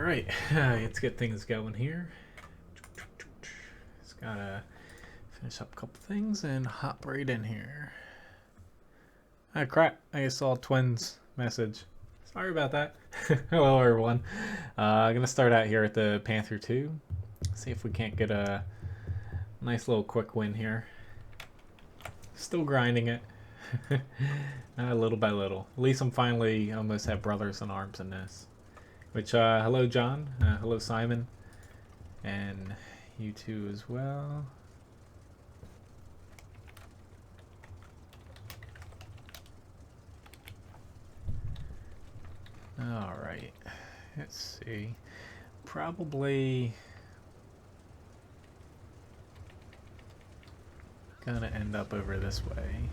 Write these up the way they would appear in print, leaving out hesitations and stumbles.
Alright, let's get things going here. Just gotta finish up a couple things and hop right in here. Ah, crap, I just saw Twins message. Sorry about that. Hello, everyone. I'm gonna start out here at the Panther II. See if we can't get a nice little quick win here. Still grinding it. Little by little. At least I'm finally almost have brothers in arms in this. Which, hello John, hello Simon, and you two as well. Alright, let's see. Probably gonna end up over this way.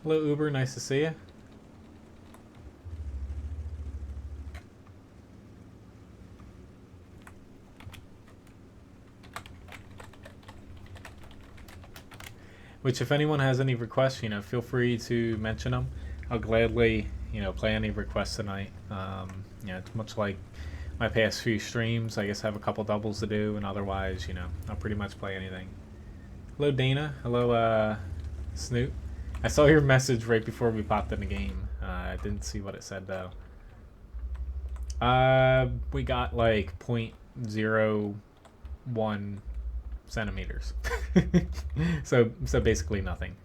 Hello Uber, nice to see you. Which, if anyone has any requests, feel free to mention them. I'll gladly, play any requests tonight. It's much like my past few streams. I guess I have a couple doubles to do, and otherwise, I'll pretty much play anything. Hello Dana. Hello Snoot. I saw your message right before we popped in the game. I didn't see what it said though. We got like 0.01 centimeters. so basically nothing.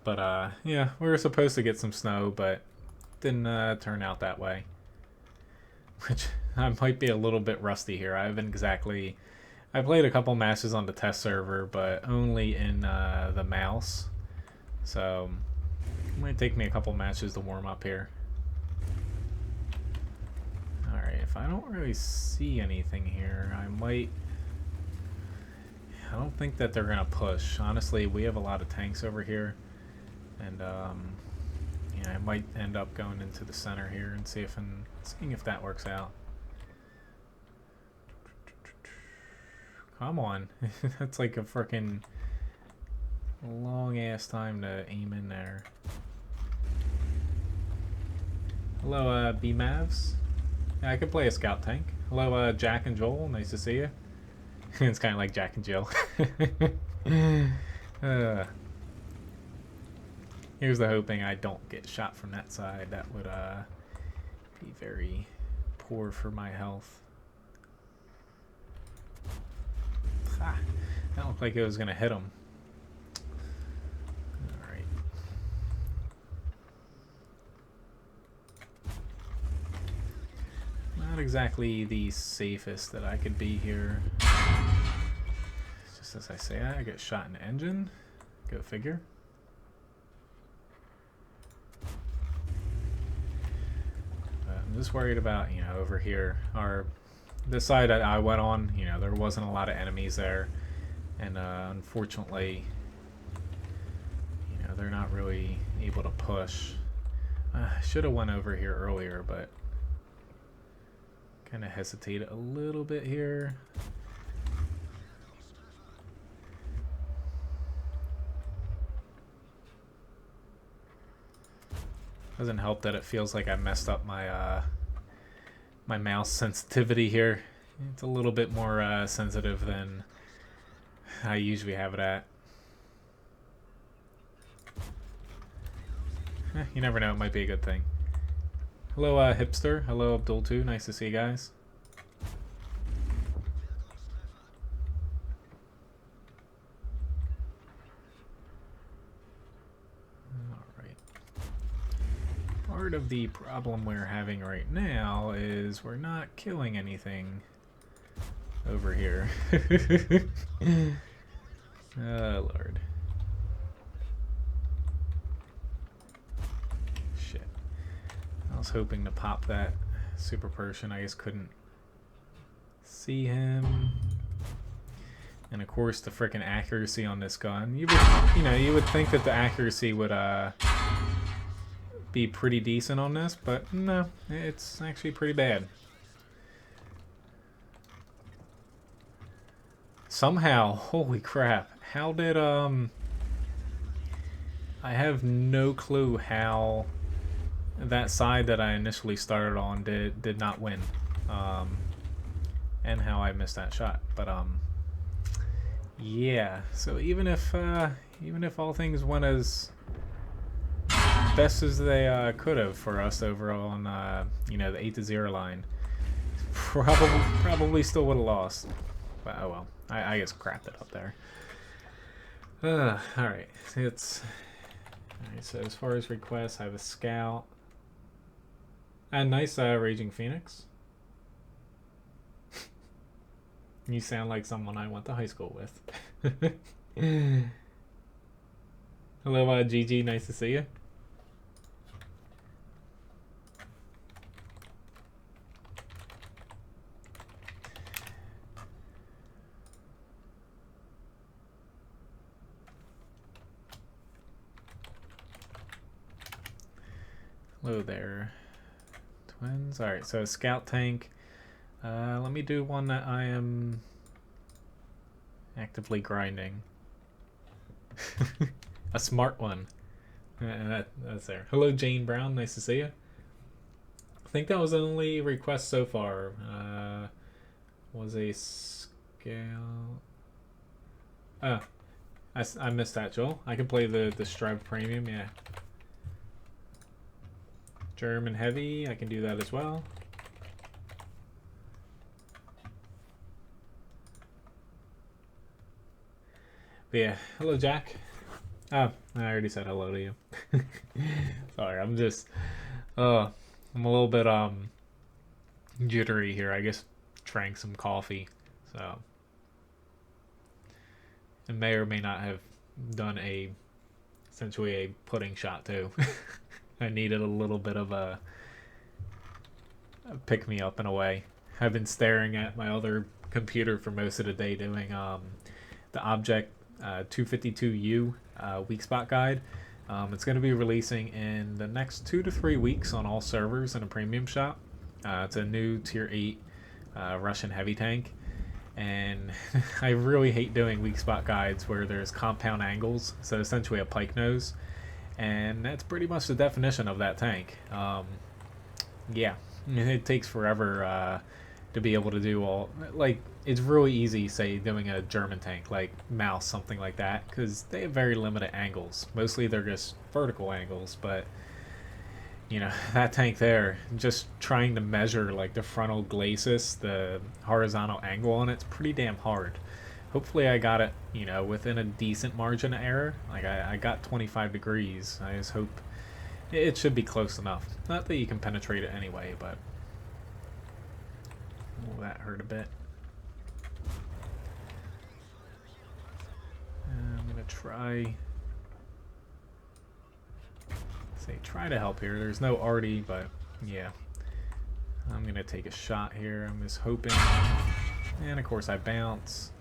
But yeah, we were supposed to get some snow, but didn't turn out that way. Which I might be a little bit rusty here. I played a couple matches on the test server, but only in the mouse. So it might take me a couple matches to warm up here. Alright, if I don't really see anything here, I don't think that they're gonna push. Honestly, we have a lot of tanks over here. And I might end up going into the center here and seeing if that works out. Come on. That's like a freaking long ass time to aim in there. Hello, B-Mavs. Yeah, I could play a scout tank. Hello, Jack and Joel. Nice to see you. It's kind of like Jack and Jill. Here's the hoping I don't get shot from that side. That would be very poor for my health. Ha! That looked like it was going to hit him. Alright. Not exactly the safest that I could be here. Just as I say, I get shot in the engine. Go figure. I'm just worried about, over here, the side that I went on, there wasn't a lot of enemies there, and unfortunately, they're not really able to push. I should have went over here earlier, but kind of hesitated a little bit here. Doesn't help that it feels like I messed up my my mouse sensitivity here. It's a little bit more sensitive than I usually have it at. You never know, it might be a good thing. Hello Hipster, hello Abdul 2, nice to see you guys. Part of the problem we're having right now is we're not killing anything over here. Oh, Lord. Shit. I was hoping to pop that super Persian. I just couldn't see him. And of course, the frickin' accuracy on this gun. You would think that the accuracy would be pretty decent on this, but no, it's actually pretty bad. Somehow, holy crap, how did, I have no clue how that side that I initially started on did not win. And how I missed that shot. But, yeah, so even if all things went as best as they could have for us over on you know, the 8-0 line, probably still would have lost. But oh well, I just crapped it up there. All right, so as far as requests, I have a scout. A nice Raging Phoenix. You sound like someone I went to high school with. Hello, GG. Nice to see you. Hello there, twins. All right, so scout tank. Let me do one that I am actively grinding. A smart one. That's there. Hello, Jane Brown. Nice to see you. I think that was the only request so far. Was a scout. Oh, I missed that, Joel. I can play the Strive Premium, yeah. German Heavy, I can do that as well. But yeah, hello Jack. Oh, I already said hello to you. Sorry, I'm just, I'm a little bit jittery here. I guess drank some coffee, so and may or may not have done essentially a pudding shot too. I needed a little bit of a pick me up in a way. I've been staring at my other computer for most of the day doing the Object 252U weak spot guide. It's going to be releasing in the next 2 to 3 weeks on all servers in a premium shop. It's a new tier 8 Russian heavy tank, and I really hate doing weak spot guides where there's compound angles, so essentially a pike nose, and that's pretty much the definition of that tank. Yeah, it takes forever to be able to do all, like, it's really easy, say, doing a German tank like Mouse, something like that, because they have very limited angles. Mostly they're just vertical angles, but you know, that tank there, just trying to measure like the frontal glacis, the horizontal angle on it's pretty damn hard. Hopefully I got it, you know, within a decent margin of error. Like I got 25 degrees. I just hope it should be close enough. Not that you can penetrate it anyway, but oh, that hurt a bit. I'm gonna try to help here. There's no arty, but yeah, I'm gonna take a shot here. I'm just hoping, and of course I bounce.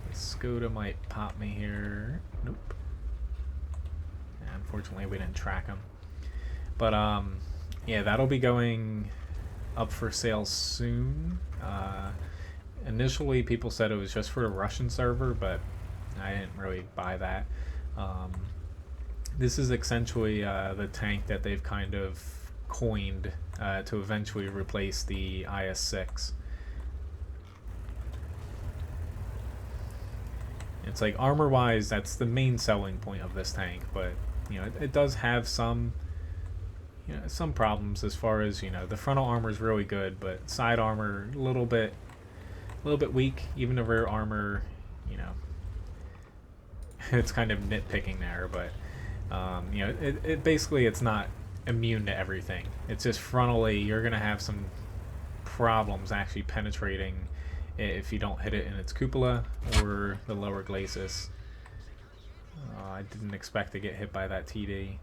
The Skoda might pop me here. Nope. Yeah, unfortunately we didn't track him, but yeah, that'll be going up for sale soon. Initially people said it was just for the Russian server, but I didn't really buy that. This is essentially the tank that they've kind of coined to eventually replace the IS-6. It's like armor-wise, that's the main selling point of this tank, but you know, it does have some, you know, some problems as far as, you know, the frontal armor is really good, but side armor a little bit weak. Even the rear armor, you know, it's kind of nitpicking there, but you know, it basically, it's not immune to everything. It's just frontally you're gonna have some problems actually penetrating if you don't hit it in its cupola or the lower glacis. I didn't expect to get hit by that TD.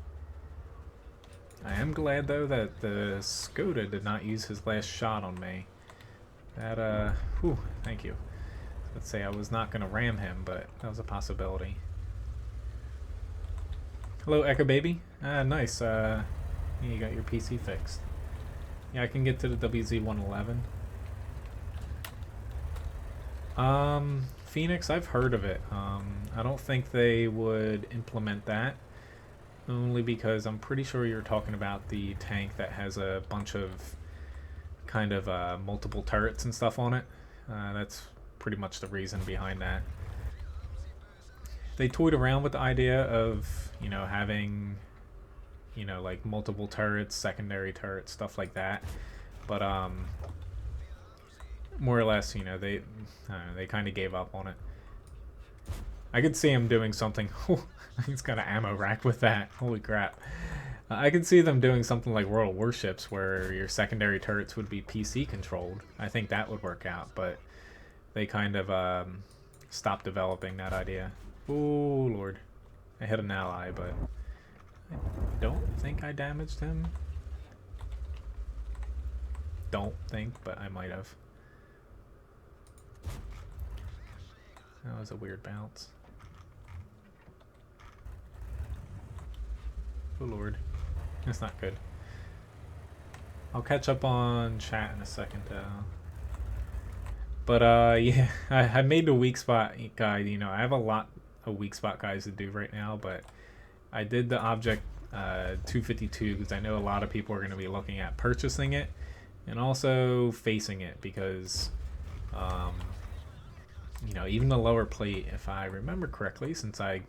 I am glad though that the Skoda did not use his last shot on me. That whew, thank you. Let's say I was not gonna ram him, but that was a possibility. Hello, Echo Baby. Nice. You got your PC fixed. Yeah, I can get to the WZ-111. Phoenix, I've heard of it. I don't think they would implement that, only because I'm pretty sure you're talking about the tank that has a bunch of kind of multiple turrets and stuff on it. That's pretty much the reason behind that. They toyed around with the idea of, having, like multiple turrets, secondary turrets, stuff like that. But more or less, they kind of gave up on it. I could see him doing something. He's got an ammo rack with that. Holy crap. I could see them doing something like World of Warships where your secondary turrets would be PC controlled. I think that would work out, but they kind of stopped developing that idea. Oh, Lord. I hit an ally, but I don't think I damaged him. Don't think, but I might have. That was a weird bounce. Oh, Lord. That's not good. I'll catch up on chat in a second, though. But, yeah, I made the weak spot guide. I have a lot of weak spot guides to do right now, but I did the object 252 because I know a lot of people are going to be looking at purchasing it and also facing it because, even the lower plate, if I remember correctly, since I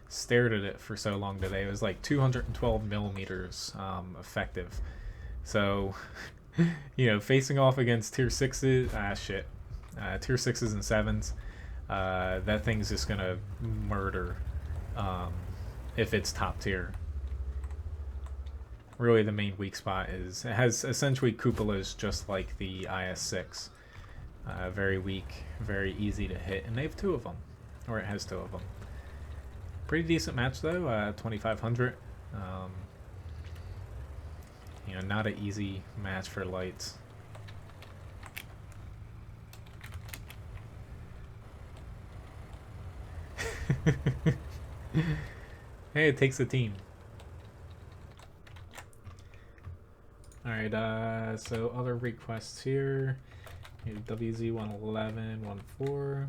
stared at it for so long today, it was like 212 millimeters effective. So, facing off against tier 6s, tier 6s and 7s, that thing's just gonna murder if it's top tier. Really, the main weak spot is it has essentially cupolas just like the IS-6. Very weak, very easy to hit, and they have two of them, or it has two of them. Pretty decent match though, 2,500. Not an easy match for lights. Hey, it takes a team. Alright, so other requests here. WZ11114.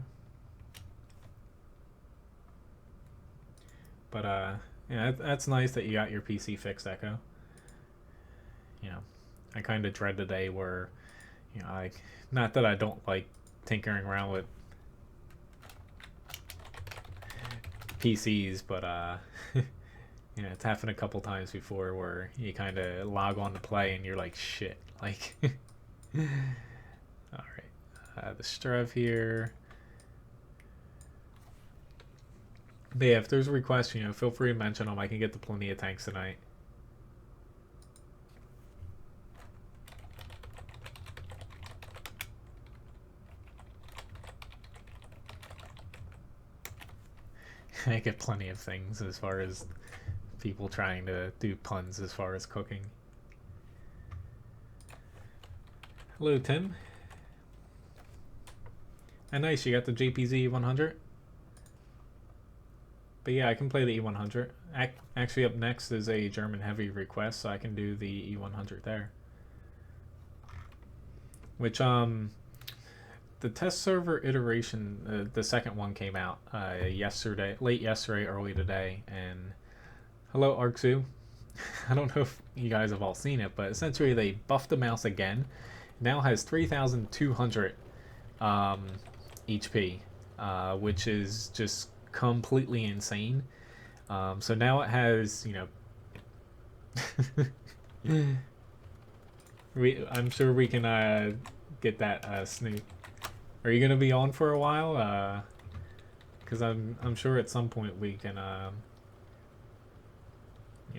But yeah, that's nice that you got your PC fixed, Echo. I kind of dread the day where, not that I don't like tinkering around with PCs, but it's happened a couple times before where you kind of log on to play and you're like, shit, like. All right, the Strev here. But yeah, if there's a request, feel free to mention them. I can get to plenty of tanks tonight. I get plenty of things as far as people trying to do puns as far as cooking. Hello, Tim. And nice, you got the JPZ E100? But yeah, I can play the E100. Actually, up next is a German heavy request, so I can do the E100 there. Which, the test server iteration, the second one came out yesterday, late yesterday, early today. And hello, Arkzu. I don't know if you guys have all seen it, but essentially they buffed the mouse again. Now has 3,200 HP, which is just completely insane. So now it has, I'm sure we can get that Snoop. Are you gonna be on for a while? Because I'm sure at some point we can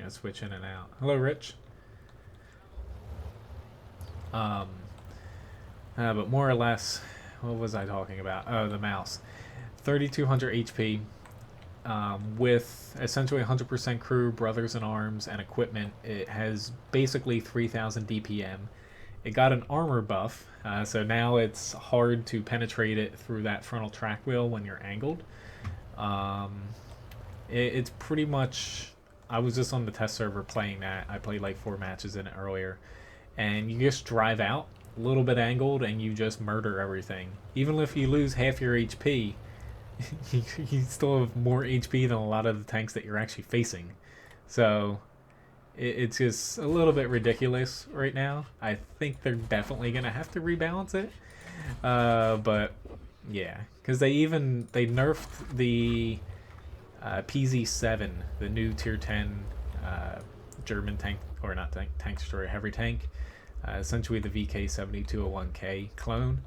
switch in and out. Hello, Rich. But more or less, what was I talking about? Oh, the mouse. 3,200 HP. With essentially 100% crew, brothers in arms, and equipment. It has basically 3,000 DPM. It got an armor buff, so now it's hard to penetrate it through that frontal track wheel when you're angled. It's pretty much... I was just on the test server playing that. I played like 4 matches in it earlier. And you just drive out little bit angled and you just murder everything. Even if you lose half your HP, you still have more HP than a lot of the tanks that you're actually facing. So it's just a little bit ridiculous right now. I think they're definitely gonna have to rebalance it. But yeah, because they nerfed the PZ7, the new tier 10 German tank, or not tank destroyer, heavy tank, essentially the VK7201K clone.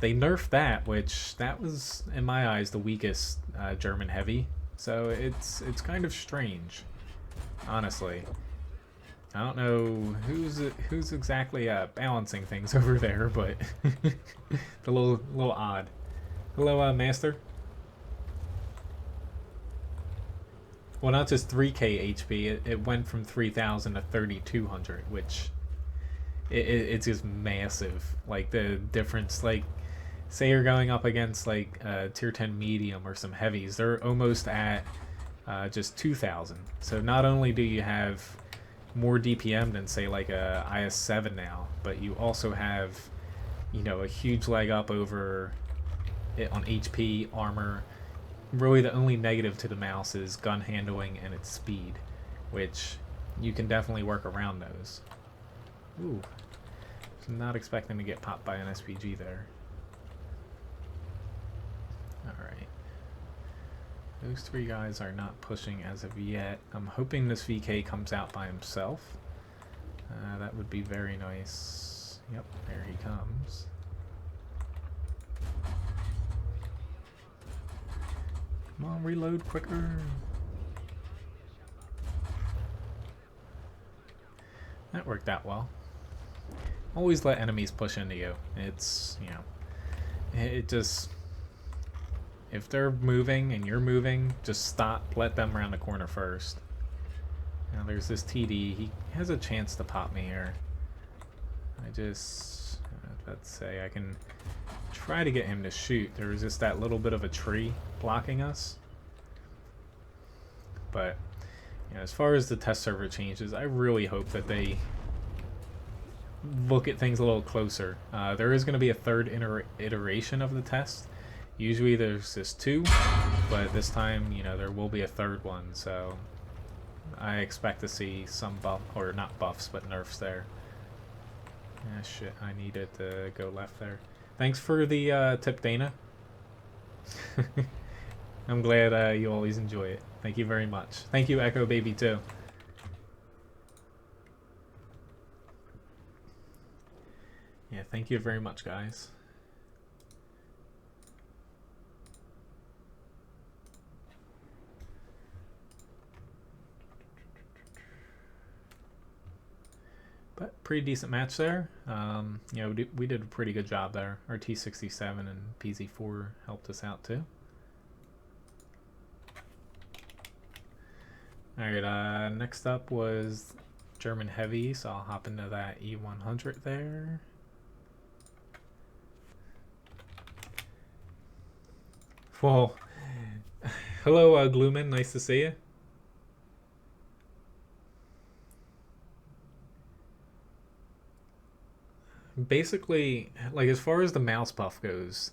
They nerfed that, which that was in my eyes the weakest German heavy. So it's kind of strange, honestly. I don't know who's exactly balancing things over there, but it's a little odd. Hello, Master. Well, not just 3k HP, it went from 3,000 to 3,200, which it's just massive. Like the difference, like say you're going up against like tier 10 medium or some heavies, they're almost at just 2,000. So not only do you have more DPM than say like a IS-7 now, but you also have, you know, a huge leg up over it on HP, armor. Really the only negative to the mouse is gun handling and its speed, which you can definitely work around those. Ooh, not expecting to get popped by an SPG there. Alright. Those three guys are not pushing as of yet. I'm hoping this VK comes out by himself. That would be very nice. Yep, there he comes. Come on, reload quicker. That worked out well. Always let enemies push into you. It's, you know, it just... If they're moving and you're moving, just stop, let them around the corner first. Now there's this TD, he has a chance to pop me here. Let's say I can try to get him to shoot. There was just that little bit of a tree blocking us. But, you know, as far as the test server changes, I really hope that they look at things a little closer. There is going to be a third iteration of the test. Usually there's just two, but this time, you know, there will be a third one, so I expect to see some buff, or not buffs, but nerfs there. Ah, shit, I needed to go left there. Thanks for the tip, Dana. I'm glad you always enjoy it. Thank you very much. Thank you, Echo Baby, too. Yeah, thank you very much, guys. But pretty decent match there. You know, we did a pretty good job there. Our T67 and PZ4 helped us out too. Alright, next up was German Heavy, so I'll hop into that E100 there. Well, hello, Gloomin, nice to see you. Basically, like as far as the mouse buff goes,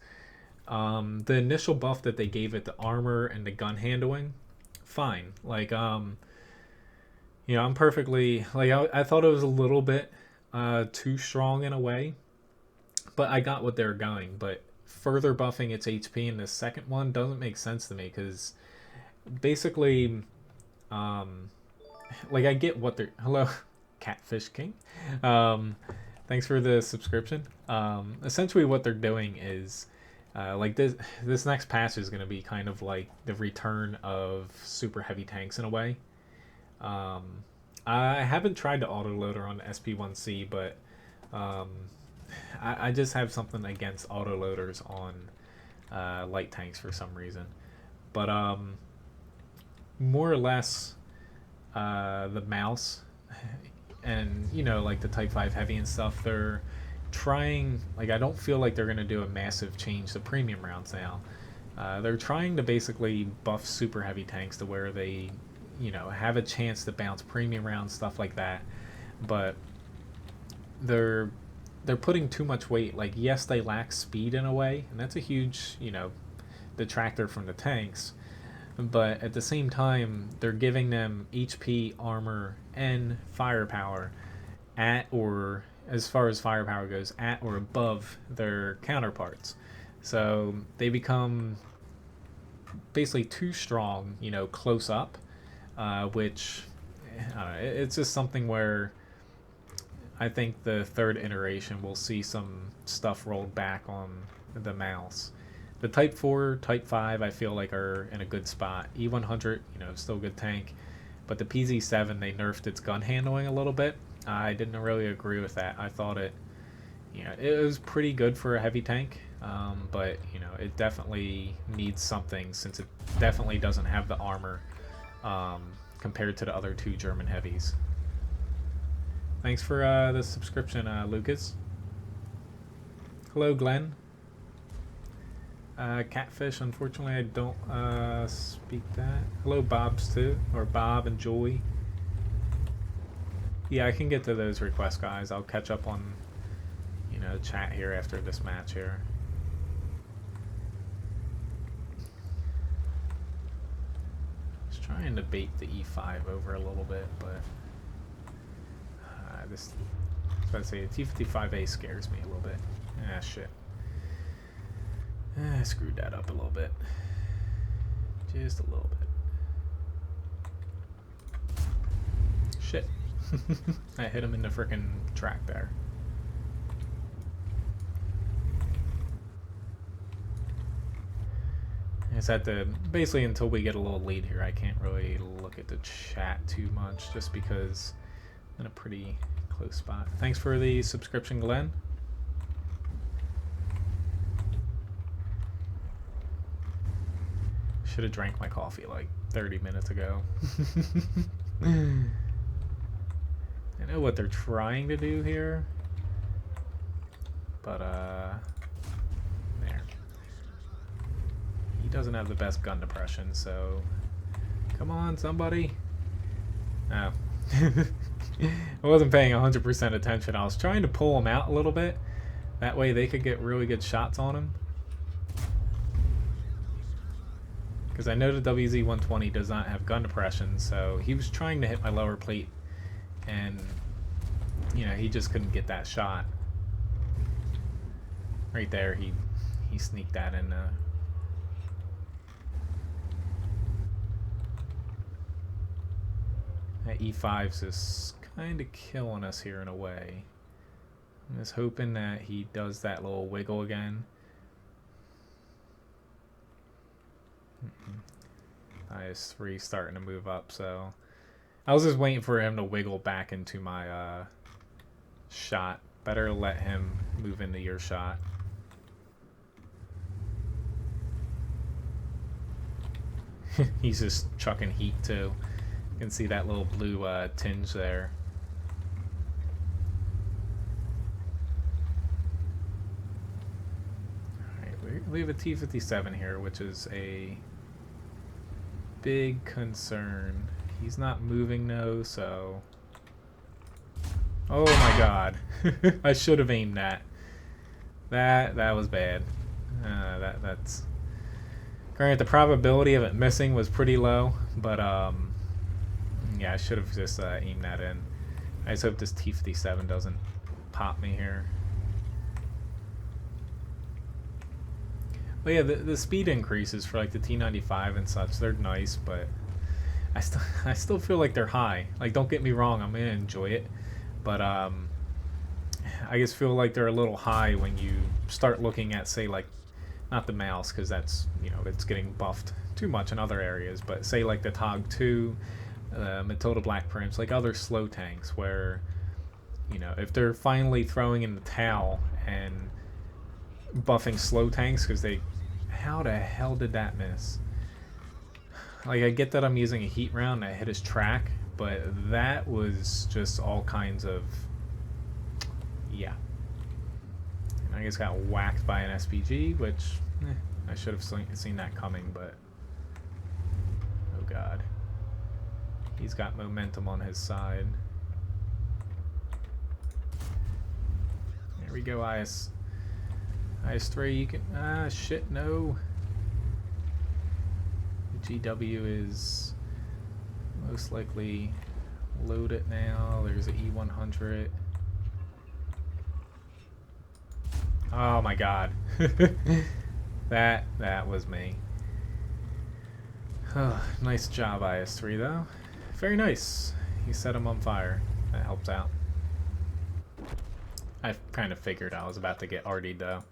the initial buff that they gave it, the armor and the gun handling, fine. Like, you know, I'm perfectly, like, I thought it was a little bit too strong in a way, but I got what they're going. But further buffing its HP in the second one doesn't make sense to me, because basically, like, I get what they're, hello, Catfish King. Thanks for the subscription. Essentially what they're doing is, like this next patch is going to be kind of like the return of super heavy tanks in a way. I haven't tried the autoloader on the SP1C, but I just have something against autoloaders on light tanks for some reason. But more or less, the mouse and, you know, like the Type 5 Heavy and stuff, they're trying, like, I don't feel like they're going to do a massive change to premium rounds now. They're trying to basically buff super heavy tanks to where they, you know, have a chance to bounce premium rounds, stuff like that. But they're they're putting too much weight. Like, yes, they lack speed in a way, and that's a huge, detractor from the tanks. But at the same time, they're giving them HP, armor, and firepower at, or as far as firepower goes, at or above their counterparts. So they become basically too strong, close up, which I don't know, it's just something where I think the third iteration will see some stuff rolled back on the mouse. The Type 4, Type 5, I feel like are in a good spot. E100, still a good tank. But the PZ7, they nerfed its gun handling a little bit. I didn't really agree with that. I thought it was pretty good for a heavy tank. But, it definitely needs something since it definitely doesn't have the armor compared to the other two German heavies. Thanks for the subscription, Lucas. Hello, Glenn. Catfish, unfortunately, I don't speak that. Hello, Bobs, too. Or Bob and Joy. Yeah, I can get to those requests, guys. I'll catch up on, chat here after this match here. Just trying to bait the E5 over a little bit, but I was about to say, the T55A scares me a little bit. Ah, shit. I screwed that up a little bit. Just a little bit. Shit. I hit him in the frickin' track there. I just had to, basically until we get a little lead here, I can't really look at the chat too much just because I'm in a pretty close spot. Thanks for the subscription, Glenn. Should have drank my coffee like 30 minutes ago. I know what they're trying to do here, but there. He doesn't have the best gun depression, so come on, somebody. Oh. I wasn't paying 100% attention. I was trying to pull him out a little bit. That way they could get really good shots on him. Because I know the WZ-120 does not have gun depression, so he was trying to hit my lower plate, and he just couldn't get that shot. Right there, he sneaked that in. That E5's just kind of killing us here in a way. I'm just hoping that he does that little wiggle again. IS-3 starting to move up, so I was just waiting for him to wiggle back into my shot. Better let him move into your shot. He's just chucking heat too. You can see that little blue tinge there. Alright, we have a T-57 here, which is a big concern. He's not moving though, so... Oh my god. I should have aimed that. That was bad. That's... Granted, the probability of it missing was pretty low, but yeah, I should have just aimed that in. I just hope this T-57 doesn't pop me here. But yeah, the speed increases for like the T-95 and such, they're nice, but I still feel like they're high. Like, don't get me wrong, I'm gonna enjoy it, but I just feel like they're a little high when you start looking at, say, like, not the mouse, because that's, it's getting buffed too much in other areas, but say like the TOG 2, Matilda Black Prince, like other slow tanks where, if they're finally throwing in the towel and buffing slow tanks, because how the hell did that miss? Like, I get that I'm using a heat round and I hit his track, but that was just all kinds of, yeah. And I just got whacked by an SPG, which I should have seen that coming, but oh god. He's got momentum on his side. There Here we go, IS-3, you can... Ah, shit, no. The GW is most likely loaded now. There's an E100. Oh my god. That was me. Oh, nice job, IS-3, though. Very nice. You set him on fire. That helps out. I kind of figured I was about to get RD'd, though.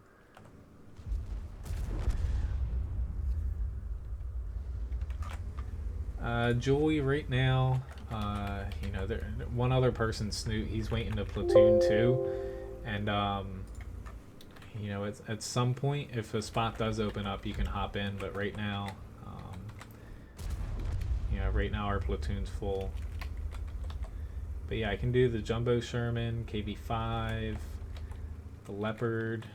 Joey right now, you know, one other person, Snoot, he's waiting to platoon too, and you know, at some point, if a spot does open up, you can hop in. But right now, you know, right now our platoon's full. But yeah, I can do the Jumbo Sherman, KV-5, the Leopard.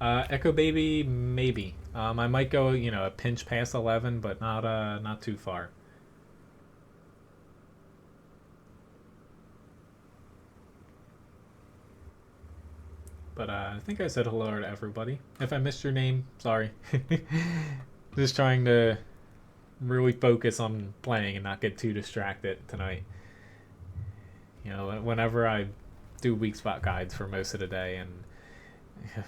Echo Baby, maybe. I might go, you know, a pinch past 11, but not too far. But I think I said hello to everybody. If I missed your name, sorry. Just trying to really focus on playing and not get too distracted tonight. You know, whenever I do weak spot guides for most of the day, and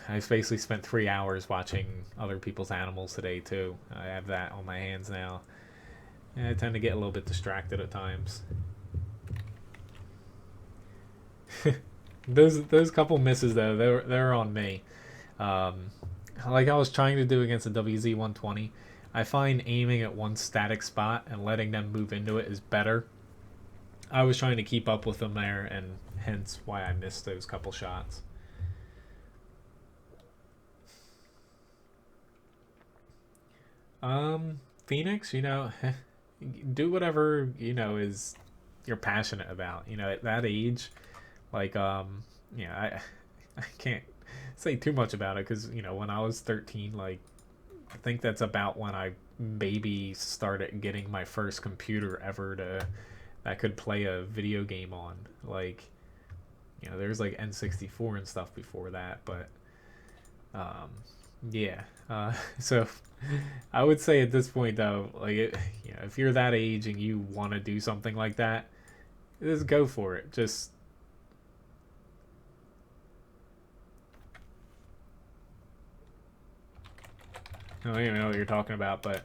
I basically spent 3 hours watching other people's animals today too. I have that on my hands now. And I tend to get a little bit distracted at times. Those couple misses though, they're on me. Like I was trying to do against the WZ-120, I find aiming at one static spot and letting them move into it is better. I was trying to keep up with them there, and hence why I missed those couple shots. Phoenix, you know, do whatever, you know, is you're passionate about. You know, at that age, like, you know, I can't say too much about it because, you know, when I was 13, like, I think that's about when I maybe started getting my first computer ever that could play a video game on. Like, you know, there's like N64 and stuff before that, but yeah. So I would say at this point though, like, you know, if you're that age and you want to do something like that, just go for it. Just I don't even know what you're talking about, but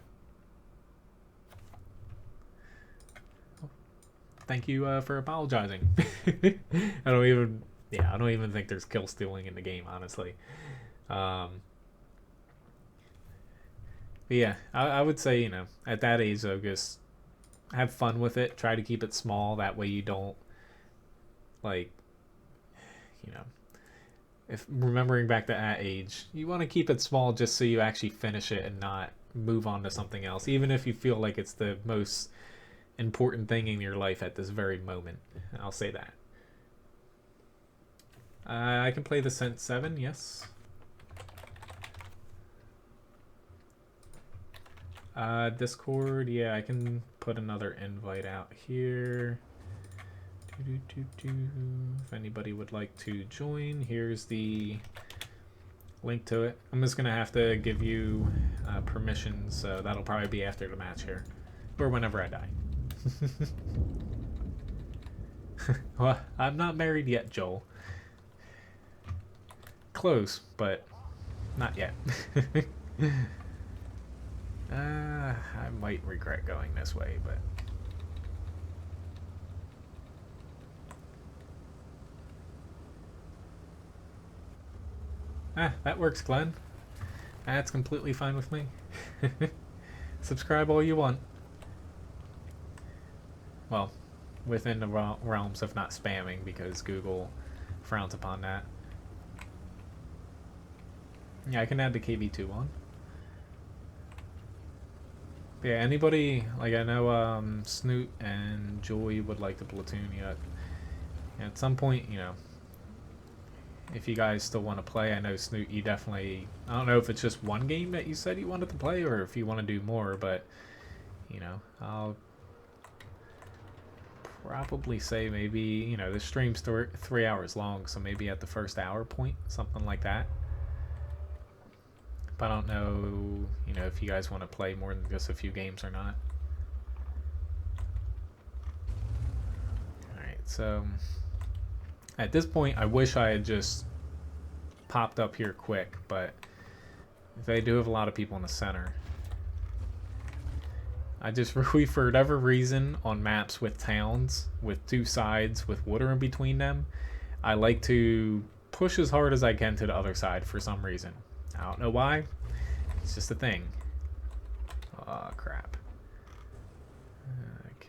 thank you for apologizing. I don't even think there's kill stealing in the game, honestly. But yeah, I would say, you know, at that age though, just have fun with it. Try to keep it small. That way you don't, like, you know, if remembering back to that age, you want to keep it small just so you actually finish it and not move on to something else, even if you feel like it's the most important thing in your life at this very moment. I'll say that. I can play the Cent 7, yes. Discord, yeah, I can put another invite out here. If anybody would like to join, here's the link to it. I'm just gonna have to give you permission, so that'll probably be after the match here, or whenever I die. Well, I'm not married yet, Joel. Close, but not yet. I might regret going this way, but that works, Glenn. That's completely fine with me. Subscribe all you want. Well, within the realms of not spamming, because Google frowns upon that. Yeah, I can add the KB2 on. But yeah, anybody, like, I know Snoot and Joy would like to platoon yet. At some point, you know, if you guys still want to play, I know Snoot, you definitely, I don't know if it's just one game that you said you wanted to play or if you want to do more, but, you know, I'll probably say maybe, you know, the stream's 3 hours long, so maybe at the first hour point, something like that. But I don't know, you know, if you guys want to play more than just a few games or not. Alright, so at this point, I wish I had just popped up here quick, but they do have a lot of people in the center. I just really, for whatever reason, on maps with towns, with two sides, with water in between them, I like to push as hard as I can to the other side for some reason. I don't know why. It's just a thing. Oh, crap. Okay.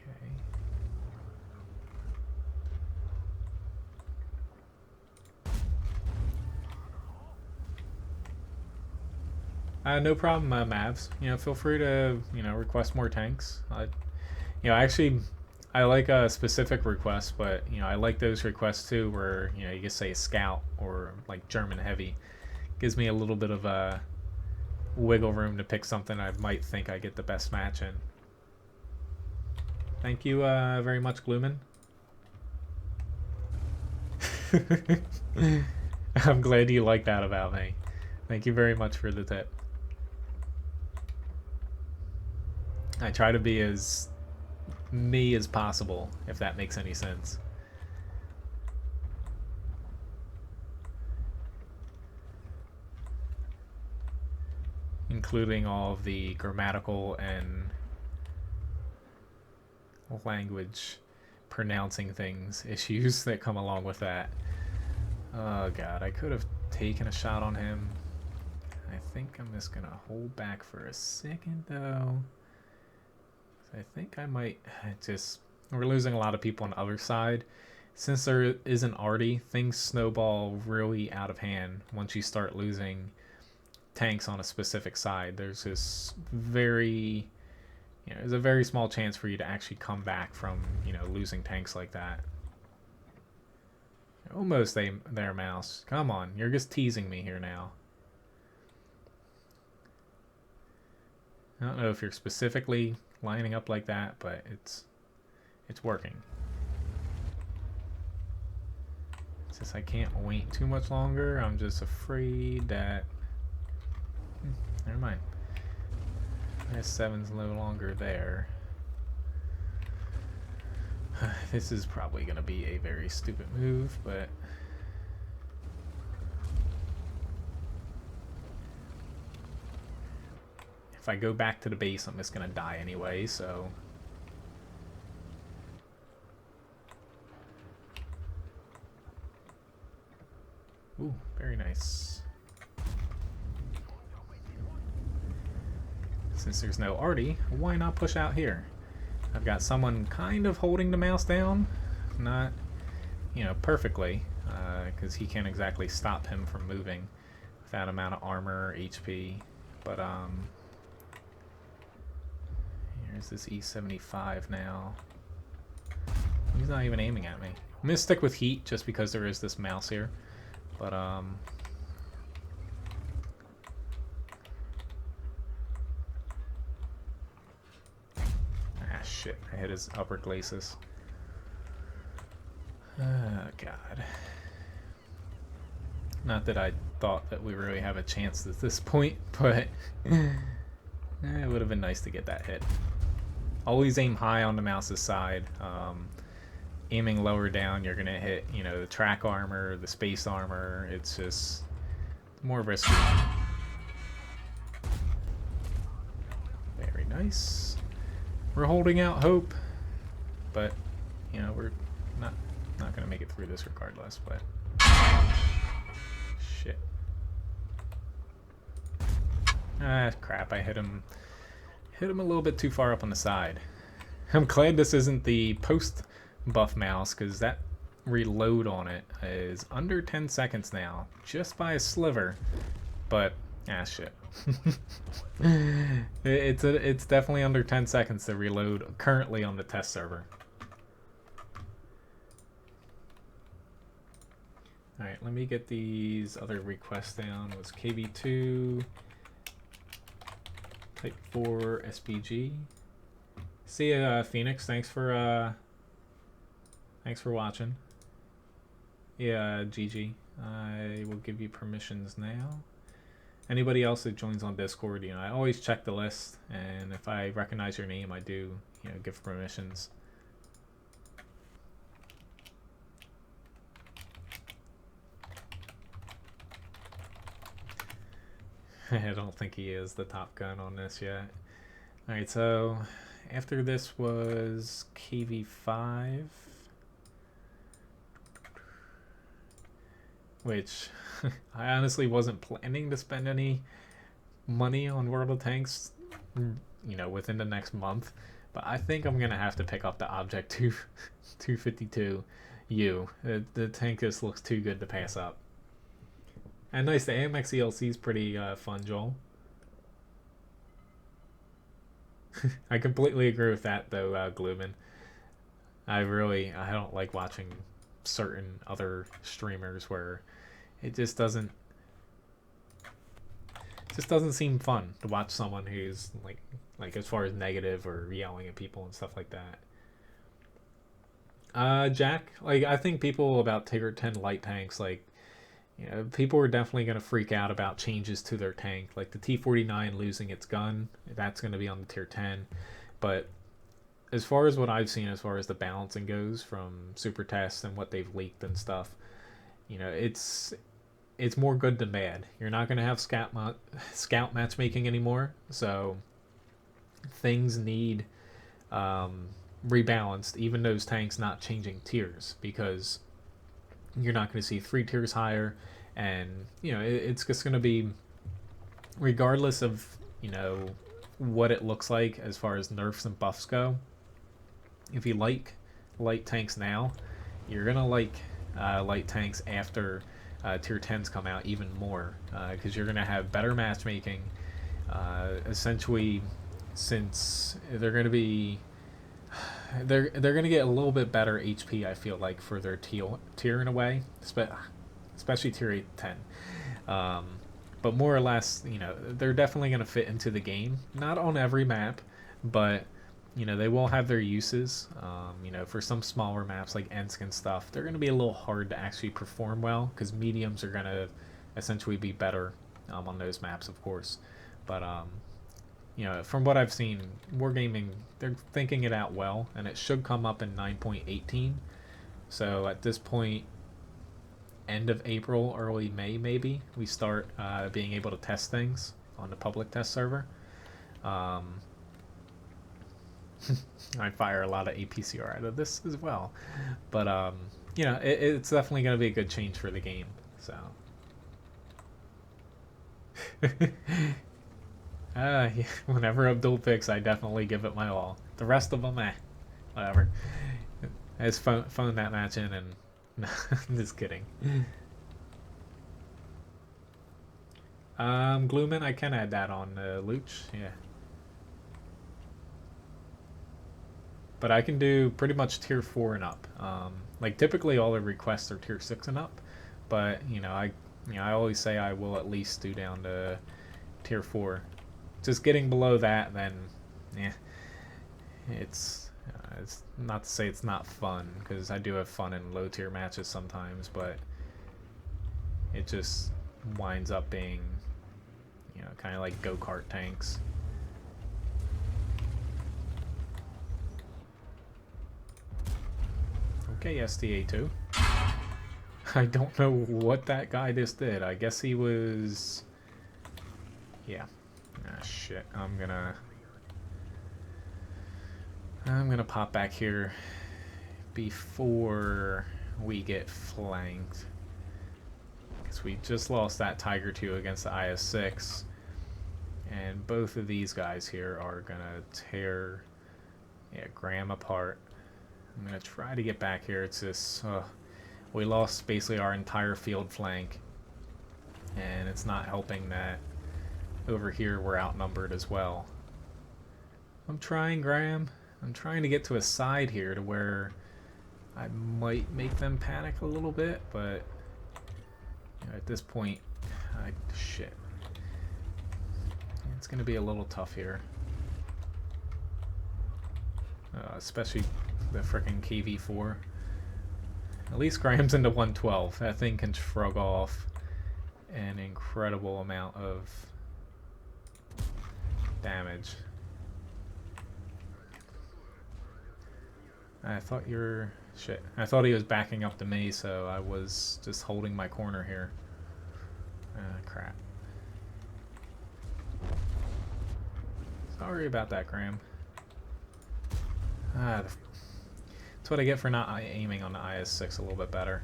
No problem, Mavs. You know, feel free to, you know, request more tanks. You know, actually, I like specific requests, but, you know, I like those requests too where, you know, you can say scout or like German heavy. Gives me a little bit of wiggle room to pick something I might think I get the best match in. Thank you very much, Gloomin. I'm glad you like that about me. Thank you very much for the tip. I try to be as me as possible, if that makes any sense. Including all of the grammatical and language pronouncing things issues that come along with that. Oh god, I could have taken a shot on him. I think I'm just gonna hold back for a second though. I think I might just... We're losing a lot of people on the other side. Since there isn't arty, things snowball really out of hand once you start losing tanks on a specific side. There's this very... You know, there's a very small chance for you to actually come back from, you know, losing tanks like that. Almost there, Mouse. Come on, you're just teasing me here now. I don't know if you're specifically lining up like that, but it's working. Since I can't wait too much longer, I'm just afraid that... never mind. S7's no longer there. This is probably going to be a very stupid move, but... If I go back to the base, I'm just going to die anyway, so... Ooh, very nice. Since there's no arty, why not push out here? I've got someone kind of holding the mouse down. Not, you know, perfectly, because he can't exactly stop him from moving with that amount of armor, HP. But, here's this E75 now. He's not even aiming at me. I'm gonna stick with heat just because there is this mouse here. But, ah, shit. I hit his upper glacis. Oh, God. Not that I thought that we really have a chance at this point, but it would have been nice to get that hit. Always aim high on the mouse's side. Aiming lower down, you're going to hit, you know, the track armor, the space armor. It's just more risky. Very nice. We're holding out hope, but, you know, we're not going to make it through this regardless, but... Shit. Ah, crap, I hit him a little bit too far up on the side. I'm glad this isn't the post-buff mouse, because that reload on it is under 10 seconds now, just by a sliver, but, ah, shit. It's definitely under 10 seconds to reload currently on the test server. Alright, let me get these other requests down. It was KB2, Type 4 SPG. See ya, Phoenix. Thanks for Thanks for watching. Yeah, GG. I will give you permissions now. Anybody else that joins on Discord, you know, I always check the list, and if I recognize your name, I do, you know, give permissions. I don't think he is the top gun on this yet. Alright, so after this was KV5, which I honestly wasn't planning to spend any money on World of Tanks, you know, within the next month, but I think I'm gonna have to pick up the Object 252U. The tank just looks too good to pass up. And nice, the AMX ELC is pretty fun, Joel. I completely agree with that, though, Gloomin. I don't like watching certain other streamers where it just doesn't seem fun to watch someone who's like as far as negative or yelling at people and stuff like that. Jack, like, I think people about tier 10 light tanks, like, you know, people are definitely going to freak out about changes to their tank, like the T-49 losing its gun. That's going to be on the tier 10. But as far as what I've seen, as far as the balancing goes from super tests and what they've leaked and stuff, you know, it's more good than bad. You're not going to have scout matchmaking anymore, so things need rebalanced, even those tanks not changing tiers, because you're not going to see 3 tiers higher, and you know, it's just going to be, regardless of, you know, what it looks like as far as nerfs and buffs go, if you like light tanks now, you're going to like light tanks after tier 10s come out even more, because you're going to have better matchmaking, essentially, since they're going to be they're going to get a little bit better HP, I feel like, for their tier in a way, especially tier 8 to 10. But more or less, you know, they're definitely going to fit into the game. Not on every map, but, you know, they will have their uses. You know, for some smaller maps like Ensk and stuff, they're going to be a little hard to actually perform well, because mediums are going to essentially be better on those maps, of course. But you know, from what I've seen, Wargaming, they're thinking it out well, and it should come up in 9.18. So at this point, end of April, early May maybe, we start being able to test things on the public test server. I fire a lot of APCR out of this as well. But, you know, it's definitely going to be a good change for the game. So... yeah, whenever Abdul picks, I definitely give it my all. The rest of them, whatever. I just phone that match in, and I'm just kidding. Gloomin, I can add that on Luch, yeah. But I can do pretty much tier 4 and up. Like, typically all the requests are tier 6 and up, but you know, I always say I will at least do down to tier 4. Just getting below that, then, yeah, it's not to say it's not fun, because I do have fun in low tier matches sometimes, but it just winds up being, you know, kind of like go-kart tanks. Okay, STA2. I don't know what that guy just did. I guess he was... yeah. Ah, shit. I'm gonna pop back here before we get flanked, because we just lost that Tiger 2 against the IS-6, and both of these guys here are gonna tear, yeah, Graham apart. I'm gonna try to get back here. It's just we lost basically our entire field flank, and it's not helping that over here we're outnumbered as well. I'm trying, Graham. I'm trying to get to a side here to where I might make them panic a little bit, but you know, at this point, shit. It's going to be a little tough here. Especially the frickin' KV4. At least Graham's into 112. That thing can shrug off an incredible amount of damage. I thought you were... Shit. I thought he was backing up to me, so I was just holding my corner here. Crap. Sorry about that, Graham. That's what I get for not aiming on the IS-6 a little bit better.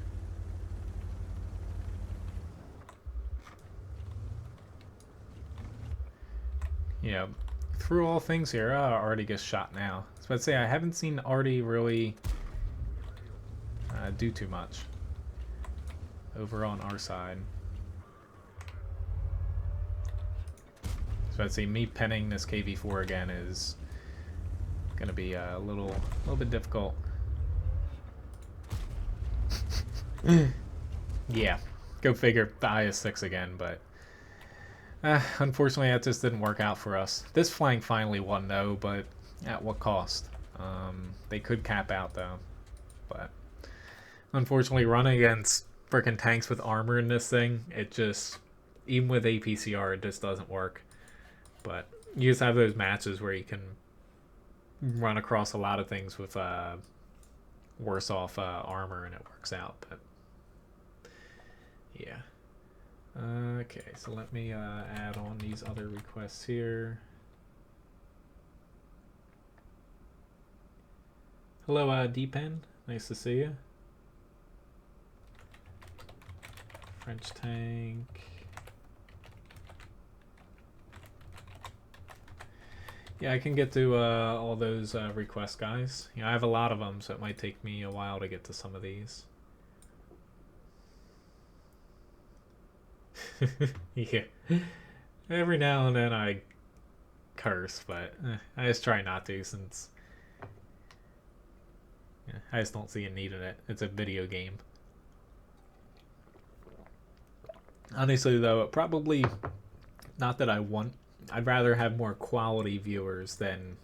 You know, through all things here, Artie gets shot now. I was about to say, I haven't seen Artie really do too much over on our side. So I'd say me penning this KV-4 again is gonna be a little bit difficult. Yeah, go figure, the IS-6 again, but unfortunately that just didn't work out for us. This flank finally won though, but at what cost? They could cap out though, but unfortunately running against freaking tanks with armor in this thing, it just, even with APCR, it just doesn't work. But you just have those matches where you can run across a lot of things with worse off armor and it works out. But yeah. Okay, so let me add on these other requests here. Hello, D-Pen. Nice to see you. French tank. Yeah, I can get to all those requests, guys. You know, I have a lot of them, so it might take me a while to get to some of these. Yeah. Every now and then I curse, but I just try not to since I just don't see a need in it. It's a video game. Honestly, though, probably not that I want. I'd rather have more quality viewers than,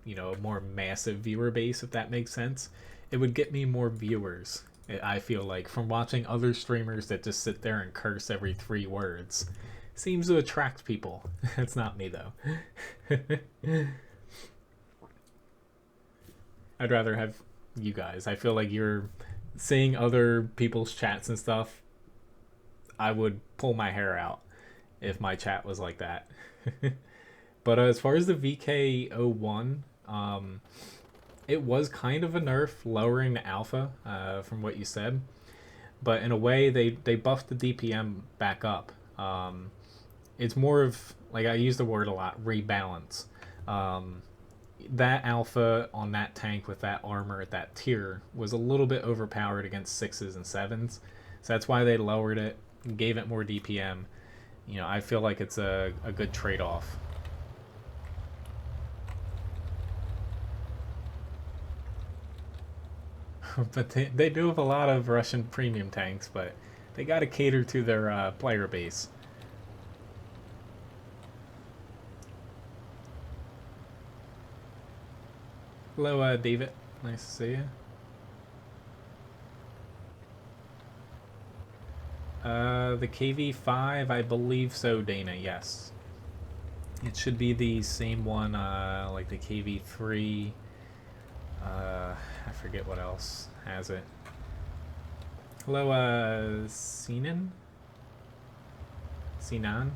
you know, a more massive viewer base, if that makes sense. It would get me more viewers, I feel like, from watching other streamers that just sit there and curse every 3 words. Seems to attract people. That's not me, though. I'd rather have you guys. I feel like you're seeing other people's chats and stuff. I would pull my hair out if my chat was like that. But as far as the VK01, it was kind of a nerf lowering the alpha from what you said, but in a way they buffed the DPM back up. It's more of, like, I use the word a lot, rebalance. That alpha on that tank with that armor at that tier was a little bit overpowered against 6s and 7s, so that's why they lowered it, gave it more DPM. You know, I feel like it's a good trade-off. But they do have a lot of Russian premium tanks, but they got to cater to their player base. Hello, David. Nice to see you. The KV-5, I believe so, Dana, yes. It should be the same one, like the KV-3. I forget what else has it. Hello, Sinan? Sinan?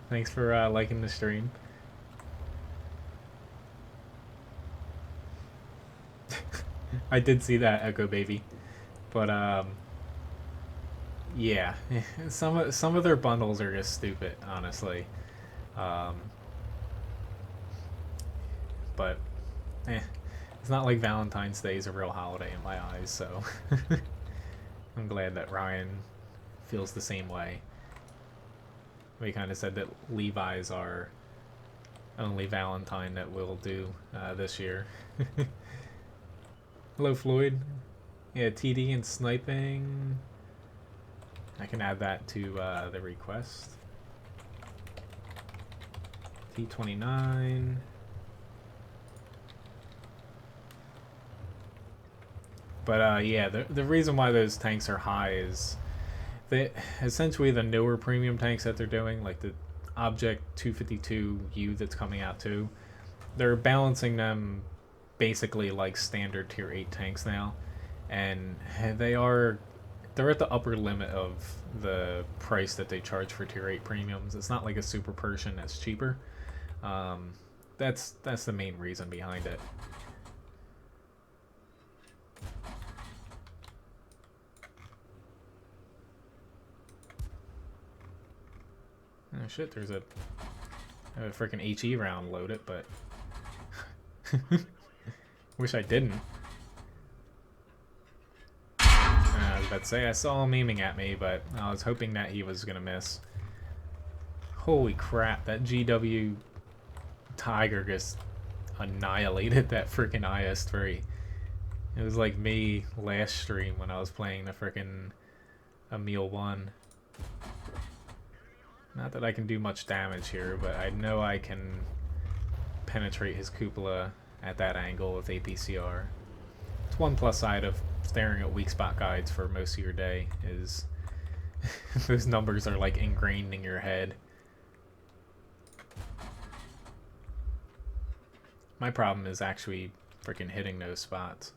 Thanks for liking the stream. I did see that, Echo Baby. But, yeah, some of their bundles are just stupid, honestly. But it's not like Valentine's Day is a real holiday in my eyes, so I'm glad that Ryan feels the same way. We kind of said that Levi's are only Valentine that we'll do this year. Hello, Floyd. Yeah, TD and sniping. I can add that to the request. T29. But yeah, the reason why those tanks are high is they essentially the newer premium tanks that they're doing, like the Object 252U that's coming out too. They're balancing them basically like standard tier 8 tanks now, and they're at the upper limit of the price that they charge for tier 8 premiums. It's not like a super Persian that's cheaper. Um, that's the main reason behind it. Oh shit, there's a freaking HE round loaded, but wish I didn't. I was about to say, I saw him aiming at me, but I was hoping that he was gonna miss. Holy crap, that GW Tiger just annihilated that freaking IS-3. It was like me last stream when I was playing the freaking Emil 1. Not that I can do much damage here, but I know I can penetrate his cupola at that angle with APCR. It's one plus side of staring at weak spot guides for most of your day is those numbers are like ingrained in your head. My problem is actually freaking hitting those spots.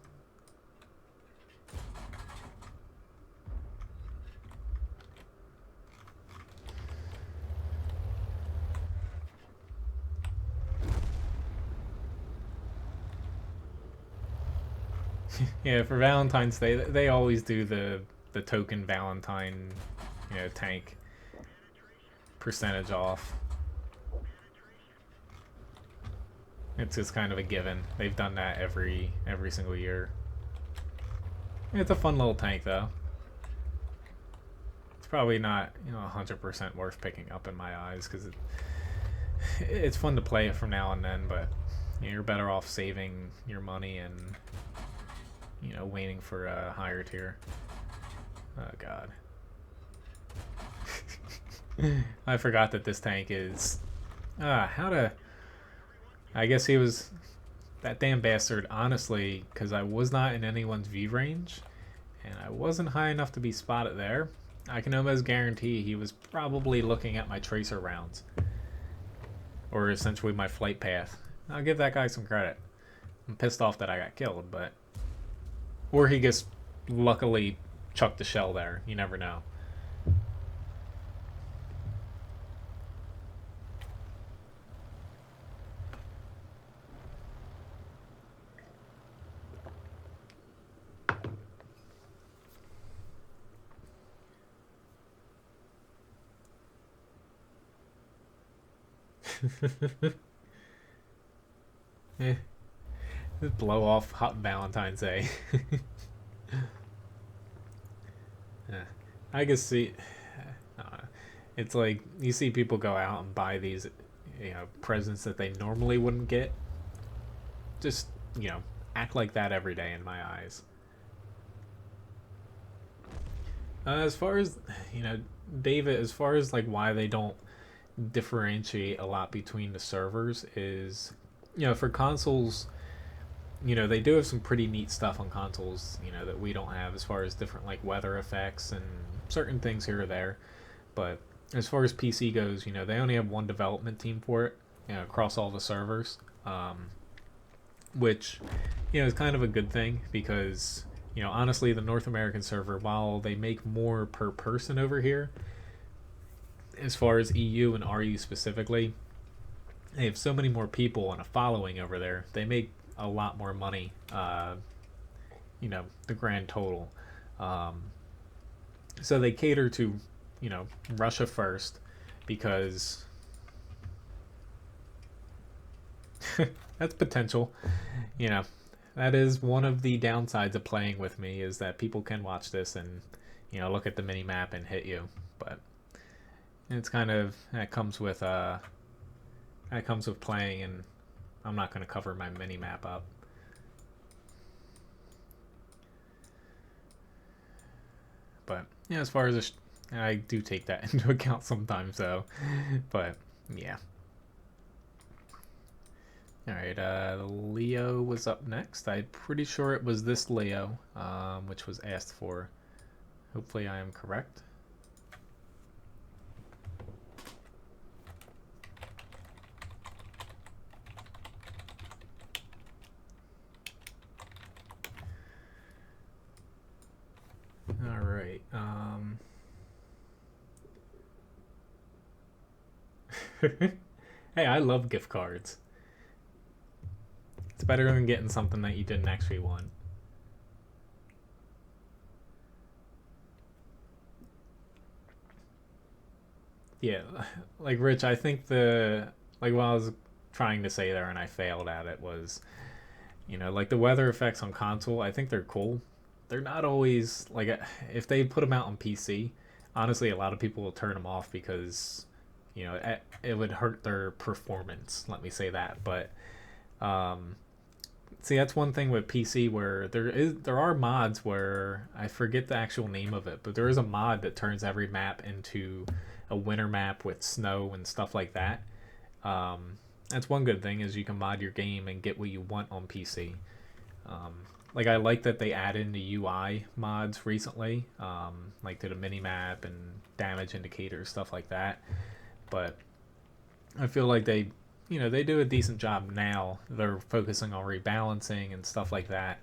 Yeah, for Valentine's Day, they always do the token Valentine, tank percentage off. It's just kind of a given. They've done that every single year. It's a fun little tank though. It's probably not 100% worth picking up in my eyes because it's fun to play it from now and then, but you're better off saving your money and waiting for a higher tier. Oh god. I forgot that this tank is I guess he was that damn bastard, honestly, because I was not in anyone's view range and I wasn't high enough to be spotted there. I can almost guarantee he was probably looking at my tracer rounds, or essentially my flight path. I'll give that guy some credit. I'm pissed off that I got killed, but or he just luckily chucked the shell there. You never know. Just blow off hot Valentine's Day. I can see. It's like you see people go out and buy these, presents that they normally wouldn't get. Just act like that every day in my eyes. As far as David, as far as like why they don't differentiate a lot between the servers is, for consoles, they do have some pretty neat stuff on consoles, that we don't have as far as different like weather effects and certain things here or there. But as far as PC goes, they only have one development team for it, across all the servers, which, is kind of a good thing because, honestly, the North American server, while they make more per person over here, as far as EU and RU specifically, they have so many more people and a following over there. They make a lot more money, the grand total. So they cater to, Russia first because that's potential. That is one of the downsides of playing with me is that people can watch this and, look at the mini map and hit you. But it's kind of that comes with playing, and I'm not going to cover my mini map up. But as far as I do take that into account sometimes, though. But yeah. Alright, Leo was up next. I'm pretty sure it was this Leo, which was asked for. Hopefully I am correct. Alright, hey, I love gift cards. It's better than getting something that you didn't actually want. Yeah, like Rich, I think like what I was trying to say there and I failed at it was, like the weather effects on console, I think they're cool. They're not always like if they put them out on PC, honestly, a lot of people will turn them off because, it would hurt their performance. Let me say that, but um, see, that's one thing with PC where there are mods where I forget the actual name of it, but there is a mod that turns every map into a winter map with snow and stuff like that. That's one good thing is you can mod your game and get what you want on PC. Um, like I like that they added in the UI mods recently, like to the mini map and damage indicators, stuff like that. But I feel like they do a decent job now. They're focusing on rebalancing and stuff like that,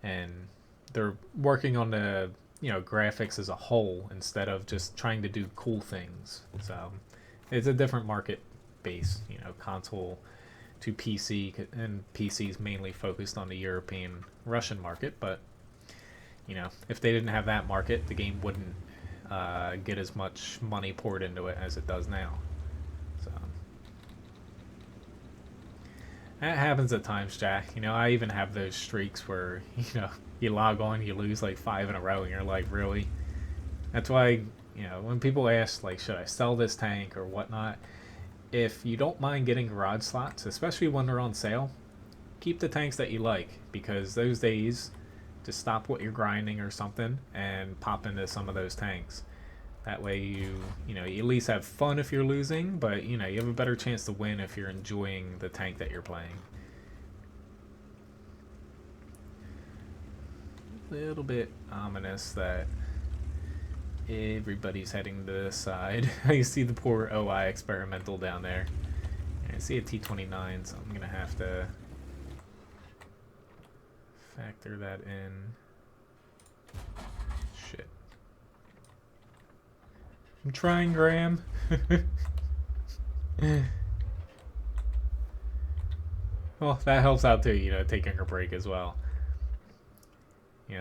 and they're working on the graphics as a whole instead of just trying to do cool things. So it's a different market base, console to PC, and PC's mainly focused on the European Russian market. But if they didn't have that market, the game wouldn't get as much money poured into it as it does now. So that happens at times, Jack. I even have those streaks where you log on, you lose like 5 in a row, and you're like, really? That's why when people ask like, should I sell this tank or whatnot, if you don't mind getting garage slots, especially when they're on sale, keep the tanks that you like, because those days, just stop what you're grinding or something and pop into some of those tanks. That way you at least have fun if you're losing, but you have a better chance to win if you're enjoying the tank that you're playing. A little bit ominous that everybody's heading to this side. I see the poor OI experimental down there. I see a T-29, so I'm gonna have to factor that in. Shit. I'm trying, Graham. Well, that helps out too, taking a break as well.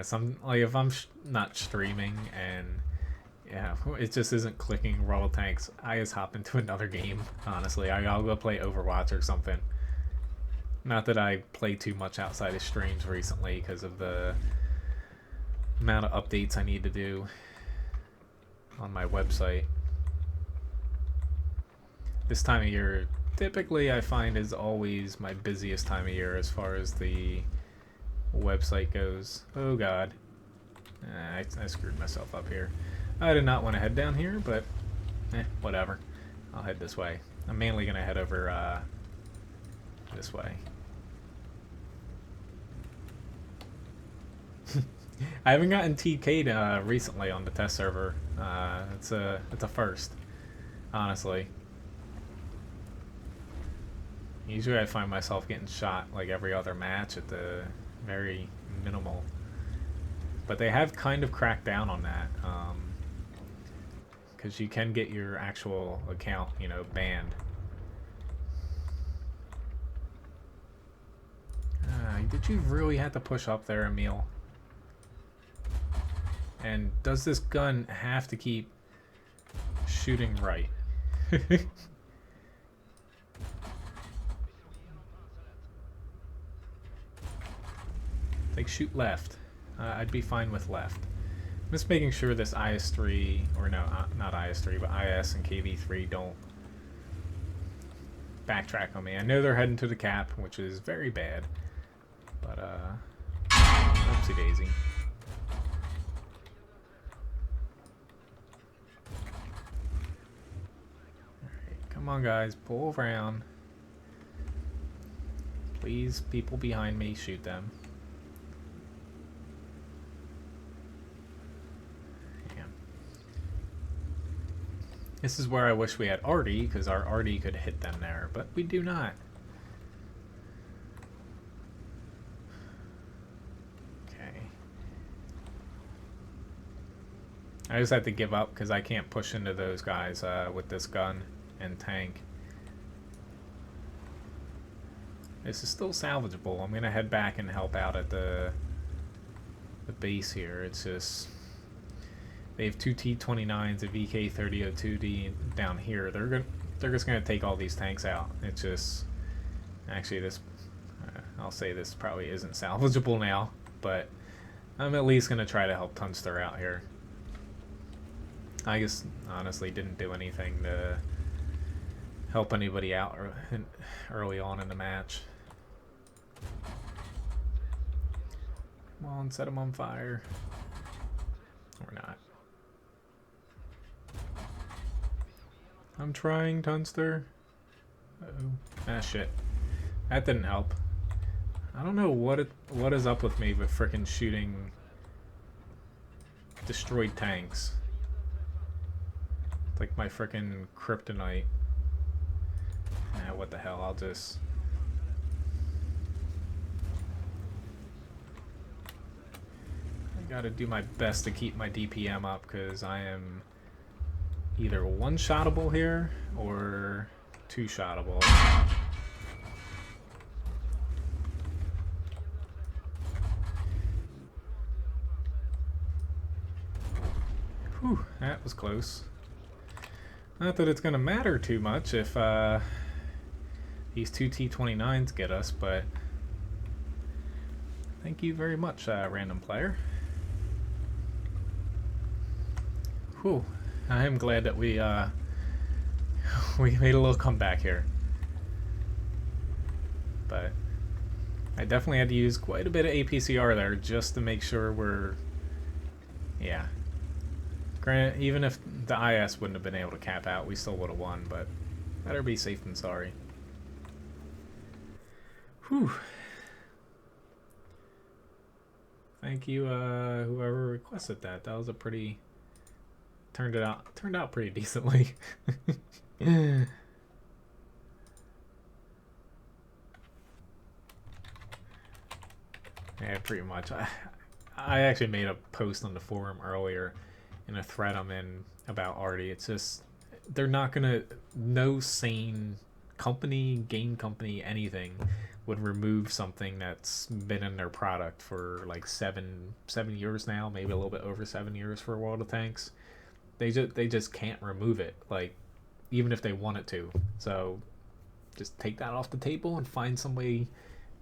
Some like if I'm not streaming and it just isn't clicking World of Tanks, I just hop into another game. Honestly, I'll go play Overwatch or something. Not that I play too much outside of streams recently because of the amount of updates I need to do on my website. This time of year, typically I find is always my busiest time of year as far as the website goes. Oh god. I screwed myself up here. I did not want to head down here, but whatever. I'll head this way. I'm mainly going to head over this way. I haven't gotten TK'd recently on the test server. It's a first, honestly. Usually I find myself getting shot like every other match at the very minimal. But they have kind of cracked down on that. Because you can get your actual account, banned. Did you really have to push up there, Emil? And does this gun have to keep shooting right? Like, shoot left. I'd be fine with left. I'm just making sure this IS-3, or no, not IS-3, but IS and KV-3 don't backtrack on me. I know they're heading to the cap, which is very bad. But, oopsie daisy. Alright, come on guys, pull around. Please, people behind me, shoot them. Damn. This is where I wish we had Artie, because our Artie could hit them there, but we do not. Okay. I just have to give up because I can't push into those guys with this gun and tank. This is still salvageable. I'm gonna head back and help out at the base here. It's just they have two T-29s, a VK-3002D down here. They're just gonna take all these tanks out. It's just actually this. I'll say this probably isn't salvageable now, but I'm at least gonna try to help Tunster out here. I just honestly didn't do anything to help anybody out early on in the match. Come on, set them on fire. Or not. I'm trying, Tunster. Uh-oh. Ah, shit. That didn't help. I don't know what is up with me with frickin' shooting destroyed tanks. It's like my frickin' kryptonite. Ah, what the hell, I'll just... I gotta do my best to keep my DPM up, because I am either one-shottable here, or two-shottable. Whew, that was close. Not that it's gonna matter too much if these two T-29s get us, but thank you very much, random player. Whew, I am glad that we made a little comeback here. But I definitely had to use quite a bit of APCR there just to make sure we're... Yeah. Granted, even if the IS wouldn't have been able to cap out, we still would have won, but better be safe than sorry. Whew. Thank you, whoever requested that. That was a pretty... Turned out pretty decently. Yeah, pretty much. I actually made a post on the forum earlier in a thread I'm in about Artie. It's just they're not gonna, no sane company, game company, anything would remove something that's been in their product for like seven years now, maybe a little bit over 7 years for World of Tanks. They just can't remove it, like, even if they wanted to. So just take that off the table and find some way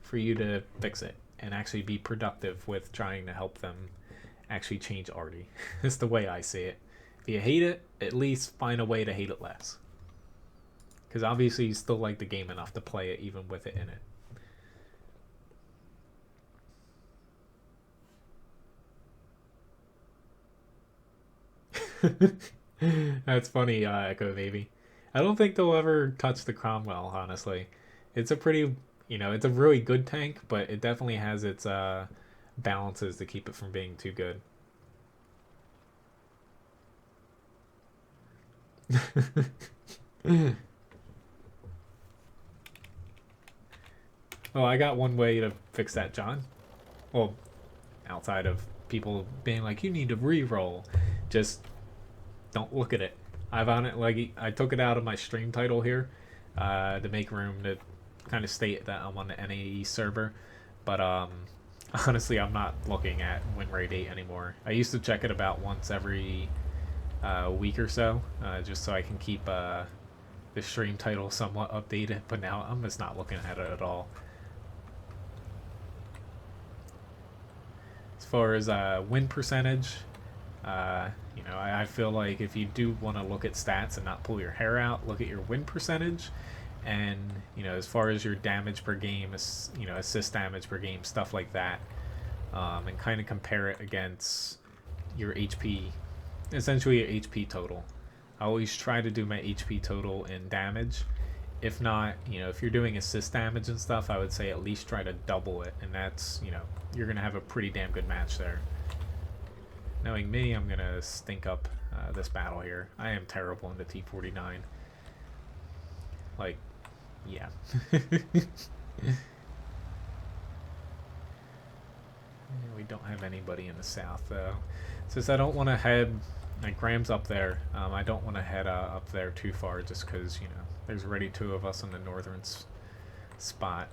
for you to fix it and actually be productive with trying to help them actually change Artie. That's the way I see it. If you hate it, at least find a way to hate it less. Because obviously you still like the game enough to play it even with it in it. That's funny, Echo Baby. I don't think they'll ever touch the Cromwell, honestly. It's a pretty, it's a really good tank, but it definitely has its balances to keep it from being too good. Oh, I got one way to fix that, John. Well, outside of people being like, you need to re-roll. Just don't look at it. I've on it, like, I took it out of my stream title here to make room to kind of state that I'm on the NAE server. But honestly, I'm not looking at win rate 8 anymore. I used to check it about once every week or so, just so I can keep the stream title somewhat updated. But now I'm just not looking at it at all. As far as win percentage, I feel like if you do want to look at stats and not pull your hair out, look at your win percentage, and as far as your damage per game, assist damage per game, stuff like that, and kind of compare it against your HP, essentially your HP total. I always try to do my HP total in damage If not, you know, if you're doing assist damage and stuff, I would say at least try to double it, and that's, you know, you're gonna have a pretty damn good match there. Knowing me, I'm gonna stink up this battle here. I am terrible in the T-49. Like, yeah. We don't have anybody in the south though. Since I don't want to head, like Graham's up there, I don't want to head up there too far just because, you know, there's already 2 of us on the northern spot.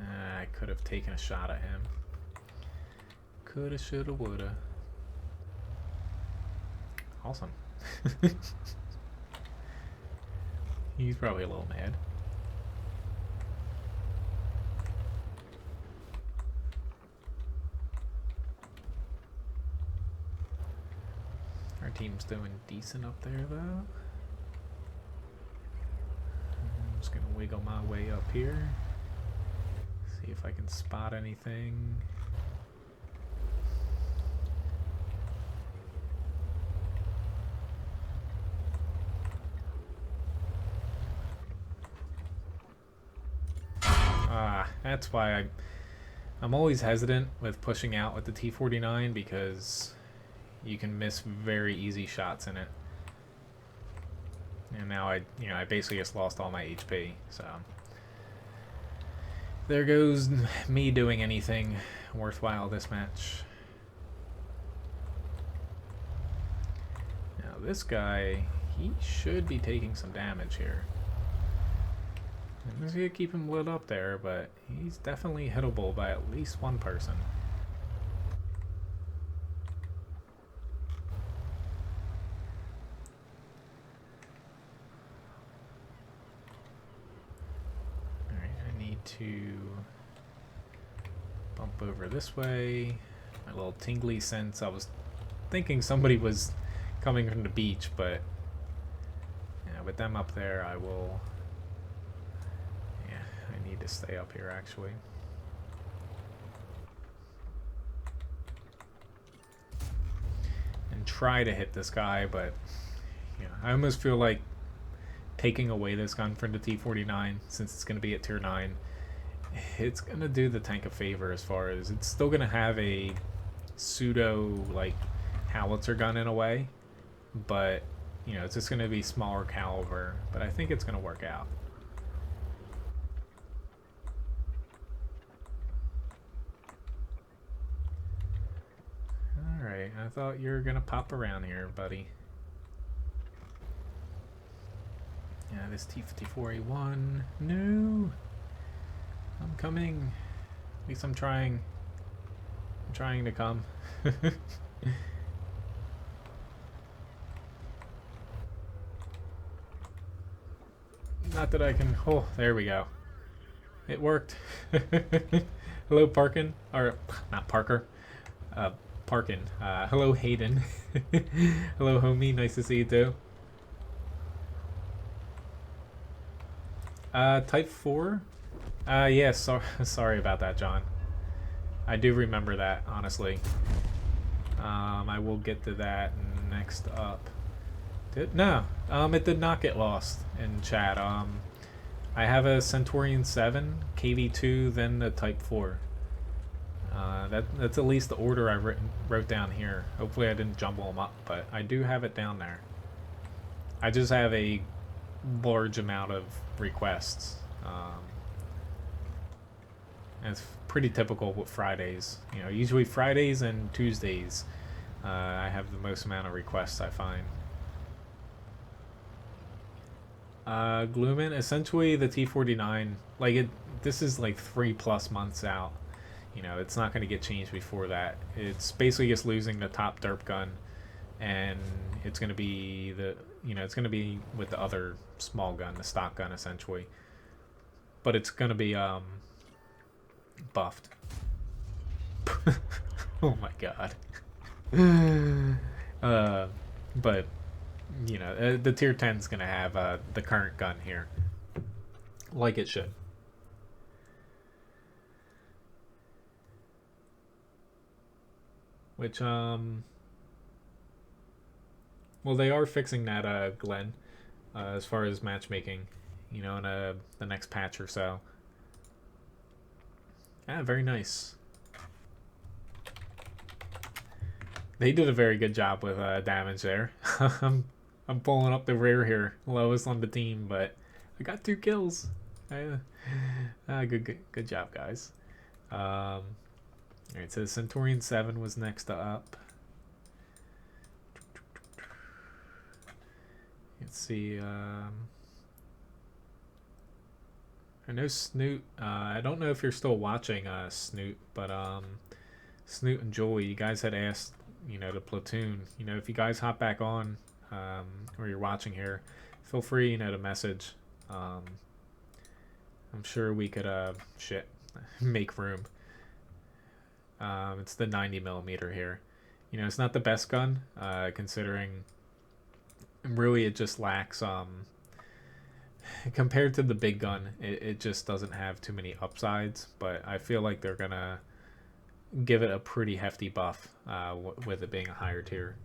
I could have taken a shot at him. Coulda, shoulda, woulda. Awesome. He's probably a little mad. Our team's doing decent up there though. I'm just gonna wiggle my way up here. See if I can spot anything. That's why I'm always hesitant with pushing out with the T-49 because you can miss very easy shots in it. And now I basically just lost all my HP, so there goes me doing anything worthwhile this match. Now this guy, he should be taking some damage here. I'm just gonna keep him lit up there, but he's definitely hittable by at least one person. Alright, I need to bump over this way. My little tingly sense. I was thinking somebody was coming from the beach, but yeah, with them up there, I will. I need to stay up here actually. And try to hit this guy, but yeah, I almost feel like taking away this gun from the T-49, since it's going to be at tier 9, it's going to do the tank a favor as far as it's still going to have a pseudo like howitzer gun in a way, but you know, it's just going to be smaller caliber, but I think it's going to work out. Alright, I thought you were gonna pop around here, buddy. Yeah, this T-54A1. No! I'm coming. At least I'm trying. I'm trying to come. Not that I can. Oh, there we go. It worked. Hello, Parkin. Or, not Parker. Parkin. Hello, Hayden. Hello, homie. Nice to see you too. Type 4? Yeah, sorry about that, John. I do remember that, honestly. I will get to that next up. No, it did not get lost in chat. I have a Centurion 7, KV2, then the Type 4. That's at least the order I wrote down here. Hopefully I didn't jumble them up, but I do have it down there. I just have a large amount of requests. And it's pretty typical with Fridays. You know, usually Fridays and Tuesdays, I have the most amount of requests I find. Gloomin, essentially the T-49, like this is like 3+ months out. You know, it's not going to get changed before that. It's basically just losing the top derp gun, and it's going to be it's going to be with the other small gun, the stock gun, essentially. But it's going to be buffed. Oh my god. But you know, the tier 10 is going to have the current gun here, like it should. which well, they are fixing that, Glenn, as far as matchmaking, you know, in the next patch or so. Ah, very nice. They did a very good job with damage there. I'm pulling up the rear here, lowest on the team, but I got 2 kills. Good job, guys. Alright, so Centurion 7 was next up. Let's see. I know Snoot. I don't know if you're still watching Snoot, but Snoot and Joey, you guys had asked, you know, the platoon. You know, if you guys hop back on, or you're watching here, feel free, you know, to message. I'm sure we could make room. It's the 90mm here. You know, it's not the best gun, considering really it just lacks compared to the big gun, it just doesn't have too many upsides, but I feel like they're gonna give it a pretty hefty buff with it being a higher tier.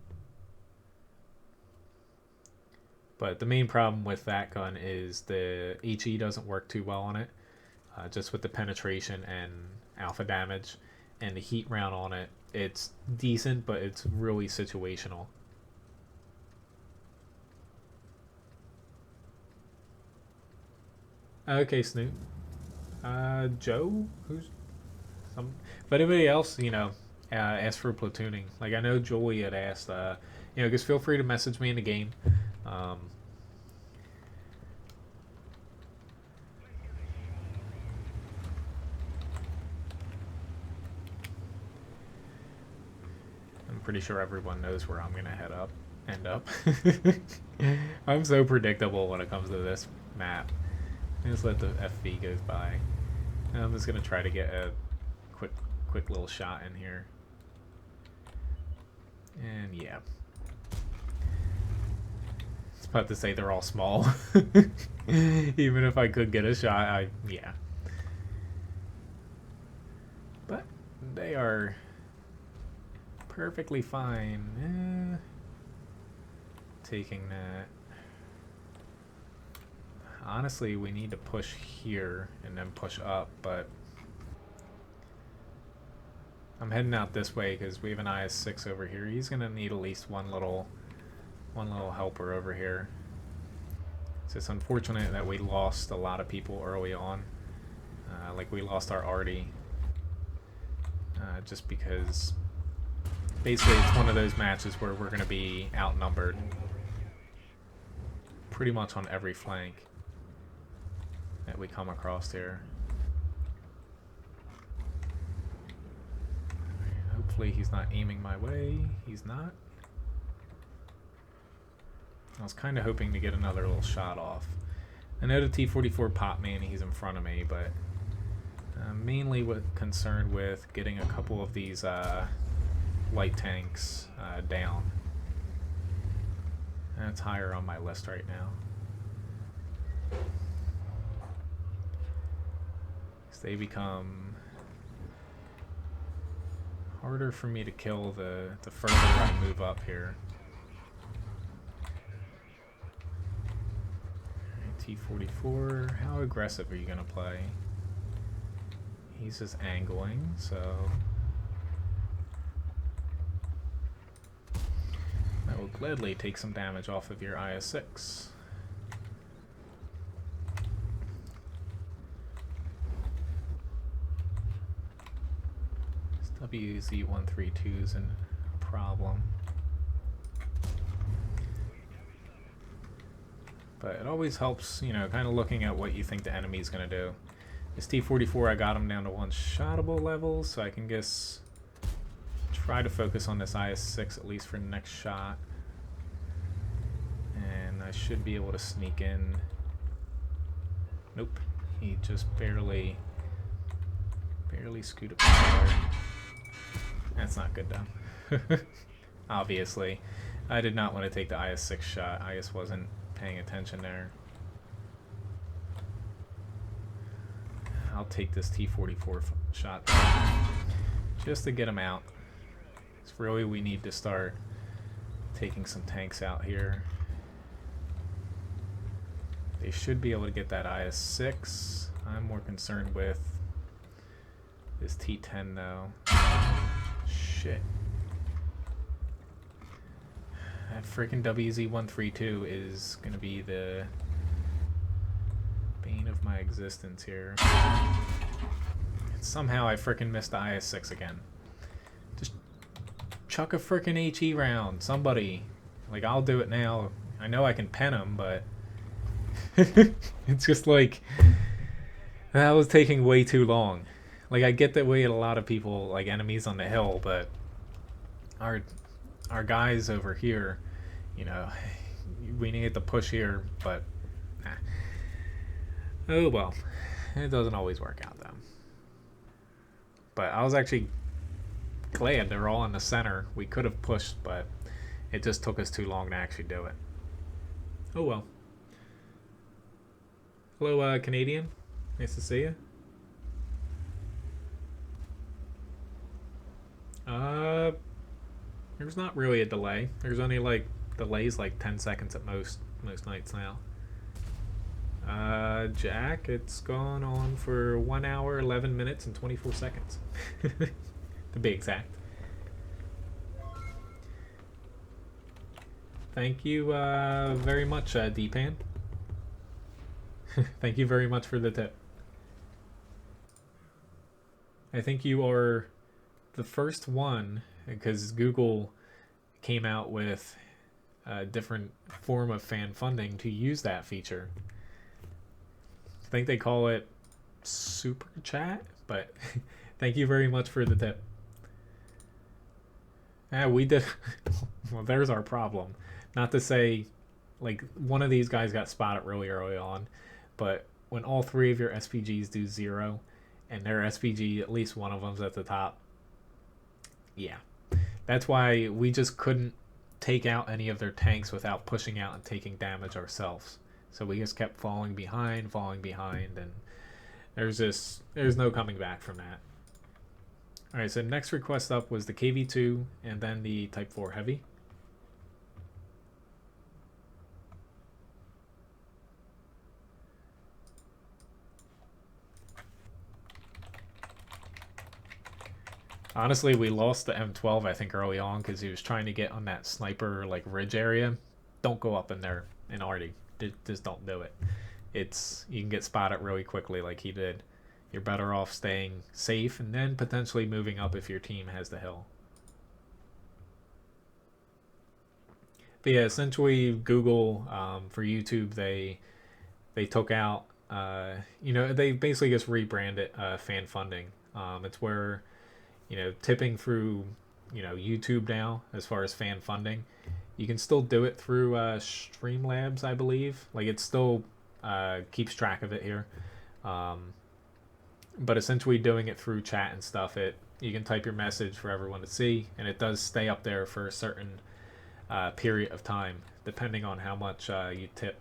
But the main problem with that gun is the HE doesn't work too well on it, just with the penetration and alpha damage, and the heat round on it, it's decent, but it's really situational. Okay, Snoop. Joe? Who's some? But anybody else, you know, ask for platooning. Like, I know Joey had asked, you know, just feel free to message me in the game. I'm pretty sure everyone knows where I'm gonna end up. I'm so predictable when it comes to this map. Just let the FV go by. And I'm just gonna try to get a quick little shot in here. And yeah. I was about to say they're all small. Even if I could get a shot, yeah. But they are perfectly fine. Taking that. Honestly, we need to push here and then push up, but I'm heading out this way because we have an IS-6 over here. He's gonna need at least one little helper over here. It's just unfortunate that we lost a lot of people early on. Like we lost our Artie, just because basically it's one of those matches where we're gonna be outnumbered pretty much on every flank that we come across here. Hopefully he's not aiming my way. He's not. I was kind of hoping to get another little shot off. I know the T-44 popped me and he's in front of me, but I'm mainly concerned with getting a couple of these light tanks down. That's higher on my list right now. They become harder for me to kill the further I move up here. T-44, how aggressive are you gonna play? He's just angling, so I will gladly take some damage off of your IS-6. WZ-132 isn't a problem. But it always helps, you know, kind of looking at what you think the enemy's going to do. This T-44, I got him down to one-shottable level, so I can just try to focus on this IS-6 at least for the next shot. And I should be able to sneak in. Nope. He just barely scooted forward. That's not good though. Obviously. I did not want to take the IS-6 shot. I just wasn't paying attention there. I'll take this T-44 shot just to get him out. So really we need to start taking some tanks out here. They should be able to get that IS-6. I'm more concerned with this T-10 though. Shit. That freaking WZ-132 is gonna be the bane of my existence here. And somehow I freaking missed the IS-6 again. Just chuck a freaking HE round, somebody. Like, I'll do it now. I know I can pen him, but it's just like that was taking way too long. Like, I get that we had a lot of people, like enemies on the hill, but our guys over here, you know, we need to push here, but nah. Oh well, it doesn't always work out though. But I was actually glad they were all in the center. We could have pushed, but it just took us too long to actually do it. Oh well. Hello, Canadian. Nice to see you. There's not really a delay. There's only like delays like 10 seconds at most nights now. Jack, it's gone on for 1 hour, 11 minutes, and 24 seconds. To be exact. Thank you very much, Deepan. Thank you very much for the tip. I think you are the first one, because Google came out with a different form of fan funding to use that feature. I think they call it Super Chat, but thank you very much for the tip. Yeah, we did. Well, there's our problem. Not to say, like, one of these guys got spotted really early on, but when all three of your SPGs do 0, and their SPG, at least one of them's at the top, yeah. That's why we just couldn't take out any of their tanks without pushing out and taking damage ourselves. So we just kept falling behind, and there's no coming back from that. Alright, so next request up was the KV-2 and then the Type 4 Heavy. Honestly, we lost the M12, I think, early on because he was trying to get on that sniper like ridge area. Don't go up in there in Arty. Just don't do it. You can get spotted really quickly like he did. You're better off staying safe and then potentially moving up if your team has the hill. But yeah, essentially Google, for YouTube, they took out, they basically just rebranded fan funding. It's where, tipping through, YouTube now as far as fan funding. You can still do it through Streamlabs, I believe. Like, it still keeps track of it here. But essentially doing it through chat and stuff, you can type your message for everyone to see, and it does stay up there for a certain period of time, depending on how much you tip.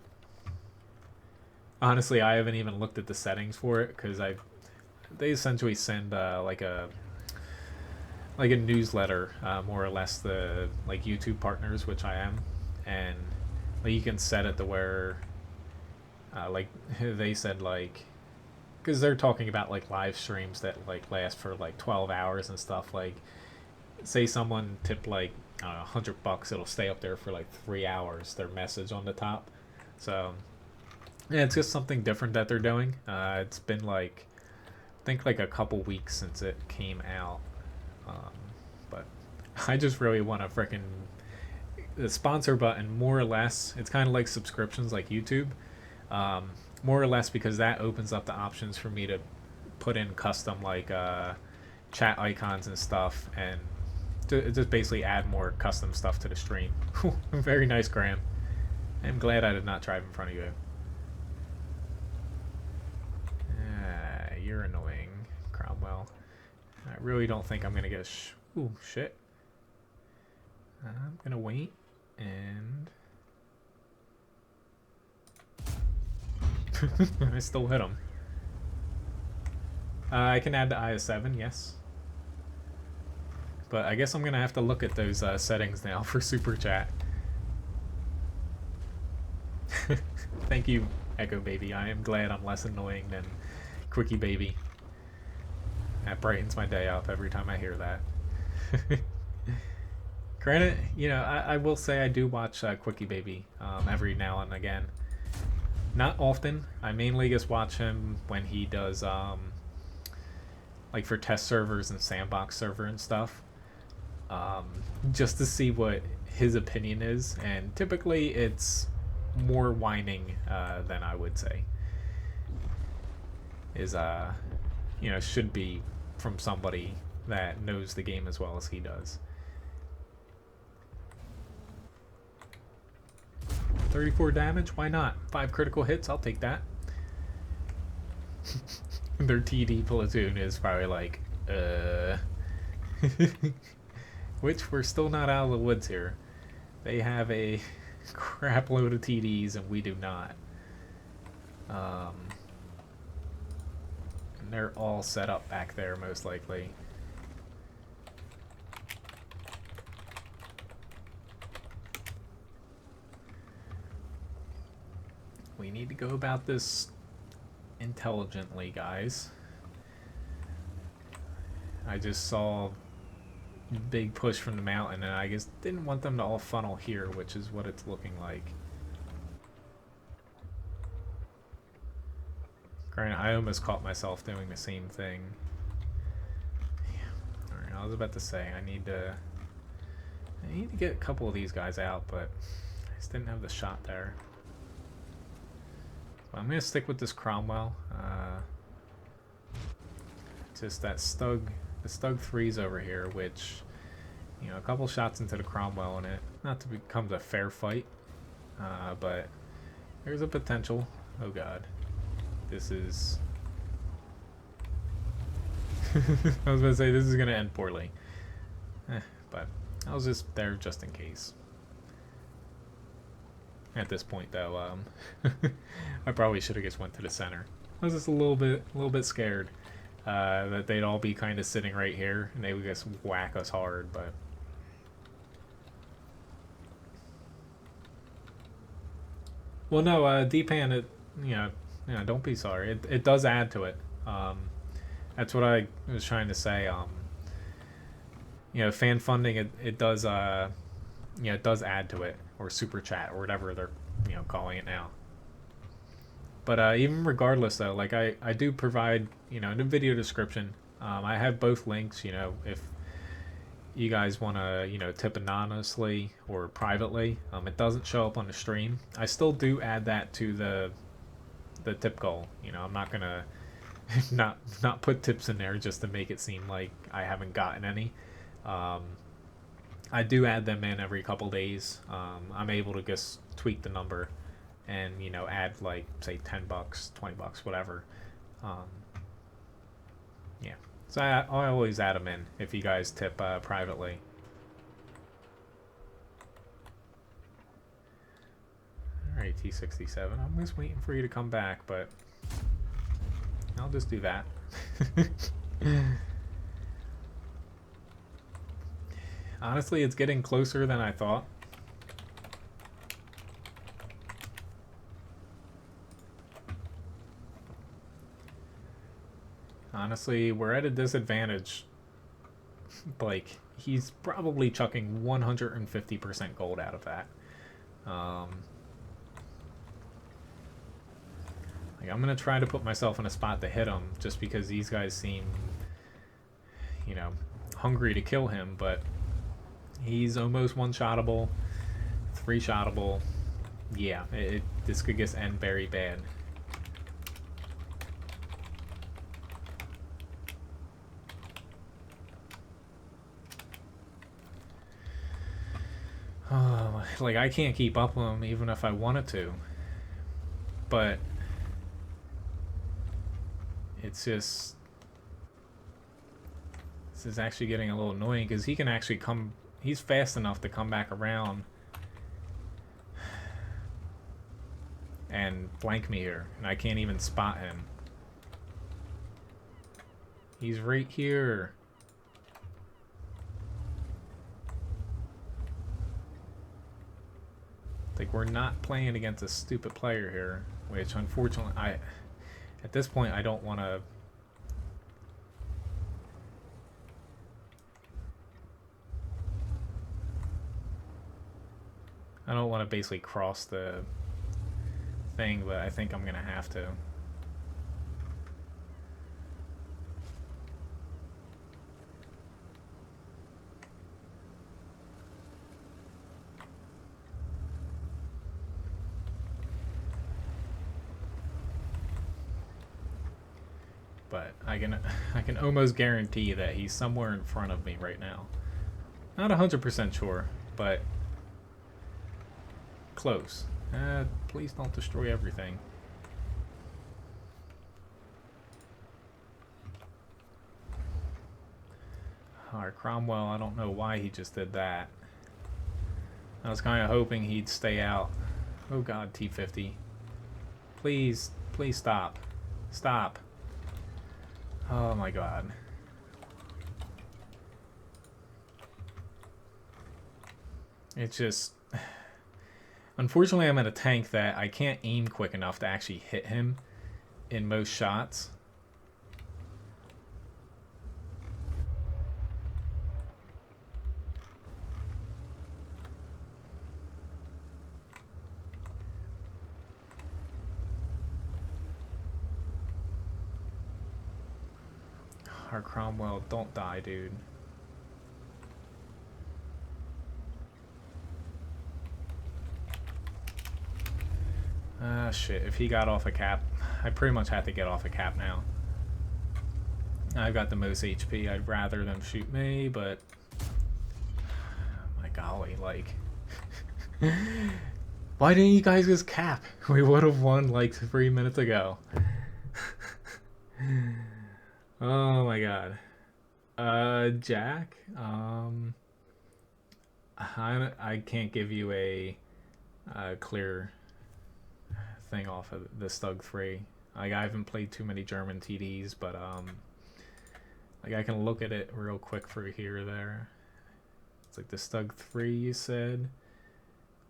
Honestly, I haven't even looked at the settings for it, because they essentially send like a newsletter, more or less, the like YouTube partners, which I am, and like, you can set it to where like they said, like, because they're talking about like live streams that like last for like 12 hours and stuff. Like, say someone tipped like, I don't know, $100, it'll stay up there for like 3 hours, their message on the top. So yeah, it's just something different that they're doing. It's been like, I think like a couple weeks since it came out. But I just really want to frickin' the sponsor button, more or less. It's kind of like subscriptions like YouTube, more or less, because that opens up the options for me to put in custom like chat icons and stuff, and just basically add more custom stuff to the stream. Very nice, Graham. I'm glad I did not drive in front of you. You're annoying, Cromwell. I really don't think I'm gonna get ooh, shit. I'm gonna wait and I still hit him. I can add the IS-7, yes. But I guess I'm gonna have to look at those settings now for super chat. Thank you, Echo Baby. I am glad I'm less annoying than Quickie Baby. That brightens my day up every time I hear that. Granted, you know, I will say I do watch Quickie Baby every now and again. Not often. I mainly just watch him when he does like for test servers and sandbox server and stuff, just to see what his opinion is, and typically it's more whining than I would say is you know, should be from somebody that knows the game as well as he does. 34 damage, why not? 5 critical hits, I'll take that. Their TD platoon is probably like, which we're still not out of the woods here. They have a crap load of TDs and we do not. And they're all set up back there most likely. We need to go about this intelligently, guys. I just saw a big push from the mountain and I just didn't want them to all funnel here, which is what it's looking like. Granted, I almost caught myself doing the same thing. Alright, I was about to say I need to get a couple of these guys out, but I just didn't have the shot there. I'm gonna stick with this Cromwell. Just that the Stug 3's over here, which, you know, a couple shots into the Cromwell and it not to become a fair fight, but there's a potential. Oh god, this is. I was gonna say this is gonna end poorly, but I was just there just in case. At this point, though, I probably should have just went to the center. I was just a little bit scared that they'd all be kind of sitting right here and they would just whack us hard. But well, no, D-Pan, it don't be sorry. It does add to it. That's what I was trying to say. You know, fan funding it does it does add to it. Or super chat or whatever they're calling it now. But even regardless though, like I do provide in the video description, I have both links. If you guys want to tip anonymously or privately, it doesn't show up on the stream. I still do add that to the tip goal. I'm not gonna not put tips in there just to make it seem like I haven't gotten any. I do add them in every couple days. I'm able to just tweak the number and add like say $10, $20, whatever. Yeah, so I always add them in if you guys tip privately. Alright, T67, I'm just waiting for you to come back, but I'll just do that. Honestly, it's getting closer than I thought. Honestly, we're at a disadvantage. Like, he's probably chucking 150% gold out of that. Like, I'm going to try to put myself in a spot to hit him just because these guys seem, hungry to kill him, but he's almost one-shottable, 3-shottable. Yeah, this could just end very bad. Oh, like I can't keep up with him even if I wanted to. But it's just, this is actually getting a little annoying because he can actually come. He's fast enough to come back around and flank me here, and I can't even spot him. He's right here. Like, we're not playing against a stupid player here, which unfortunately at this point I don't want to. I don't want to basically cross the thing, but I think I'm gonna have to. But I can almost guarantee that he's somewhere in front of me right now. Not 100% sure, but close. Please don't destroy everything. Alright, Cromwell, I don't know why he just did that. I was kind of hoping he'd stay out. Oh god, T-50. Please, please stop. Stop. Oh my god. It's just... Unfortunately, I'm in a tank that I can't aim quick enough to actually hit him in most shots. Our Cromwell, don't die, dude. Ah, shit. If he got off a cap, I pretty much have to get off a cap now. I've got the most HP. I'd rather them shoot me, but... My golly, like... Why didn't you guys just cap? We would have won like 3 minutes ago. Oh my god. Jack? I can't give you a clear thing off of the Stug 3. Like, I haven't played too many German TDs, but like, I can look at it real quick for here or there. It's like the Stug 3 you said.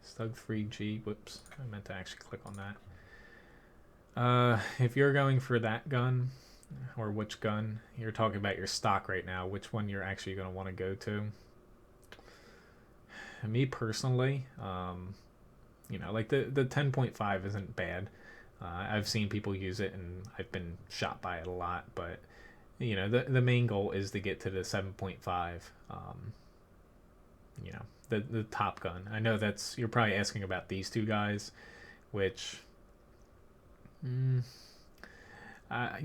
Stug 3G. Whoops, I meant to actually click on that. If you're going for that gun, or which gun, you're talking about your stock right now, which one you're actually going to want to go to. Me personally, you know, like the 10.5 isn't bad. I've seen people use it and I've been shot by it a lot, but you know, the main goal is to get to the 7.5. You know, the top gun. I know that's, you're probably asking about these two guys, which you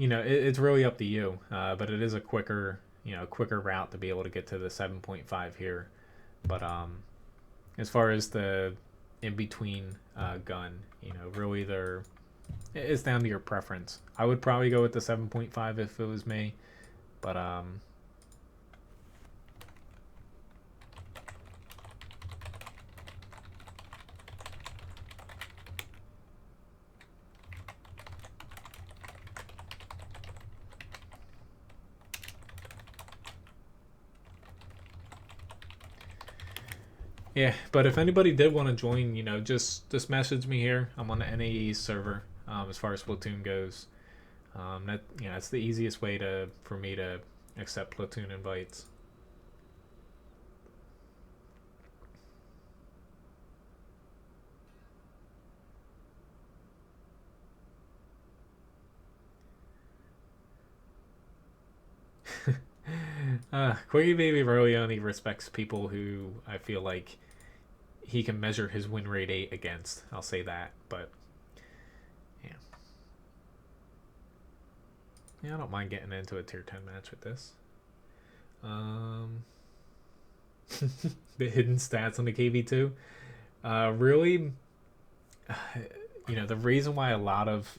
know, it's really up to you, but it is a quicker route to be able to get to the 7.5 here. But as far as the in-between gun, you know, really it's down to your preference. I would probably go with the 7.5 if it was me, but yeah, but if anybody did want to join, you know, just message me here. I'm on the NAE server. As far as Platoon goes, that, you know, it's the easiest way for me to accept Platoon invites. Quiggy Baby really only respects people who I feel like he can measure his win rate 8 against. I'll say that, but yeah. Yeah, I don't mind getting into a tier 10 match with this. The hidden stats on the KV2. Really, you know, the reason why a lot of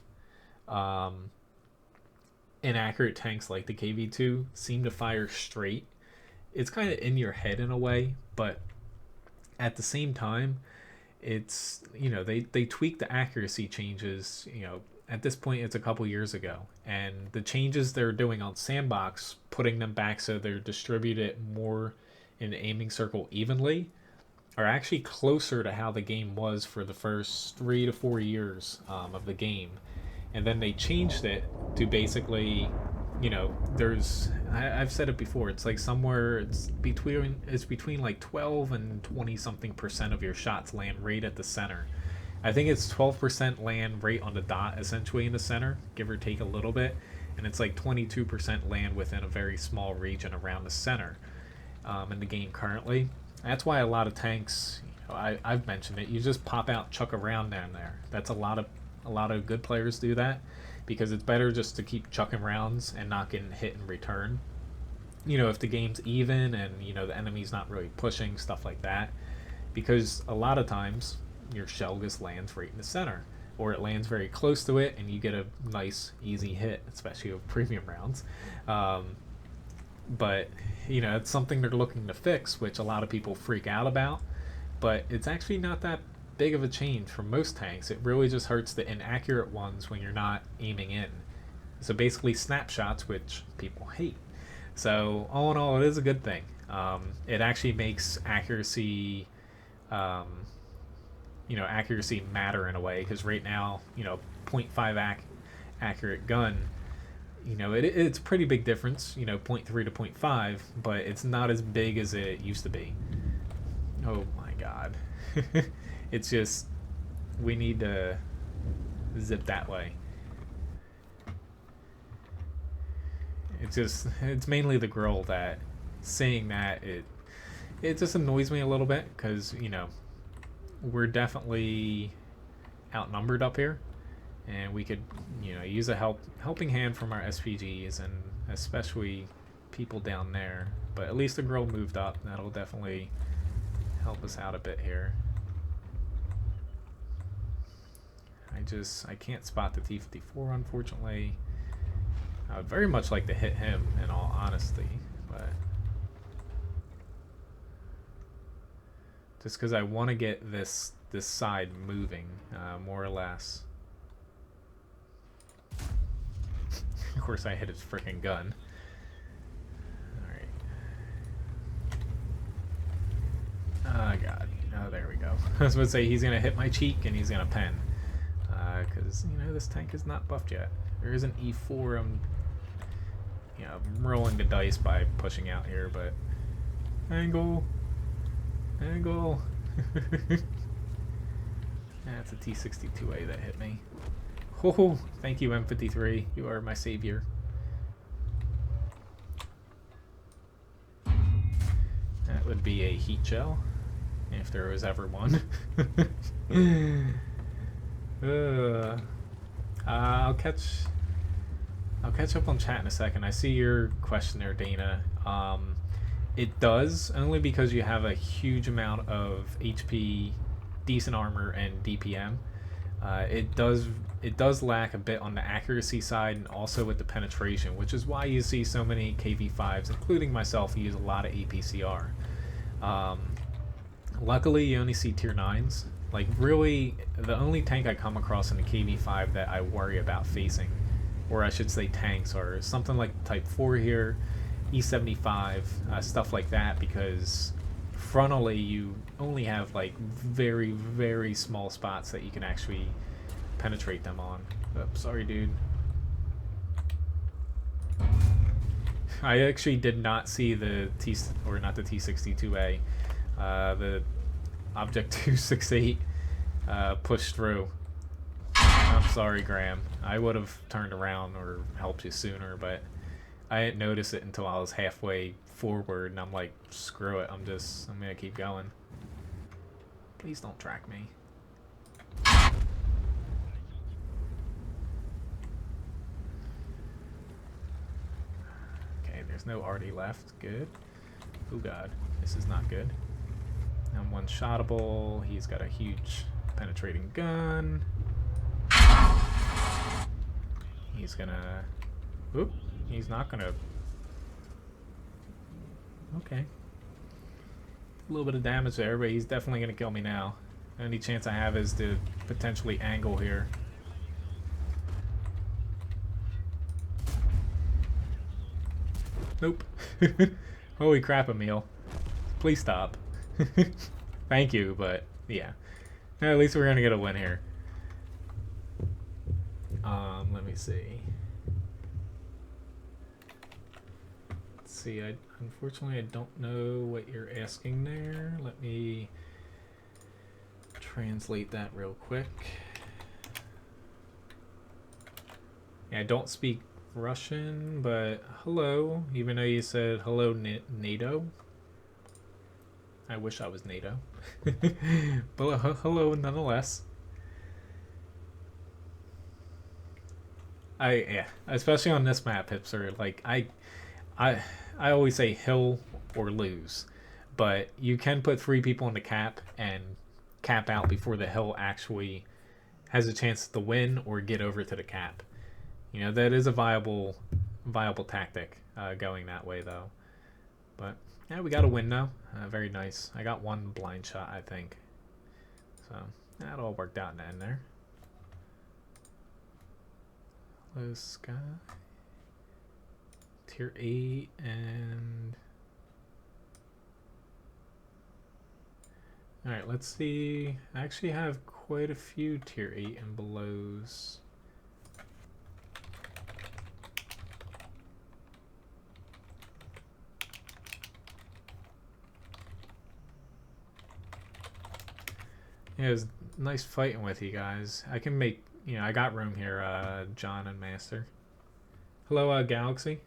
inaccurate tanks like the KV2 seem to fire straight, it's kind of in your head in a way, but at the same time, it's, you know, they tweak the accuracy changes, you know, at this point it's a couple years ago, and the changes they're doing on Sandbox, putting them back so they're distributed more in the aiming circle evenly, are actually closer to how the game was for the first 3 to 4 years of the game, and then they changed it to basically, there's I've said it before. It's like somewhere it's between like 12 and 20 something percent of your shots land right at the center. I think it's 12% land right on the dot, essentially in the center, give or take a little bit, and it's like 22% land within a very small region around the center in the game currently. That's why a lot of tanks, I've mentioned it, you just pop out, chuck around down there. That's a lot of good players do that because it's better just to keep chucking rounds and not getting hit in return. If the game's even and the enemy's not really pushing, stuff like that, because a lot of times your shell just lands right in the center, or it lands very close to it and you get a nice easy hit, especially with premium rounds. But it's something they're looking to fix, which a lot of people freak out about, but it's actually not that big of a change for most tanks. It really just hurts the inaccurate ones when you're not aiming in. So basically snapshots, which people hate. So all in all, it is a good thing. It actually makes accuracy accuracy matter in a way, because right now, 0.5 accurate gun, it's a pretty big difference, 0.3 to 0.5, but it's not as big as it used to be. Oh my god. It's just, we need to zip that way. It's mainly the girl that saying that it just annoys me a little bit, because we're definitely outnumbered up here, and we could use a helping hand from our SPGs, and especially people down there. But at least the girl moved up. That'll definitely help us out a bit here. I can't spot the T-54, unfortunately. I would very much like to hit him, in all honesty, but just because I want to get this side moving, more or less. Of course, I hit his freaking gun. Alright. Oh, God. Oh, there we go. I was going to say, he's going to hit my cheek, and he's going to pen. Because, this tank is not buffed yet. There is an E4. I'm rolling the dice by pushing out here, but... Angle! That's a T-62A that hit me. Oh, thank you, M53. You are my savior. That would be a heat shell, if there was ever one. I'll catch up on chat in a second. I see your question there, Dana. It does, only because you have a huge amount of HP, decent armor, and DPM. It does lack a bit on the accuracy side, and also with the penetration, which is why you see so many KV5s, including myself, use a lot of APCR. Luckily, you only see tier 9s. Like, really, the only tank I come across in the KV5 that I worry about facing, or I should say tanks, are something like Type 4 here, E75, stuff like that, because frontally you only have like very, very small spots that you can actually penetrate them on. Oh, sorry, dude. I actually did not see the not the T-62A, the Object 268 push through. I'm sorry, Graham. I would have turned around or helped you sooner, but I didn't notice it until I was halfway forward, and I'm like, screw it. I'm gonna keep going. Please don't track me. Okay, there's no RD left. Good. Oh god, this is not good. I'm one-shottable. He's got a huge penetrating gun. He's gonna... Oop. He's not gonna... Okay. A little bit of damage there, but he's definitely gonna kill me now. The only chance I have is to potentially angle here. Nope. Holy crap, Emil. Please stop. Thank you, but yeah. At least we're gonna get a win here. Let me see. Let's see. Unfortunately I don't know what you're asking there. Let me translate that real quick. Yeah, I don't speak Russian, but hello. Even though you said hello, NATO. I wish I was NATO. But hello nonetheless. Yeah, especially on this map, Hipster. Like I always say hill or lose, but you can put 3 people in the cap and cap out before the hill actually has a chance to win or get over to the cap. You know, that is a viable tactic going that way though. But yeah, we got a win now. Very nice. I got 1 blind shot, I think. So that all worked out in the end there. Hello, Sky. Tier 8 and... Alright, let's see. I actually have quite a few tier 8 and belows. Yeah, it was nice fighting with you guys. I can make, you know, I got room here, John and Master. Hello, Galaxy.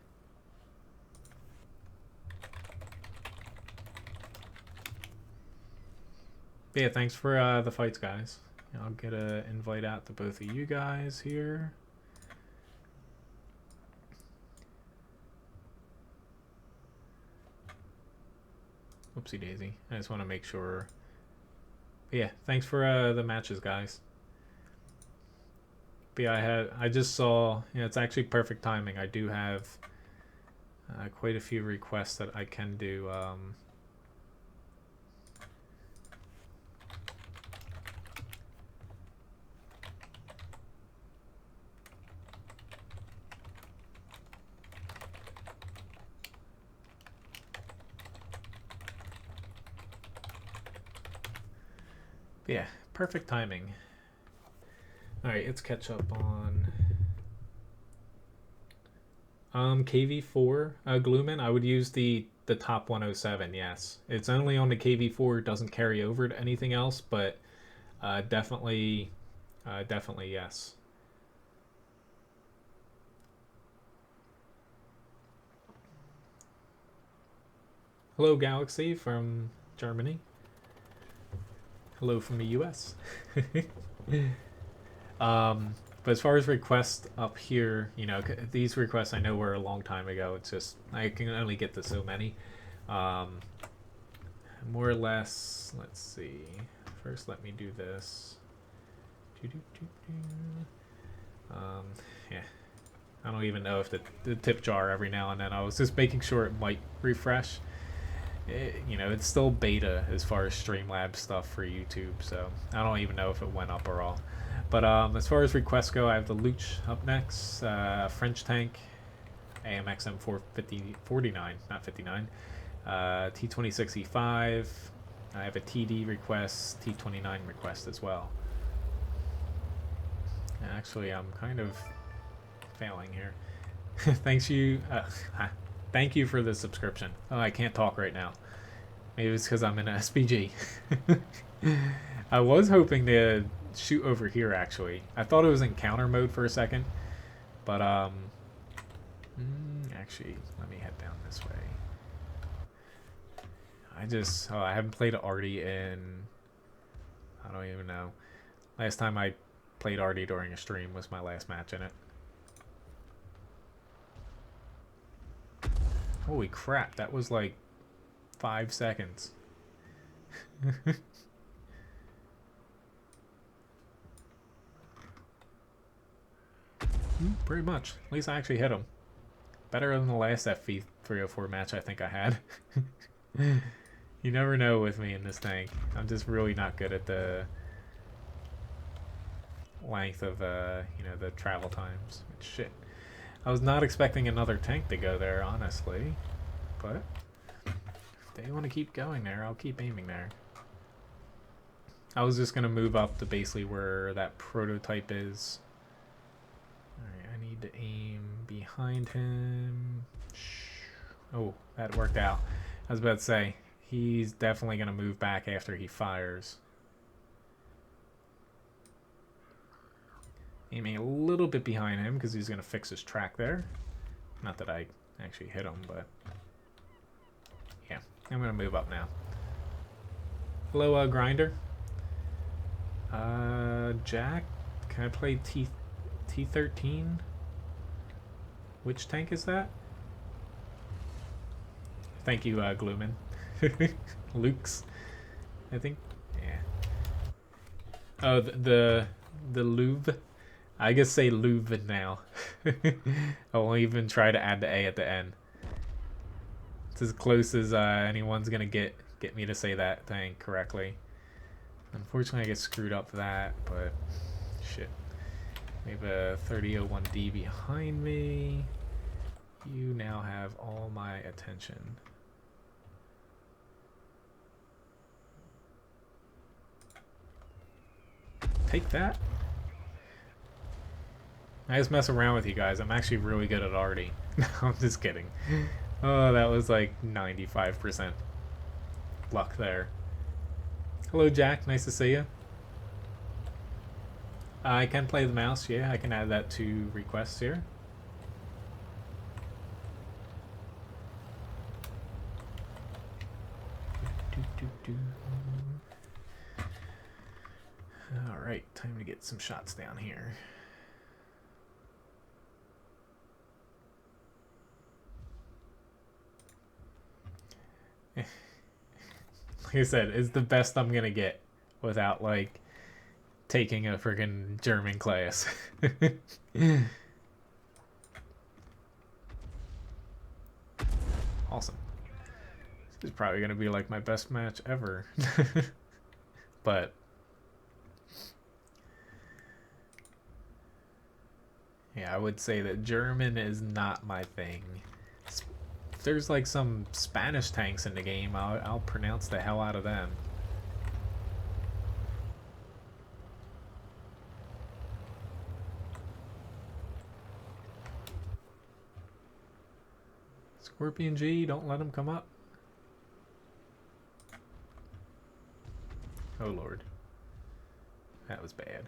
But yeah, thanks for the fights, guys. I'll get an invite out to both of you guys here. Oopsie daisy. I just want to make sure. But yeah, thanks for the matches, guys. But yeah, I just saw, you know, it's actually perfect timing. I do have quite a few requests that I can do. But yeah, perfect timing. Alright, let's catch up on KV4 Gloomin. I would use the top 107. Yes, it's only on the KV4. It doesn't carry over to anything else, but definitely yes. Hello, Galaxy from Germany. Hello from the US. But as far as requests up here, you know, these requests I know were a long time ago. It's just I can only get to so many. More or less, let's see. First, let me do this. Yeah. I don't even know if the tip jar every now and then. I was just making sure it might refresh. You know, it's still beta as far as Streamlabs stuff for YouTube, so I don't even know if it went up or all. But as far as requests go, I have the Luch up next, French tank, AMX M449, not 59, T2065. I have a TD request, T29 request as well. And actually, I'm kind of failing here. Thank you for the subscription. Oh, I can't talk right now. Maybe it's because I'm in SPG. I was hoping to shoot over here, actually. I thought it was in counter mode for a second. But, actually, let me head down this way. I haven't played Artie in... I don't even know. Last time I played Artie during a stream was my last match in it. Holy crap, that was like 5 seconds. Pretty much. At least I actually hit him. Better than the last FV304 match I think I had. You never know with me in this tank. I'm just really not good at the length of, you know, the travel times. Shit. I was not expecting another tank to go there, honestly. But if they want to keep going there, I'll keep aiming there. I was just gonna move up to basically where that prototype is. Alright, I need to aim behind him. Oh, that worked out. I was about to say, he's definitely gonna move back after he fires. Aiming a little bit behind him because he's gonna fix his track there. Not that I actually hit him, but yeah, I'm gonna move up now. Hello, Grinder. Jack, can I play T13? Which tank is that? Thank you, Gloomin. Luke's, I think. Yeah. Oh, the Louvre. I guess say Louvre now. I won't even try to add the A at the end. It's as close as anyone's gonna get me to say that thing correctly. Unfortunately, I get screwed up for that, but shit. We have a 3001D behind me. You now have all my attention. Take that. I just mess around with you guys. I'm actually really good at arty. I'm just kidding. Oh, that was like 95% luck there. Hello, Jack. Nice to see you. I can play the mouse. Yeah, I can add that to requests here. Alright, time to get some shots down here. Like I said, it's the best I'm gonna get without like taking a freaking German class. Awesome. This is probably gonna be like my best match ever. But yeah, I would say that German is not my thing. If there's like some Spanish tanks in the game, I'll pronounce the hell out of them. Scorpion G, don't let him come up. Oh lord. That was bad.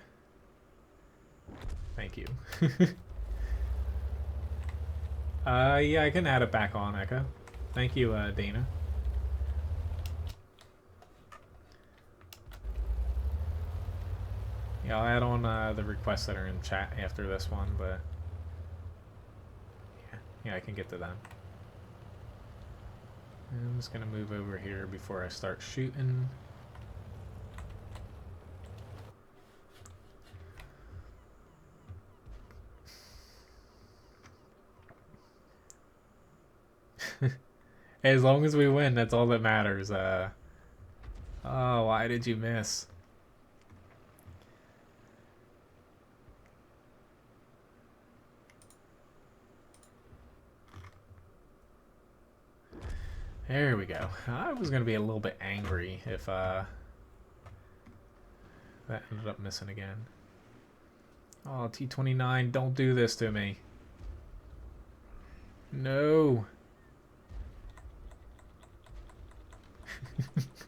Thank you. Yeah, I can add it back on, Echo. Thank you, Dana. Yeah, I'll add on the requests that are in chat after this one, but yeah, I can get to them. I'm just gonna move over here before I start shooting. As long as we win, that's all that matters. Oh, why did you miss? There we go. I was gonna be a little bit angry if that ended up missing again. Oh, T-29, don't do this to me. No.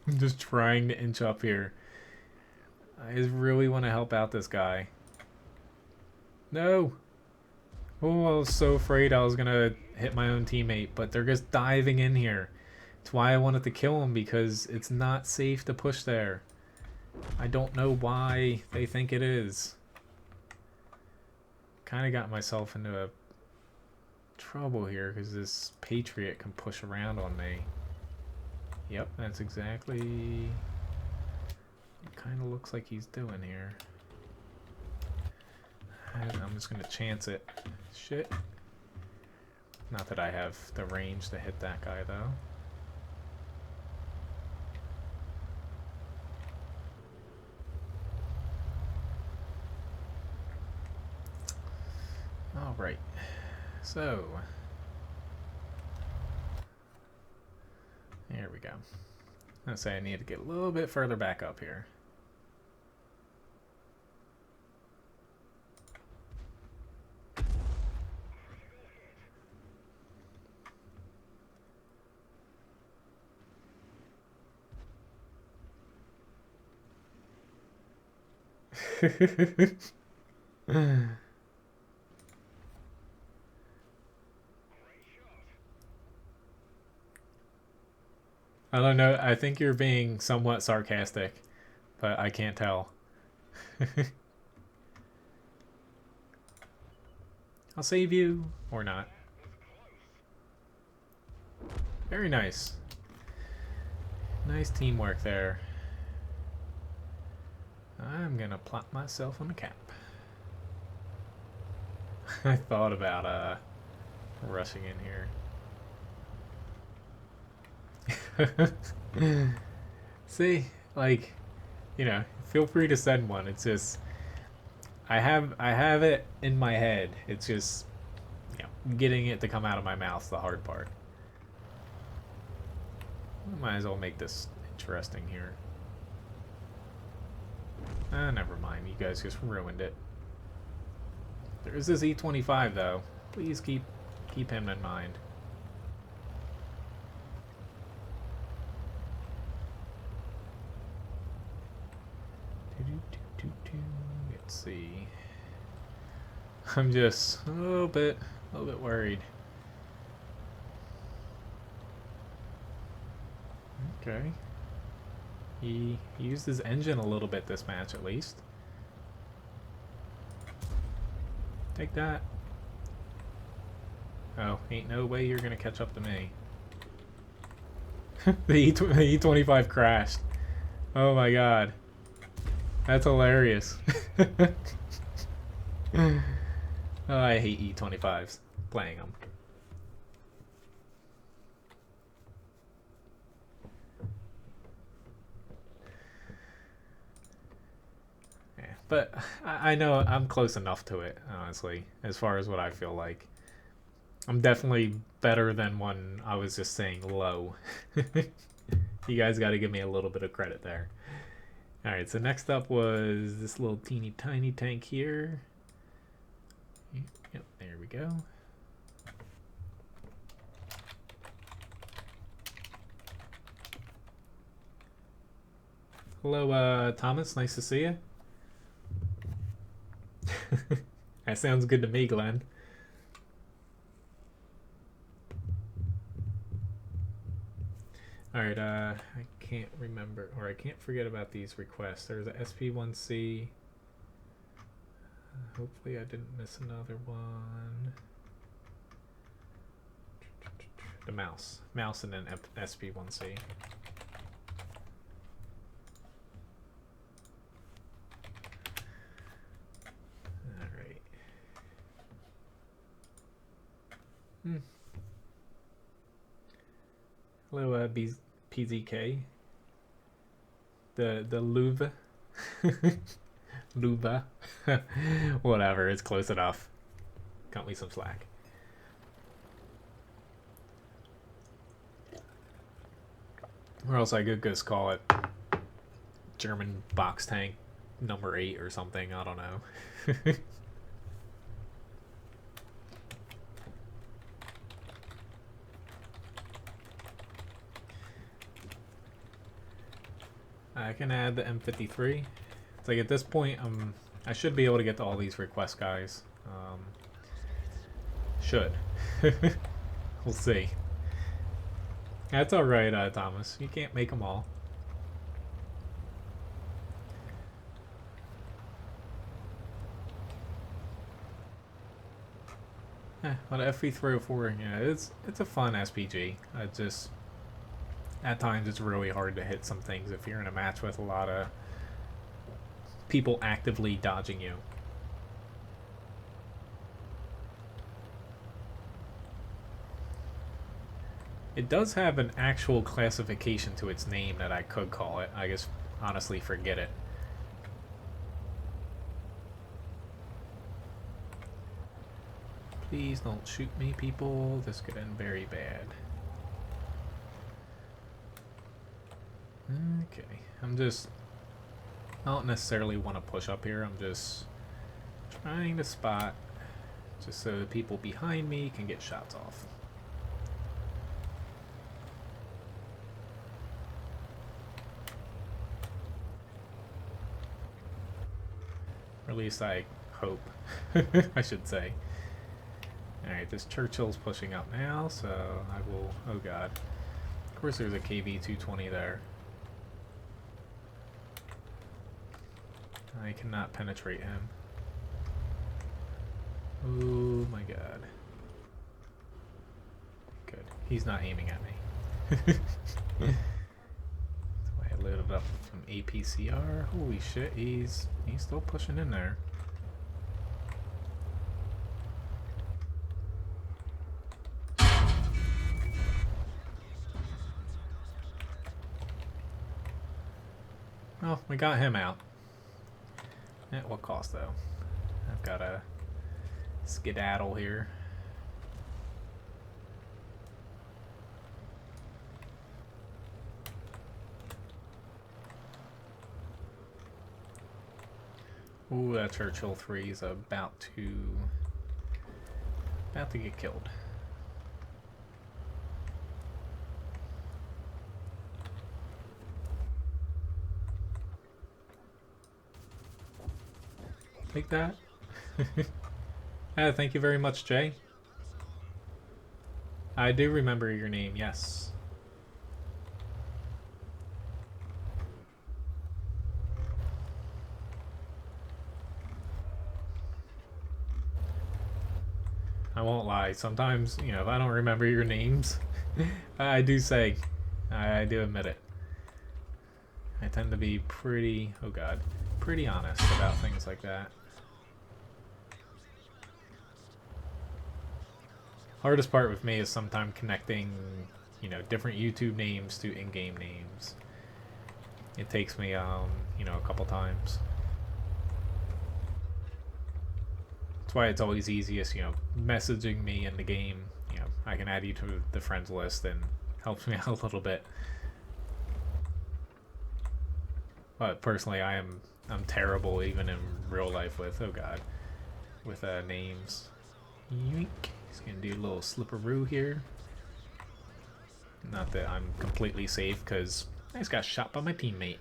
I'm just trying to inch up here. I just really want to help out this guy. No. Oh, I was so afraid I was gonna hit my own teammate, but they're just diving in here. That's why I wanted to kill him, because it's not safe to push there. I don't know why they think it is. Kind of got myself into a trouble here because this Patriot can push around on me. Yep, that's exactly what kind of looks like he's doing here. I'm just gonna chance it. Shit. Not that I have the range to hit that guy though. Alright, so there we go. I say I need to get a little bit further back up here. I don't know. I think you're being somewhat sarcastic, but I can't tell. I'll save you or not. Very nice. Nice teamwork there. I'm gonna plop myself on the cap. I thought about rushing in here. See, like, you know, feel free to send one. It's just I have it in my head. It's just, you know, getting it to come out of my mouth's the hard part. Might as well make this interesting here. Never mind. You guys just ruined it. There is this E25 though. Please keep him in mind. Let's see. I'm just a little bit worried. Okay. He used his engine a little bit this match, at least. Take that. Oh, ain't no way you're gonna catch up to me. The E25 crashed. Oh my god. That's hilarious. Oh, I hate E25s. Playing them. Yeah, but I know I'm close enough to it, honestly, as far as what I feel like. I'm definitely better than when I was just saying low. You guys got to give me a little bit of credit there. Alright, so next up was this little teeny tiny tank here. Yep, there we go. Hello, Thomas. Nice to see you. That sounds good to me, Glenn. Alright, I can't remember, or I can't forget about these requests. There's a SP1C. Hopefully I didn't miss another one. The mouse and then SP1C. Alright. Hello, PZK. The Louvre. Louvre. Whatever, it's close enough. Cut me some slack. Or else I could just call it German box tank number 8 or something. I don't know. I can add the M53. It's like at this point, I should be able to get to all these request guys. Should. We'll see. That's alright, Thomas. You can't make them all. But FV304, yeah, it's a fun SPG. I just, at times it's really hard to hit some things if you're in a match with a lot of people actively dodging you. It does have an actual classification to its name that I could call it. I just honestly forget it. Please don't shoot me, people. This could end very bad. Okay, I don't necessarily want to push up here. I'm just trying to spot just so the people behind me can get shots off. Or at least I hope. I should say. Alright, this Churchill's pushing up now, so I will... Oh god. Of course there's a KV-220 there. I cannot penetrate him. Oh my god. Good. He's not aiming at me. That's why I loaded up some APCR. Holy shit, he's still pushing in there. Well, we got him out. At what cost, though? I've got a skedaddle here. Ooh, that Churchill 3 is about to get killed. Take that. Thank you very much, Jay. I do remember your name, yes. I won't lie. Sometimes, you know, if I don't remember your names, I do say, I do admit it. I tend to be pretty, oh god, pretty honest about things like that. Hardest part with me is sometimes connecting, you know, different YouTube names to in-game names. It takes me, you know, a couple times. That's why it's always easiest, you know, messaging me in the game. You know, I can add you to the friends list and helps me out a little bit. But personally, I'm terrible even in real life with, oh god, with names. Yoink. He's gonna do a little slipperoo here. Not that I'm completely safe, because I just got shot by my teammate.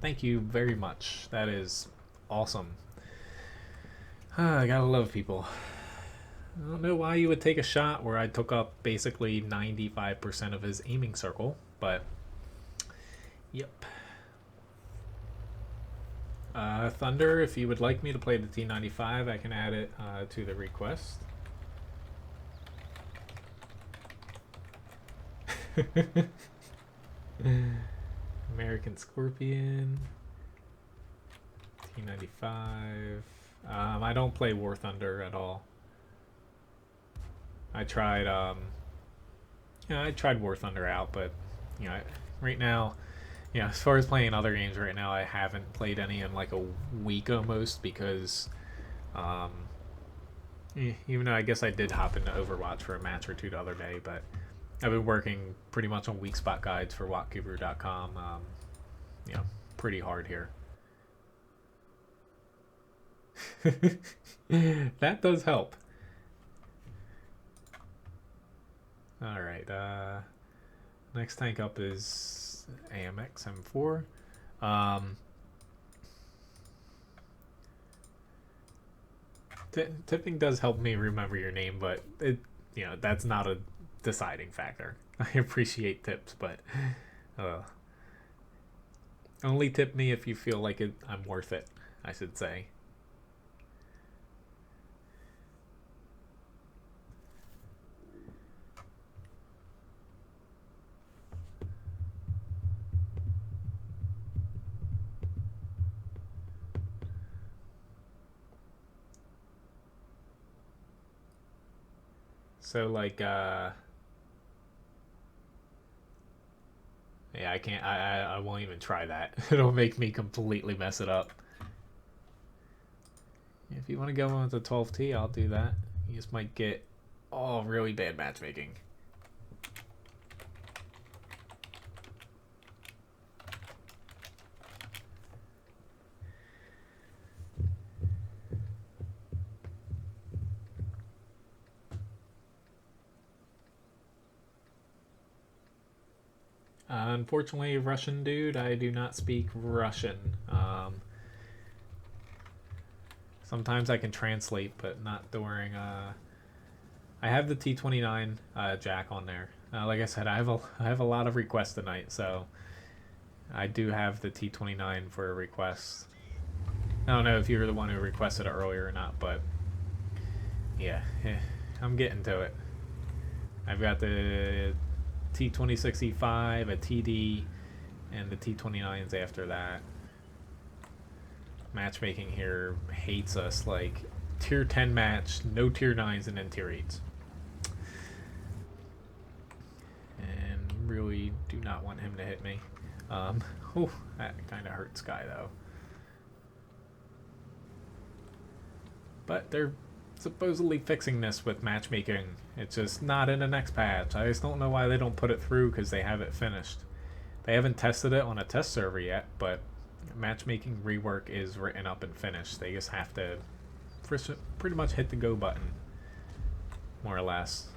Thank you very much. That is awesome. I gotta love people. I don't know why you would take a shot where I took up basically 95% of his aiming circle, but yep. Thunder, if you would like me to play the T95, I can add it to the request. American Scorpion, T95. I don't play War Thunder at all. I tried, I tried War Thunder out, but you know, right now, you know, as far as playing other games right now, I haven't played any in like a week almost because, even though I guess I did hop into Overwatch for a match or two the other day, but I've been working pretty much on weak spot guides for WoTGuru.com, you know, pretty hard here. That does help. Alright, next tank up is AMX M4. Tipping does help me remember your name, but it, you know, that's not a deciding factor. I appreciate tips, but only tip me if you feel like I'm worth it, I should say. So like yeah, I can't, I won't even try that. It'll make me completely mess it up. If you want to go on with the 12T, I'll do that. You just might get really bad matchmaking. Unfortunately, Russian dude, I do not speak Russian. Sometimes I can translate, but not during. I have the T29 jack on there. Like I said, I have a lot of requests tonight, so I do have the T29 for a request. I don't know if you were the one who requested it earlier or not, but yeah, I'm getting to it. I've got the T26E5, a TD, and the T29s after that. Matchmaking here hates us, like tier 10 match, no tier 9s, and then tier 8s. And really do not want him to hit me. Oh, that kind of hurt Sky though. But they're supposedly fixing this with matchmaking. It's just not in the next patch. I just don't know why they don't put it through, because they have it finished. They haven't tested it on a test server yet, but matchmaking rework is written up and finished. They just have to pretty much hit the go button, more or less.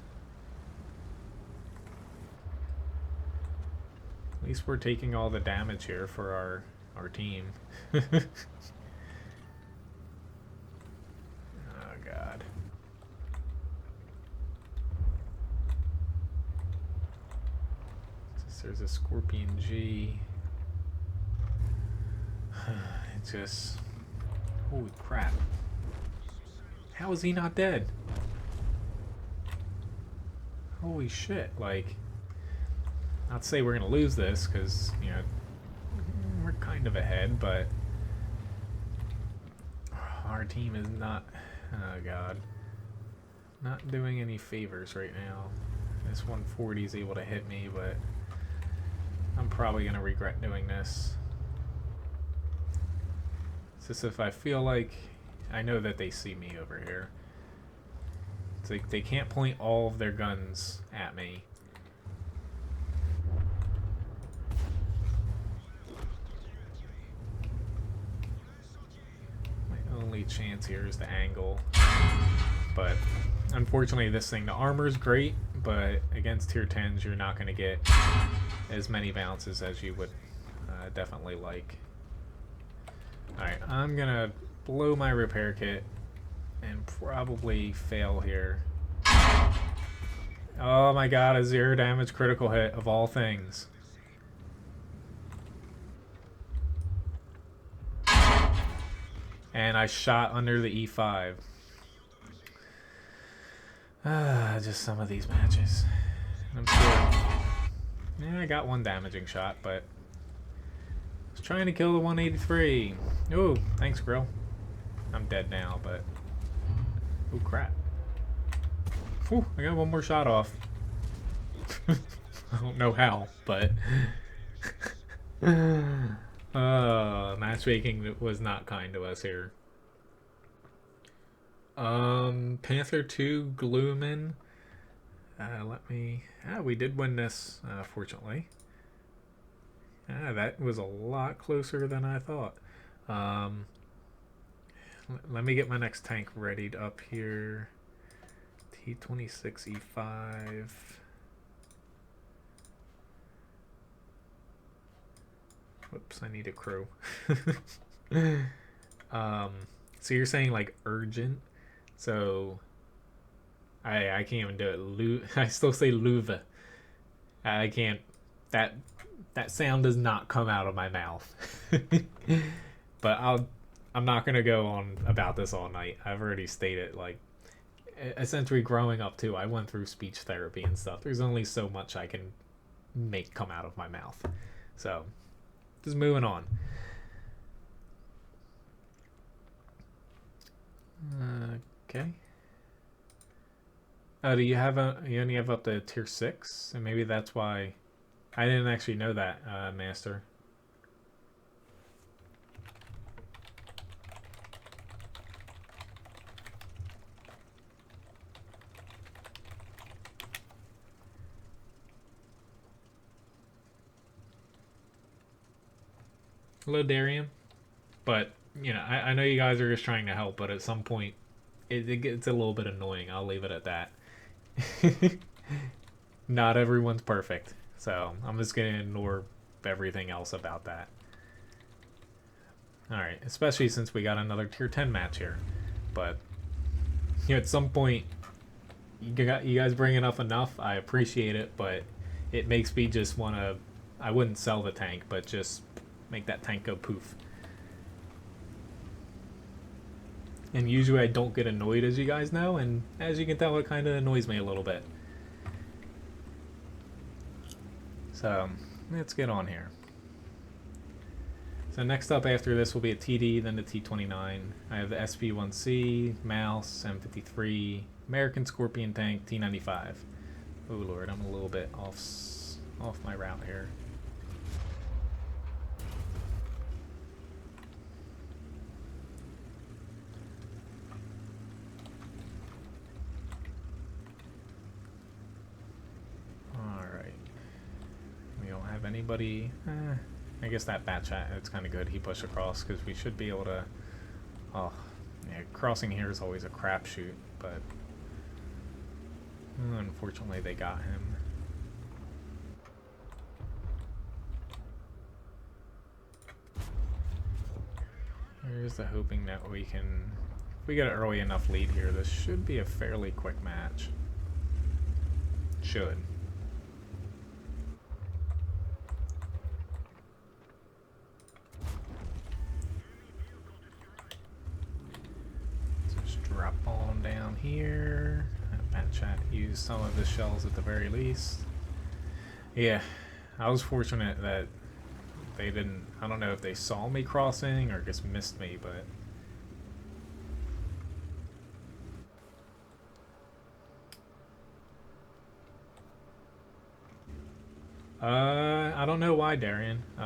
At least we're taking all the damage here for our team. Oh god. There's a Scorpion G. It's just... holy crap. How is he not dead? Holy shit, like... not to say we're gonna lose this, because, you know, we're kind of ahead, but... our team is not... oh god. Not doing any favors right now. This 140 is able to hit me, but... I'm probably gonna regret doing this. It's just if I feel like... I know that they see me over here. It's like they can't point all of their guns at me. My only chance here is the angle. But unfortunately this thing, the armor's great, but against tier 10s you're not going to get as many bounces as you would definitely like. Alright, I'm going to blow my repair kit and probably fail here. Oh my god, a 0 damage critical hit of all things. And I shot under the E5. Just some of these matches. I'm sure. Yeah, I got one damaging shot, but I was trying to kill the 183. Oh, thanks, Grill. I'm dead now, but... oh, crap. Whew, I got one more shot off. I don't know how, but... matchmaking was not kind to us here. Panther II, Gloomin. Let me... we did win this, fortunately. That was a lot closer than I thought. Let me get my next tank readied up here. T26E5. Whoops, I need a crew. So you're saying like urgent? So I can't even do it. I still say Luva. I can't. That sound does not come out of my mouth. But I'm not gonna go on about this all night. I've already stated, like, essentially growing up too, I went through speech therapy and stuff. There's only so much I can make come out of my mouth. So just moving on. Okay. Oh, do you have you only have up to tier 6? And maybe that's why I didn't actually know that, Master. Hello, Darium. But, you know, I know you guys are just trying to help, but at some point it gets a little bit annoying. I'll leave it at that. Not everyone's perfect, so I'm just gonna ignore everything else about that. Alright, especially since we got another tier 10 match here. but you know, at some point, you guys bringing up enough. I appreciate it, but it makes me just want to. I wouldn't sell the tank, but just make that tank go poof. And usually I don't get annoyed, as you guys know, and as you can tell, it kind of annoys me a little bit. So let's get on here. So next up after this will be a TD, then the T-29. I have the SP-1C, Mouse, M53, American Scorpion tank, T-95. Oh lord, I'm a little bit off my route here. Alright. We don't have anybody... I guess that bat chat, it's kind of good. He pushed across because we should be able to... Oh, yeah, crossing here is always a crapshoot, but... unfortunately, they got him. Here's the hoping that we can... If we get an early enough lead here, this should be a fairly quick match. Should. Drop on down here. Bat chat used some of his shells at the very least. Yeah, I was fortunate that they didn't. I don't know if they saw me crossing or just missed me, but. I don't know why, Darian. You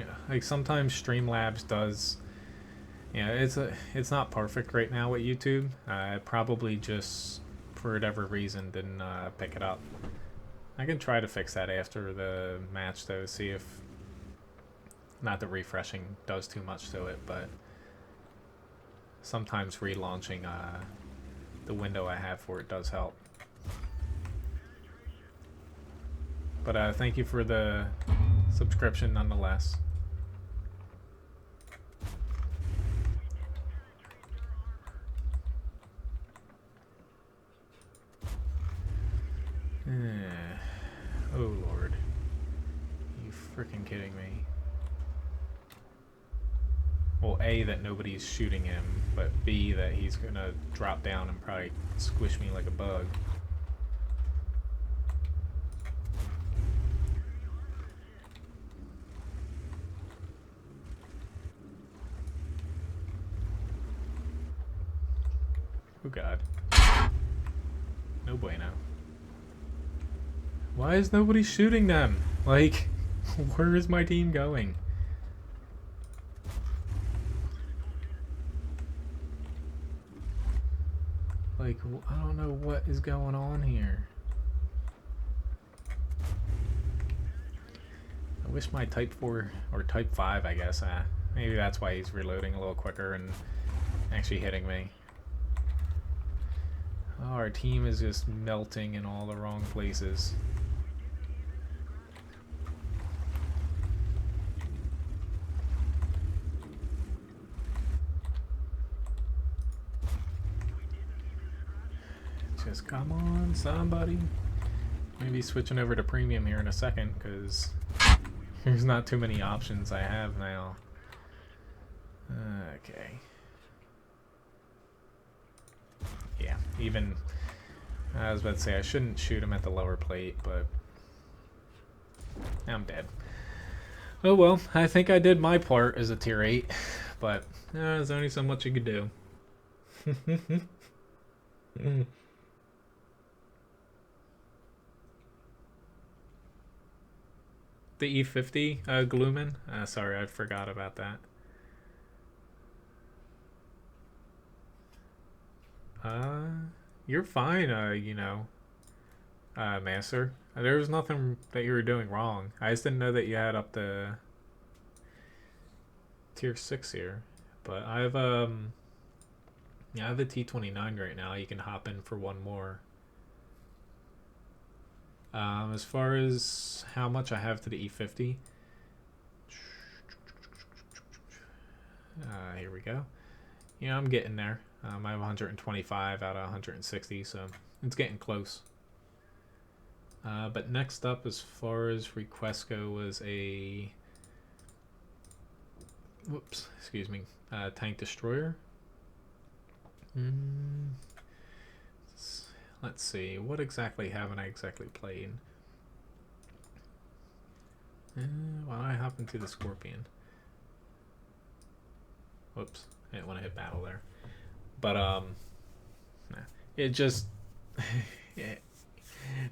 know, like sometimes Streamlabs does. Yeah, it's not perfect right now with YouTube. I probably just, for whatever reason, didn't pick it up. I can try to fix that after the match, though, see if... Not that refreshing does too much to it, but... Sometimes relaunching the window I have for it does help. But thank you for the subscription nonetheless. Oh lord. Are you freaking kidding me? Well, A, that nobody's shooting him, but B, that he's gonna drop down and probably squish me like a bug. Oh god. No bueno. Why is nobody shooting them? Like, where is my team going? Like, I don't know what is going on here. I wish my Type 4, or Type 5, I guess, maybe that's why he's reloading a little quicker and actually hitting me. Oh, our team is just melting in all the wrong places. Just come on, somebody. Maybe switching over to premium here in a second, because there's not too many options I have now. Okay. Yeah, even... I was about to say I shouldn't shoot him at the lower plate, but... I'm dead. Oh well, I think I did my part as a tier 8, but there's only so much you could do. The E50, Gloomin? Sorry, I forgot about that. You're fine, you know, Master. There was nothing that you were doing wrong. I just didn't know that you had up the tier 6 here. But I have, yeah, I have the T-29 right now. You can hop in for one more. As far as how much I have to the E50, here we go. Yeah, I'm getting there. I have 125 out of 160, so it's getting close. But next up, as far as requests go, was a tank destroyer. Let's see, what exactly haven't I exactly played? Why don't I hop into the Scorpion? Whoops, I didn't want to hit battle there. But it just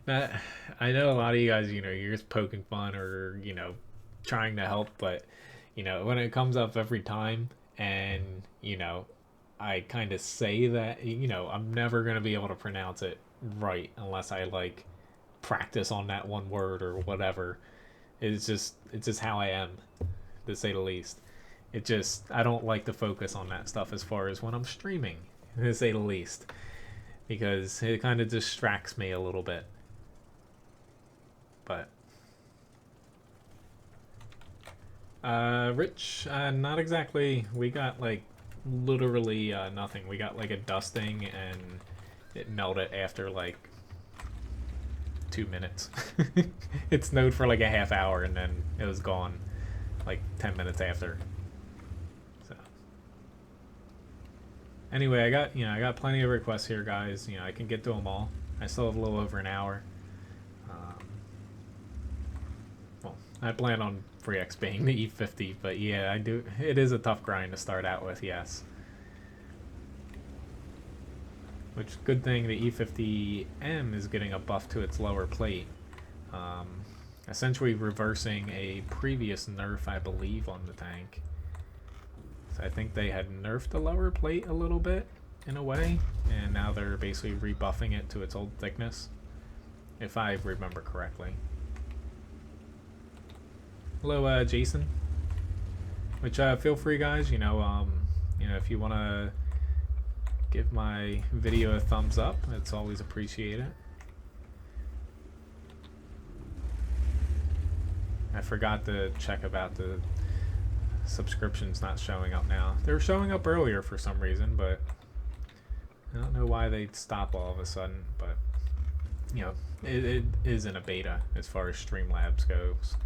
I know a lot of you guys, you're just poking fun or trying to help, but when it comes up every time, and I kind of say that I'm never gonna be able to pronounce it right unless I like practice on that one word or whatever. It's just how I am, to say the least. I don't like to focus on that stuff as far as when I'm streaming, to say the least, because it kind of distracts me a little bit. But Rich, not exactly. We got like literally nothing. We got like a dusting, and it melted after like 2 minutes. It snowed for like a half hour, and then it was gone like 10 minutes after. So anyway, I got plenty of requests here, guys. I can get to them all. I still have a little over an hour. Well, I plan on free X being the E50, but yeah, I do. It is a tough grind to start out with, yes. Which, good thing the E50M is getting a buff to its lower plate. Essentially reversing a previous nerf, I believe, on the tank. So I think they had nerfed the lower plate a little bit, in a way, and now they're basically rebuffing it to its old thickness, if I remember correctly. Hello, Jason. Which, feel free, guys, if you want to give my video a thumbs up, it's always appreciated. I forgot to check about the subscriptions not showing up now. They were showing up earlier for some reason, but I don't know why they'd stop all of a sudden. But it is in a beta as far as Streamlabs goes.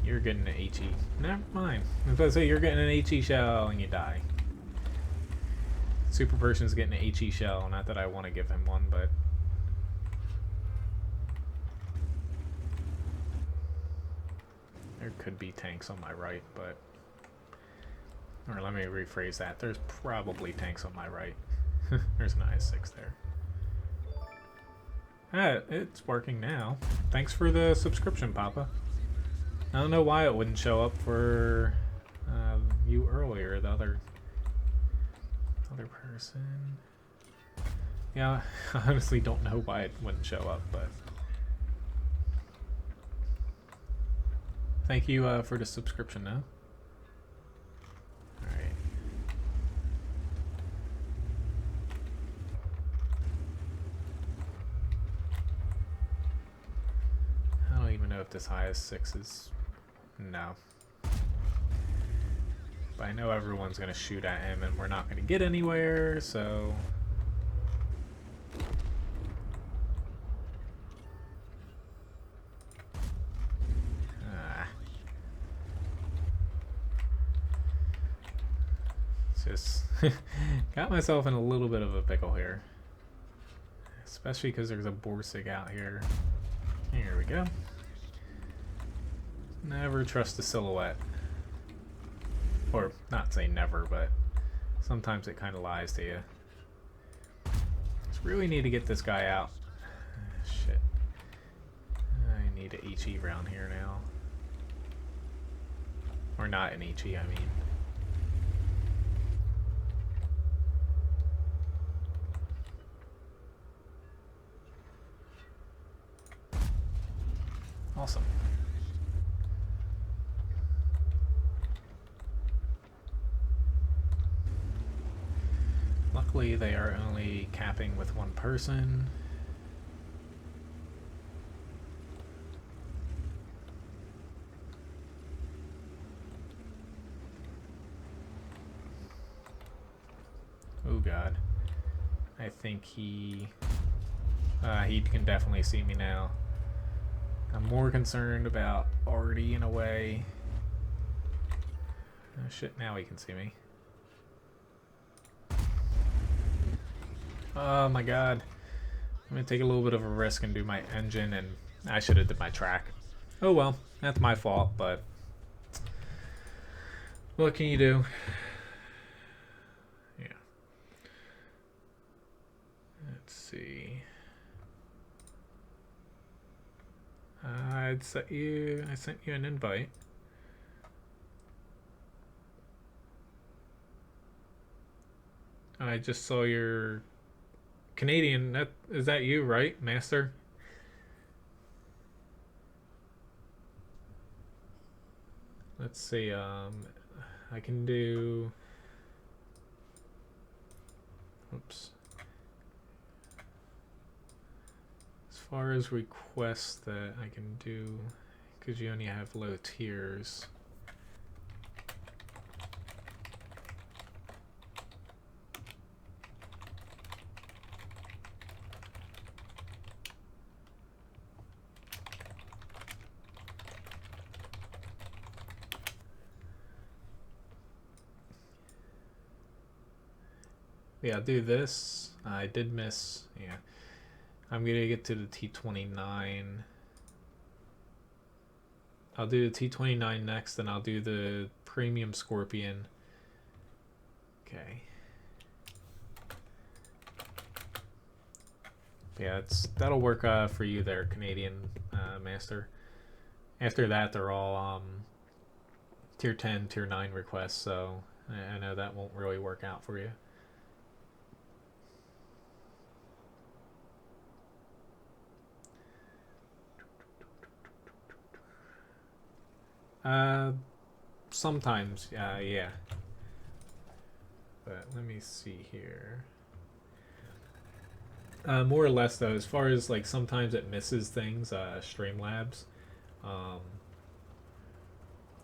You're getting an HE. Never mind. I was about to say, you're getting an HE shell and you die. Super Person's getting an HE shell. Not that I want to give him one, but there could be tanks on my right, but... Or let me rephrase that. There's probably tanks on my right. There's an IS-6 there. It's working now. Thanks for the subscription, Papa. I don't know why it wouldn't show up for you earlier, the other person. Yeah, I honestly don't know why it wouldn't show up, but thank you for the subscription now. Alright. I don't even know if this IS-6 is... No. But I know everyone's going to shoot at him and we're not going to get anywhere, so... Just got myself in a little bit of a pickle here. Especially because there's a Borsig out here. Here we go. Never trust a silhouette. Or, not say never, but sometimes it kind of lies to you. Just really need to get this guy out. Shit. I need an HE round here now. Or not an HE, I mean. Awesome. Luckily, they are only capping with one person. God. I think he can definitely see me now. I'm more concerned about Artie in a way. Oh shit, now he can see me. Oh my God. I'm gonna take a little bit of a risk and do my engine, and I should have did my track. Oh well, that's my fault, but what can you do? Yeah. Let's see. I sent you an invite. I just saw your Canadian. Is that you, right, Master? Let's see. I can do. Oops. As far as requests that I can do, because you only have low tiers. Yeah, I'll do this. I did miss. Yeah. I'm gonna get to the T29. I'll do the T29 next, then I'll do the Premium Scorpion. Okay. Yeah, that'll work for you there, Canadian Master. After that, they're all tier 10, tier 9 requests, so I know that won't really work out for you. Sometimes, yeah. But let me see here. More or less, though, as far as like sometimes it misses things, Streamlabs,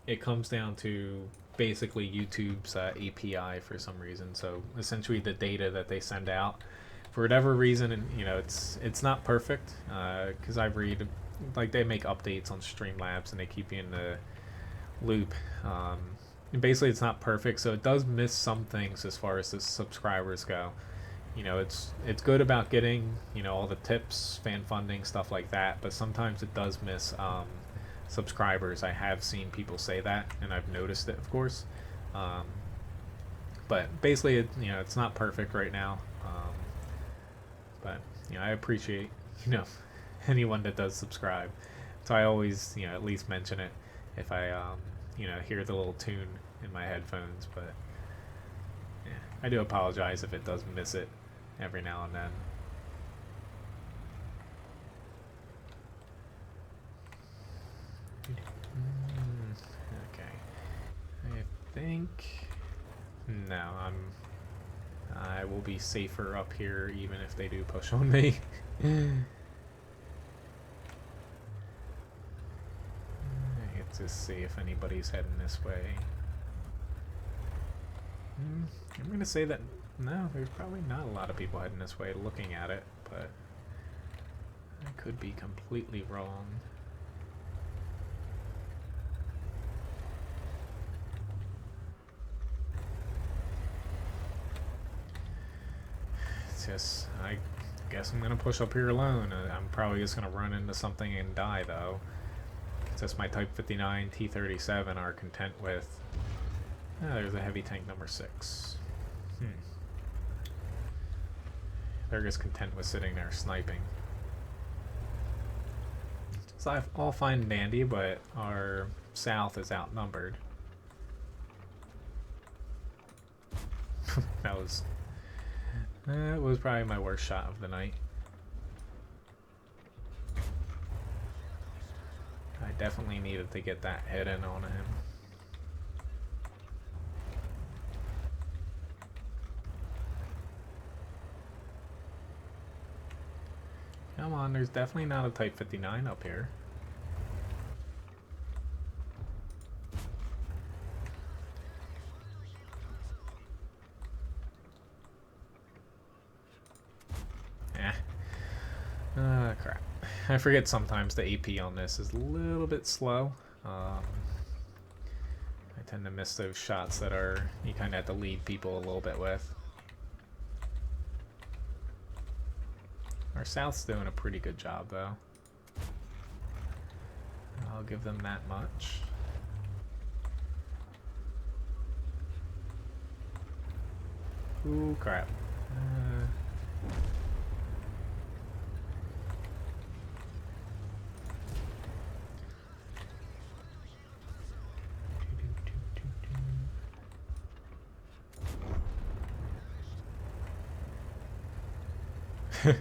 it comes down to basically YouTube's API for some reason. So essentially, the data that they send out, for whatever reason, and it's not perfect because I read like they make updates on Streamlabs and they keep you in the loop. And basically, it's not perfect, so it does miss some things as far as the subscribers go. It's good about getting all the tips, fan funding, stuff like that, but sometimes it does miss subscribers. I have seen people say that, and I've noticed it, of course. But basically, it's not perfect right now. But I appreciate anyone that does subscribe. So I always at least mention it if I hear the little tune in my headphones. But yeah, I do apologize if it does miss it every now and then. Okay. I think no, I will be safer up here even if they do push on me. Let's just see if anybody's heading this way. I'm gonna say that no, there's probably not a lot of people heading this way looking at it, but I could be completely wrong. It's just, I guess I'm gonna push up here alone. I'm probably just gonna run into something and die though. It's just my Type 59 T-37 are content with. There's a heavy tank number 6. They're just content with sitting there sniping. So all fine and dandy, but our south is outnumbered. That was probably my worst shot of the night. I definitely needed to get that head in on him. Come on, there's definitely not a Type 59 up here. I forget sometimes the AP on this is a little bit slow. I tend to miss those shots that are you kind of have to lead people a little bit with. Our South's doing a pretty good job though. I'll give them that much. Ooh, crap.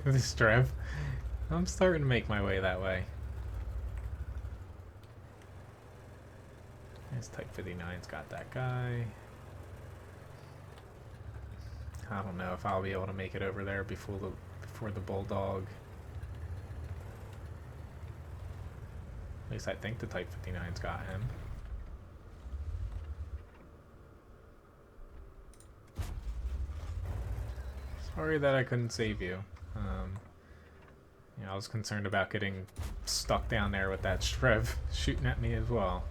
This Trev. I'm starting to make my way that way. This Type 59's got that guy. I don't know if I'll be able to make it over there before the Bulldog. At least I think the Type 59's got him. Sorry that I couldn't save you. You know, I was concerned about getting stuck down there with that Trev shooting at me as well.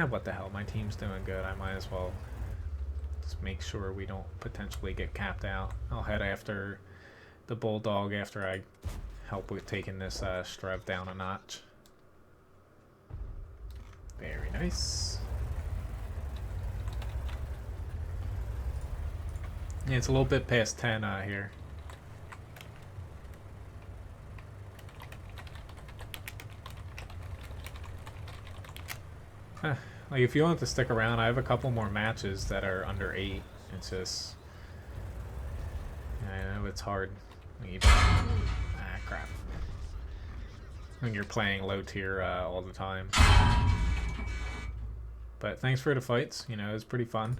What the hell, my team's doing good. I might as well just make sure we don't potentially get capped out. I'll head after the Bulldog after I help with taking this Strev down a notch. Very nice. Yeah, it's a little bit past 10 here. Like, if you want to stick around, I have a couple more matches that are under 8. It's just... I know it's hard. Crap. When you're playing low tier all the time. But thanks for the fights. You know, it was pretty fun.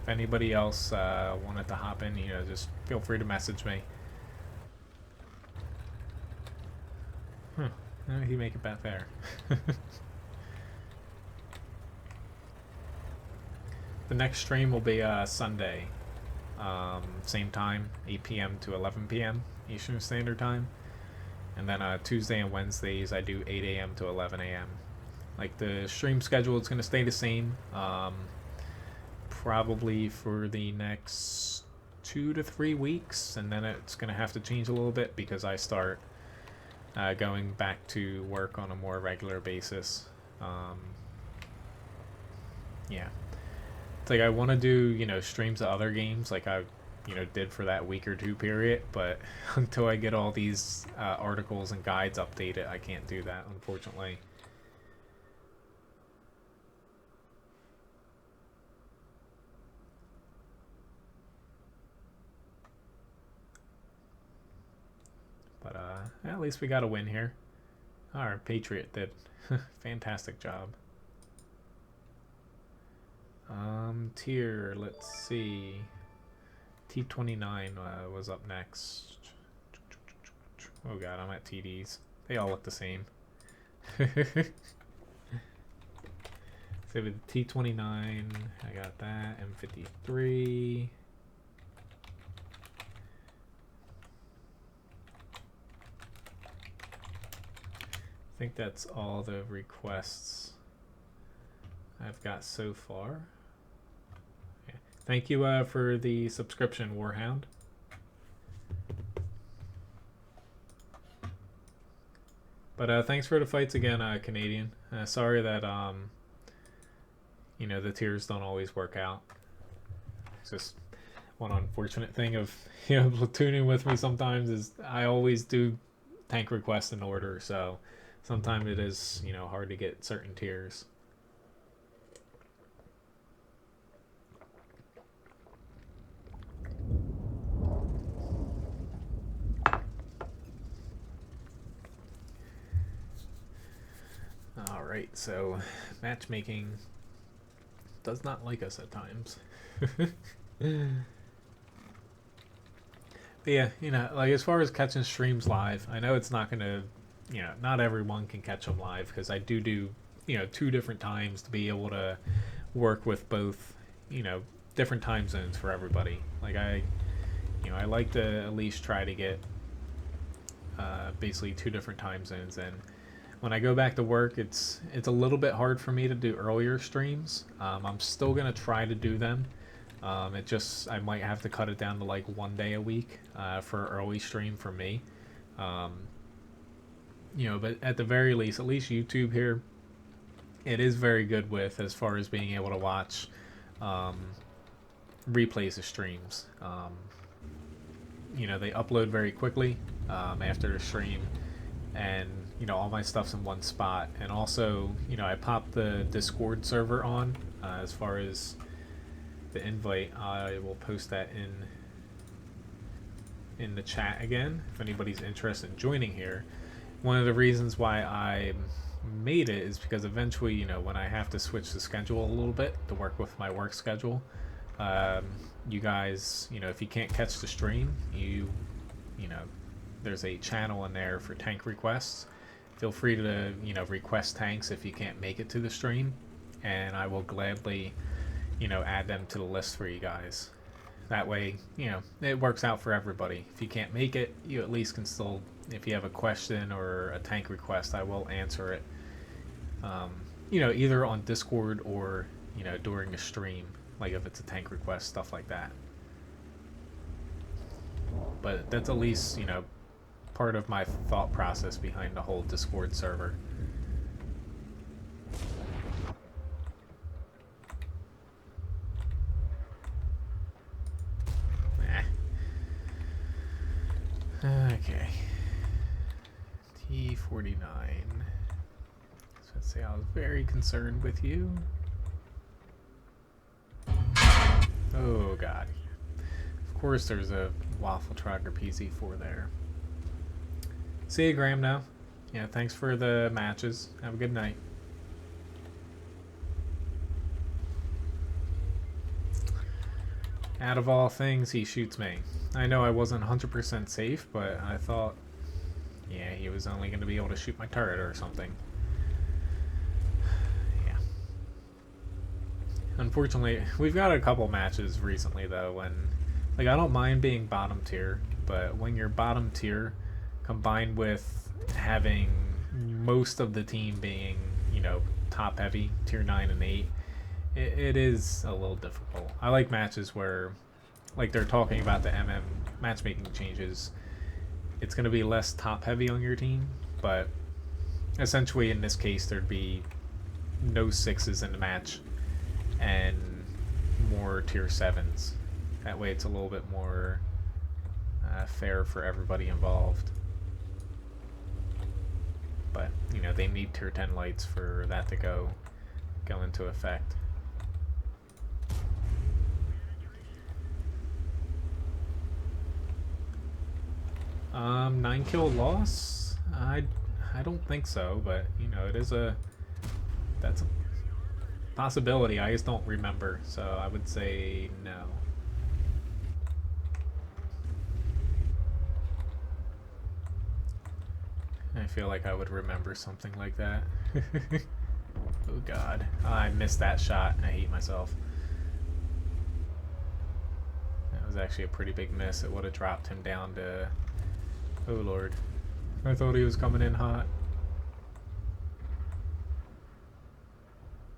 If anybody else wanted to hop in, you know, just feel free to message me. How did he make it back there? The next stream will be Sunday. Same time, 8 p.m. to 11 p.m. Eastern Standard Time. And then Tuesday and Wednesdays I do 8 a.m. to 11 a.m. Like, the stream schedule is going to stay the same. Probably for the next 2 to 3 weeks. And then it's going to have to change a little bit because I start going back to work on a more regular basis. Yeah. It's like I want to do, you know, streams of other games like I, you know, did for that week or two period, but until I get all these articles and guides updated, I can't do that, unfortunately. But at least we got a win here. Our Patriot did fantastic job. Tier, let's see. T29 was up next. Oh god, I'm at TDs. They all look the same. So with T29, I got that. M53. I think that's all the requests I've got so far. Yeah. Thank you for the subscription, Warhound. But thanks for the fights again, Canadian. Sorry that you know, the tiers don't always work out. It's just one unfortunate thing of, you know, platooning with me sometimes is I always do tank requests in order, so sometimes it is, you know, hard to get certain tiers. Alright, so matchmaking does not like us at times. Yeah, you know, like as far as catching streams live, I know it's not gonna, you know, not everyone can catch them live because I do, you know, 2 different times to be able to work with both, you know, different time zones for everybody. Like you know, I like to at least try to get basically 2 different time zones in. When I go back to work, it's a little bit hard for me to do earlier streams. I'm still gonna try to do them. It just I might have to cut it down to like 1 day a week for early stream for me. Um, you know, but at the very least, at least YouTube here, it is very good with as far as being able to watch um, replays of streams. You know, they upload very quickly after the stream, and you know all my stuff's in one spot. And also, you know, I popped the Discord server on as far as the invite. I will post that in the chat again if anybody's interested in joining here. One of the reasons why I made it is because eventually, you know, when I have to switch the schedule a little bit to work with my work schedule, you guys, you know, if you can't catch the stream, you know, there's a channel in there for tank requests. Feel free to, you know, request tanks if you can't make it to the stream, and I will gladly, you know, add them to the list for you guys. That way, you know, it works out for everybody. If you can't make it, you at least can still, if you have a question or a tank request, I will answer it. You know, either on Discord or, you know, during a stream, like if it's a tank request, stuff like that. But that's at least, you know, part of my thought process behind the whole Discord server. Okay. T49. So let's say I was very concerned with you. Oh god. Of course there's a Waffle Truck or PC4 there. See you, Graham, now. Yeah, thanks for the matches. Have a good night. Out of all things, he shoots me. I know I wasn't 100% safe, but I thought, yeah, he was only going to be able to shoot my turret or something. Yeah. Unfortunately, we've got a couple matches recently, though, when, like, I don't mind being bottom tier, but when you're bottom tier, combined with having most of the team being, you know, top heavy, tier 9 and 8, it is a little difficult. I like matches where, like they're talking about the matchmaking changes, it's going to be less top heavy on your team, but essentially in this case there'd be no 6s in the match and more tier 7s. That way it's a little bit more fair for everybody involved. But, you know, they need tier 10 lights for that to go into effect. 9 kill loss? I don't think so, but you know, that's a possibility. I just don't remember, so I would say no. I feel like I would remember something like that. Oh god. I missed that shot. I hate myself. That was actually a pretty big miss. It would have dropped him down to... Oh lord. I thought he was coming in hot.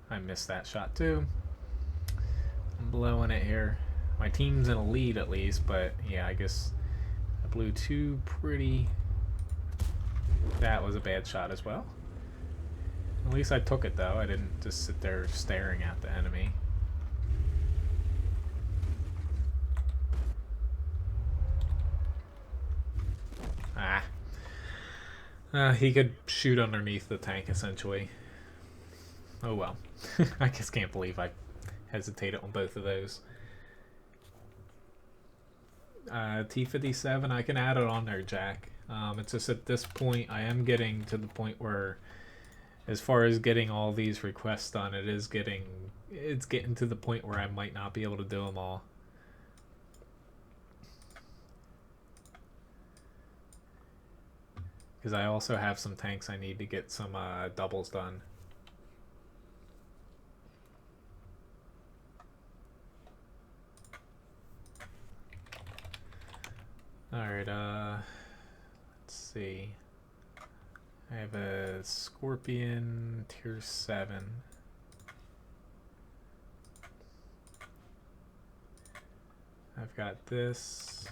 I missed that shot too. I'm blowing it here. My team's in a lead at least, but yeah, I guess I blew 2 pretty... That was a bad shot as well. At least I took it though. I didn't just sit there staring at the enemy. He could shoot underneath the tank essentially. Oh well. I just can't believe I hesitated on both of those. T57, I can add it on there, Jack. It's just at this point I am getting to the point where, as far as getting all these requests done, it's getting to the point where I might not be able to do them all. because I also have some tanks I need to get some doubles done. Alright, let's see. I have a Scorpion tier 7. I've got this.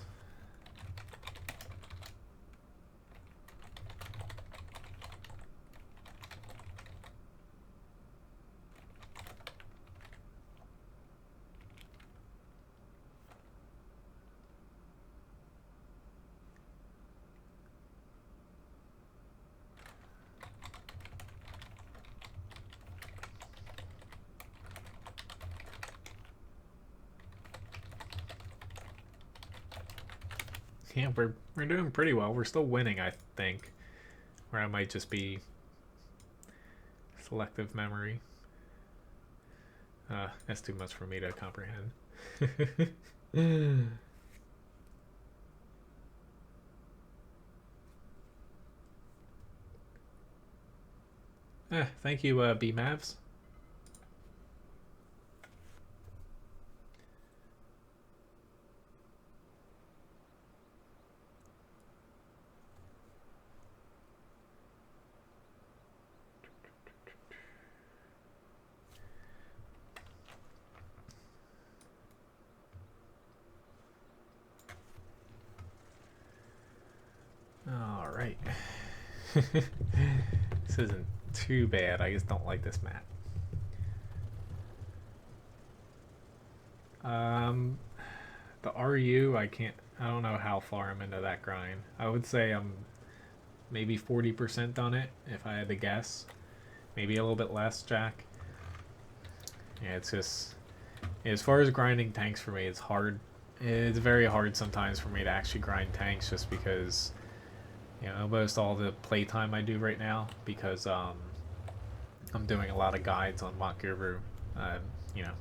Yeah, we're doing pretty well. We're still winning, I think. Or I might just be selective memory. That's too much for me to comprehend. Thank you, B-Mavs. All right. This isn't too bad. I just don't like this map. The RU, I don't know how far I'm into that grind. I would say I'm maybe 40% done it, if I had to guess. Maybe a little bit less, Jack. Yeah, it's just, as far as grinding tanks for me, it's hard. It's very hard sometimes for me to actually grind tanks, just because, you know, almost all the playtime I do right now, because I'm doing a lot of guides on WoT Guru. You know,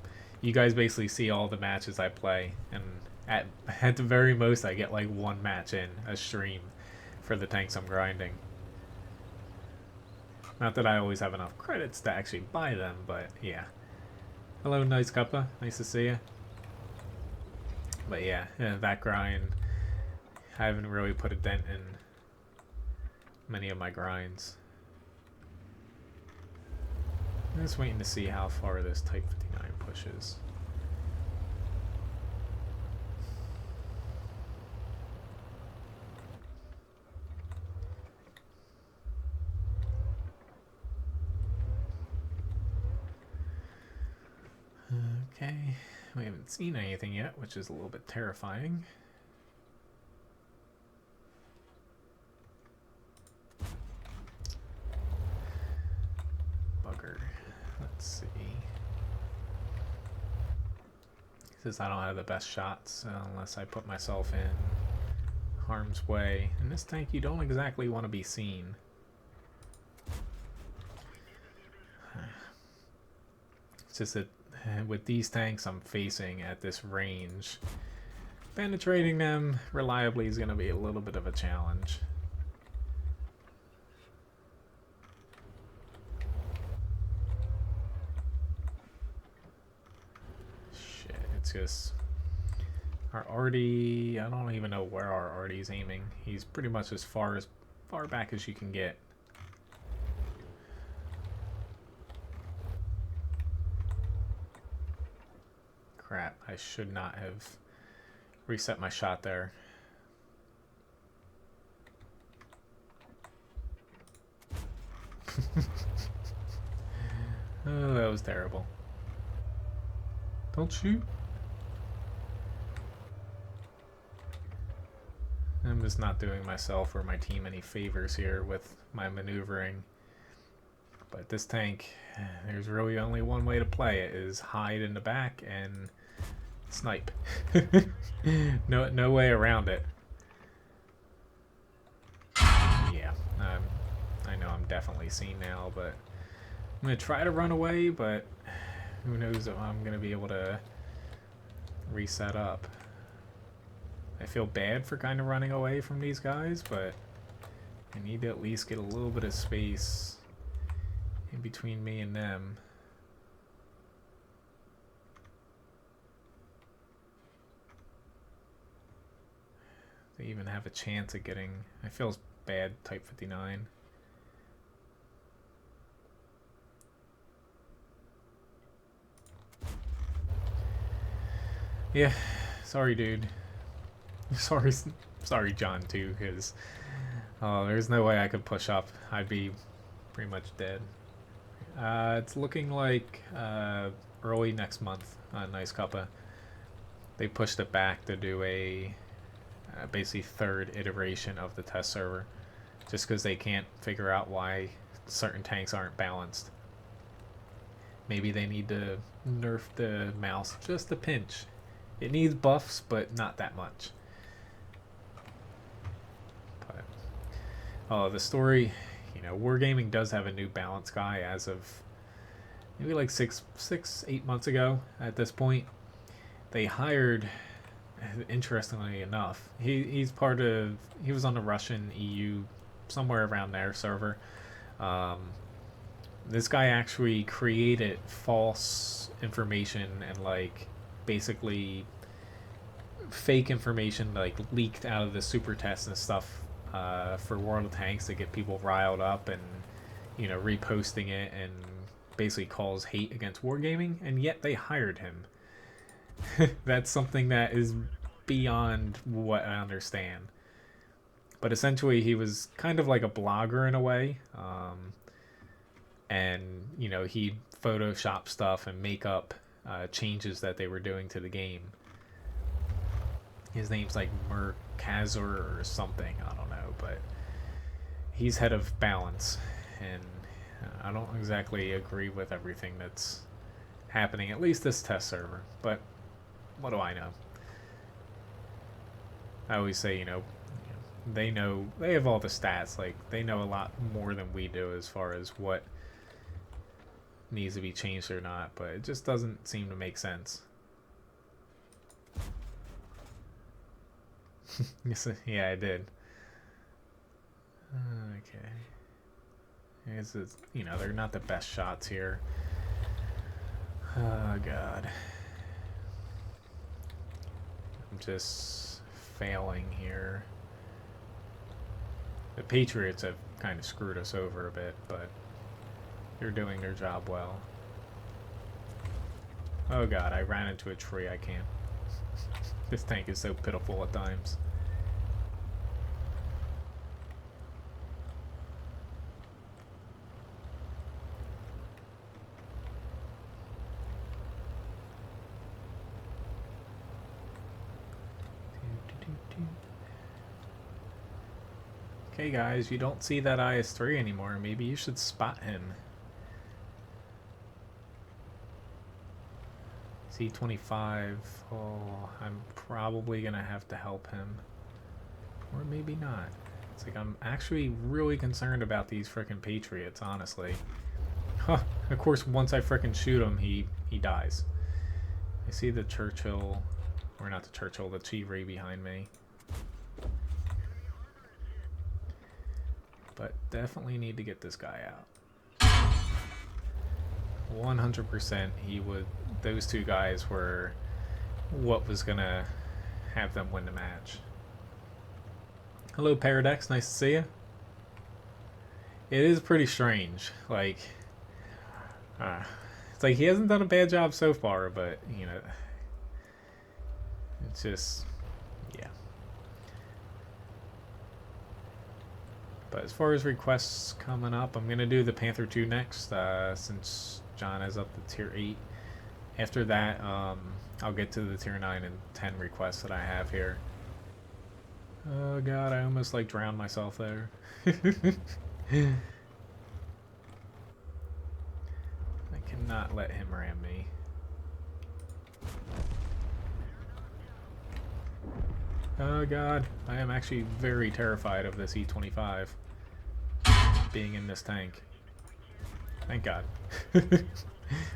you guys basically see all the matches I play, and at the very most I get like one match in a stream for the tanks I'm grinding. Not that I always have enough credits to actually buy them, but yeah. Hello, Nice Cuppa. Nice to see you. But yeah, that grind, I haven't really put a dent in many of my grinds. I'm just waiting to see how far this Type 59 pushes. Okay, we haven't seen anything yet, which is a little bit terrifying. Bugger. Let's see. Since I don't have the best shots unless I put myself in harm's way. In this tank, you don't exactly want to be seen. It's just that with these tanks I'm facing at this range, penetrating them reliably is going to be a little bit of a challenge. Shit, it's just our Artie, I don't even know where our Artie's aiming. He's pretty much as far back as you can get. Crap, I should not have reset my shot there. Oh, that was terrible. Don't shoot. I'm just not doing myself or my team any favors here with my maneuvering. But this tank, there's really only one way to play it, is hide in the back and snipe. No way around it. Yeah, I know I'm definitely seen now, but I'm going to try to run away, but who knows if I'm going to be able to reset up. I feel bad for kind of running away from these guys, but I need to at least get a little bit of space in between me and them. They even have a chance at getting... I feel bad, Type 59. Yeah, sorry, dude. Sorry, John, too, because there's no way I could push up. I'd be pretty much dead. It's looking like early next month on Nice Cuppa. They pushed it back to do a basically third iteration of the test server, just because they can't figure out why certain tanks aren't balanced. Maybe they need to nerf the mouse just a pinch. It needs buffs, but not that much. But, oh, the story, you know, Wargaming does have a new balance guy as of maybe like 8 months ago at this point. They hired, interestingly enough, he was on the Russian EU, somewhere around their server. This guy actually created false information and like basically fake information, like leaked out of the super tests and stuff for World of Tanks to get people riled up, and you know, reposting it, and basically calls hate against Wargaming, and yet they hired him. That's something that is beyond what I understand. But essentially he was kind of like a blogger in a way, and you know, he'd Photoshop stuff and make up changes that they were doing to the game. His name's like Merkazor or something, I don't know, but he's head of balance, and I don't exactly agree with everything that's happening, at least this test server, but what do I know? I always say, you know, they have all the stats, like they know a lot more than we do as far as what needs to be changed or not, but it just doesn't seem to make sense. Yes, yeah, I did. Okay. This is, you know, they're not the best shots here. Oh god. I'm just failing here. The Patriots have kind of screwed us over a bit, but they're doing their job well. Oh god, I ran into a tree. I can't. This tank is so pitiful at times. Okay guys, you don't see that IS-3 anymore. Maybe you should spot him. C-25. Oh, I'm probably gonna have to help him. Or maybe not. It's like I'm actually really concerned about these frickin' Patriots, honestly. Huh, of course, once I frickin' shoot him, he dies. I see the Churchill, or not the Churchill, the Chivalry behind me. But definitely need to get this guy out. 100% he would. Those two guys were what was gonna have them win the match. Hello Paradex, nice to see you. It is pretty strange. Like, it's like he hasn't done a bad job so far, but you know, it's just, yeah. But as far as requests coming up, I'm gonna do the Panther II next, since John is up to tier 8. After that, I'll get to the tier 9 and 10 requests that I have here. Oh god, I almost like drowned myself there. I cannot let him ram me. Oh god, I am actually very terrified of this E-25 being in this tank. Thank god.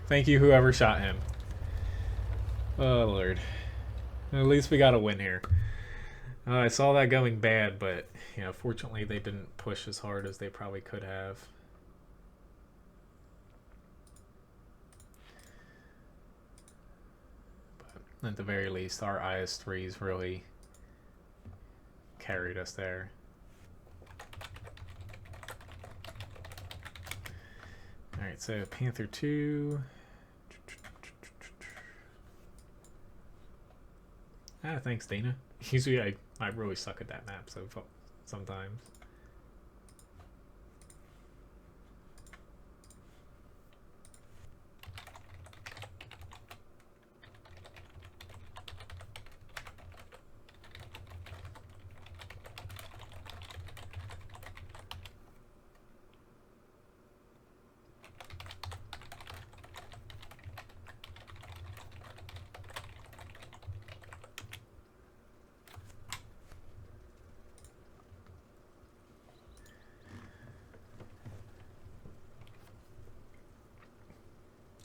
Thank you whoever shot him. Oh lord. At least we got a win here. I saw that going bad, but you know, fortunately they didn't push as hard as they probably could have. But at the very least, our IS-3s really carried us there. Alright, so Panther II. Thanks, Dana. Usually I really suck at that map, so sometimes.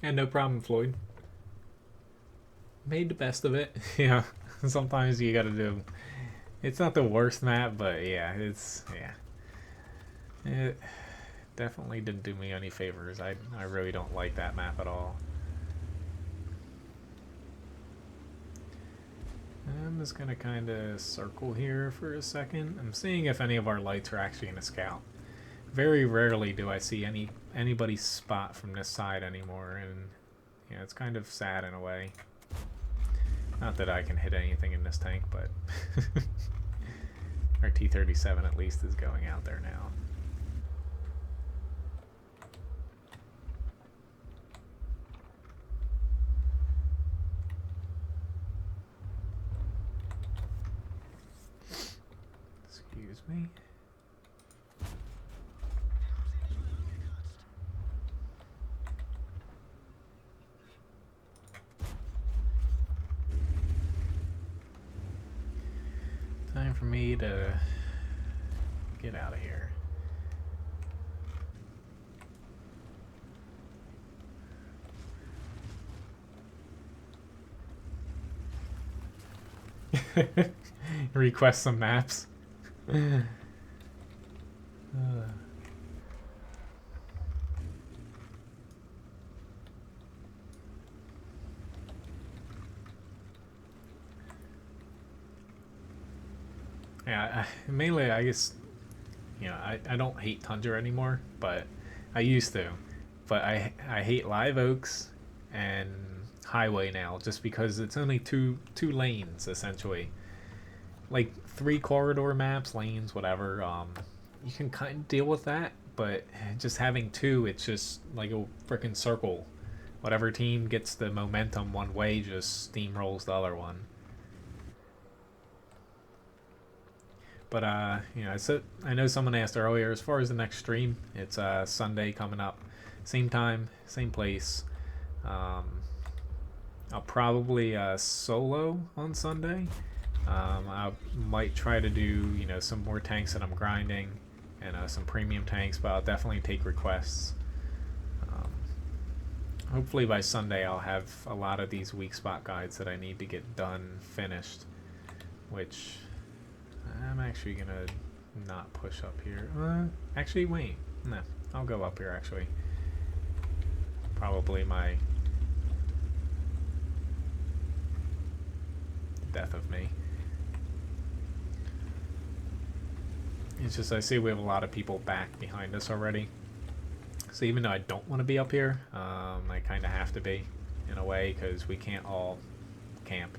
And no problem, Floyd. Made the best of it. Yeah, sometimes you gotta do. It's not the worst map, but yeah, it definitely didn't do me any favors. I really don't like that map at all. I'm just gonna kind of circle here for a second. I'm seeing if any of our lights are actually in a scout. Very rarely do I see anybody's spot from this side anymore, and yeah, it's kind of sad in a way. Not that I can hit anything in this tank, but our T-37 at least is going out there now. Excuse me. Time for me to get out of here. Request some maps. Yeah, mainly I guess, you know, I don't hate Tundra anymore, but I used to. But I hate Live Oaks and Highway now, just because it's only two lanes essentially. Like 3 corridor maps, lanes, whatever. You can kind of deal with that, but just having 2, it's just like a freaking circle. Whatever team gets the momentum one way just steamrolls the other one. But you know, so I know someone asked earlier, as far as the next stream, it's Sunday coming up, same time, same place. I'll probably solo on Sunday. I might try to do, you know, some more tanks that I'm grinding, and some premium tanks, but I'll definitely take requests. Hopefully by Sunday I'll have a lot of these weak spot guides that I need to get done finished, which I'm actually gonna not push up here. Actually, wait. No, I'll go up here actually. Probably my death of me. It's just I see we have a lot of people back behind us already. So even though I don't want to be up here, I kind of have to be, in a way, because we can't all camp.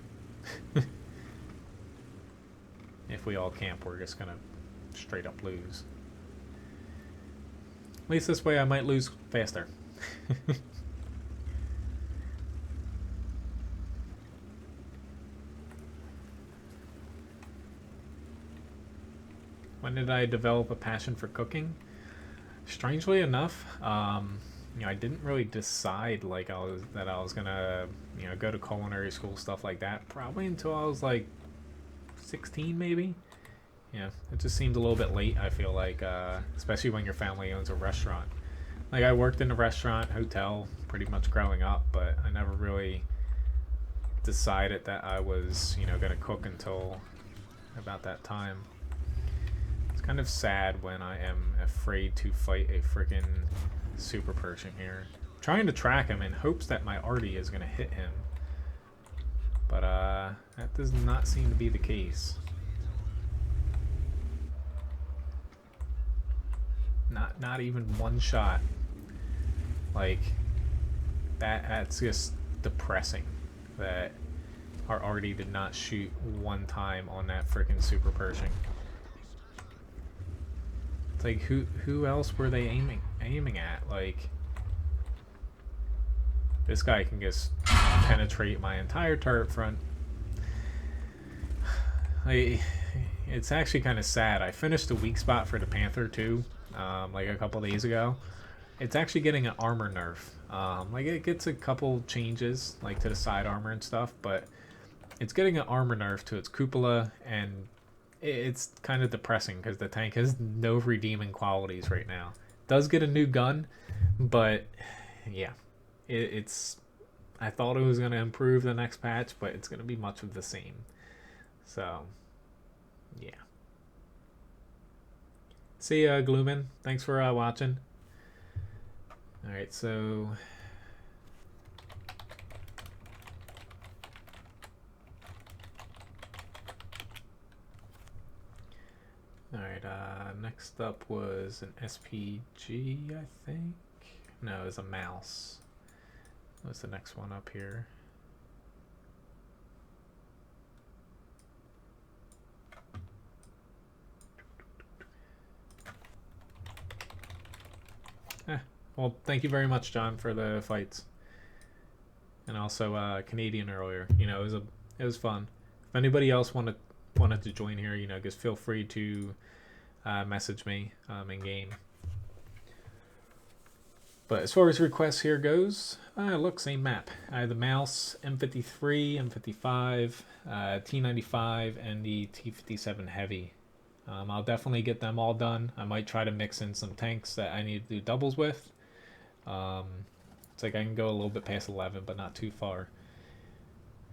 If we all camp, we're just gonna straight up lose. At least this way I might lose faster. When did I develop a passion for cooking? Strangely enough, you know, I didn't really decide like that I was gonna, you know, go to culinary school, stuff like that, probably until I was like 16 maybe. Yeah, it just seemed a little bit late, I feel like, especially when your family owns a restaurant. Like, I worked in a restaurant, hotel, pretty much growing up, but I never really decided that I was, you know, gonna cook until about that time. It's kind of sad when I am afraid to fight a freaking super Pershing here. I'm trying to track him in hopes that my arty is going to hit him. But that does not seem to be the case. Not even one shot. Like, that's just depressing that our arty did not shoot one time on that freaking super Pershing. It's like, who else were they aiming at? Like, this guy can just penetrate my entire turret front. It's actually kind of sad. I finished the weak spot for the Panther II, like a couple days ago. It's actually getting an armor nerf. Like, it gets a couple changes, like to the side armor and stuff, but it's getting an armor nerf to its cupola, and it's kind of depressing because the tank has no redeeming qualities right now. It does get a new gun, but yeah, it's. I thought it was going to improve the next patch, but it's going to be much of the same. So, yeah. See ya, Gloomin. Thanks for watching. Alright, so... Alright, next up was an SPG, I think? No, it was a mouse. What's the next one up here? Well, thank you very much, John, for the fights, and also Canadian earlier. You know, it was fun. If anybody else wanted to join here, you know, just feel free to message me in game. But as far as requests here goes, look, same map. I have the mouse, M53, M55, T95, and the T57 Heavy. I'll definitely get them all done. I might try to mix in some tanks that I need to do doubles with. It's like I can go a little bit past 11, but not too far.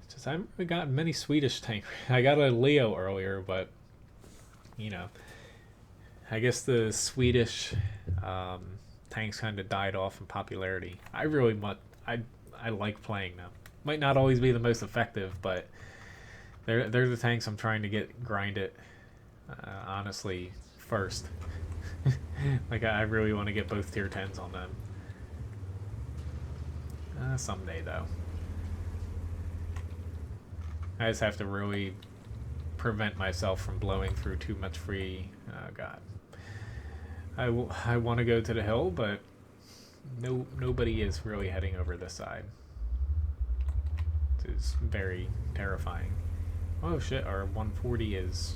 It's just I haven't really got many Swedish tanks. I got a Leo earlier, but you know, I guess the Swedish tanks kind of died off in popularity. I like playing them. Might not always be the most effective, but they're the tanks I'm trying to get grinded. Honestly, first. Like, I really want to get both tier 10s on them. Someday, though. I just have to really prevent myself from blowing through too much free. Oh, God. I want to go to the hill, but nobody is really heading over this side. It's very terrifying. Oh, shit, our 140 is...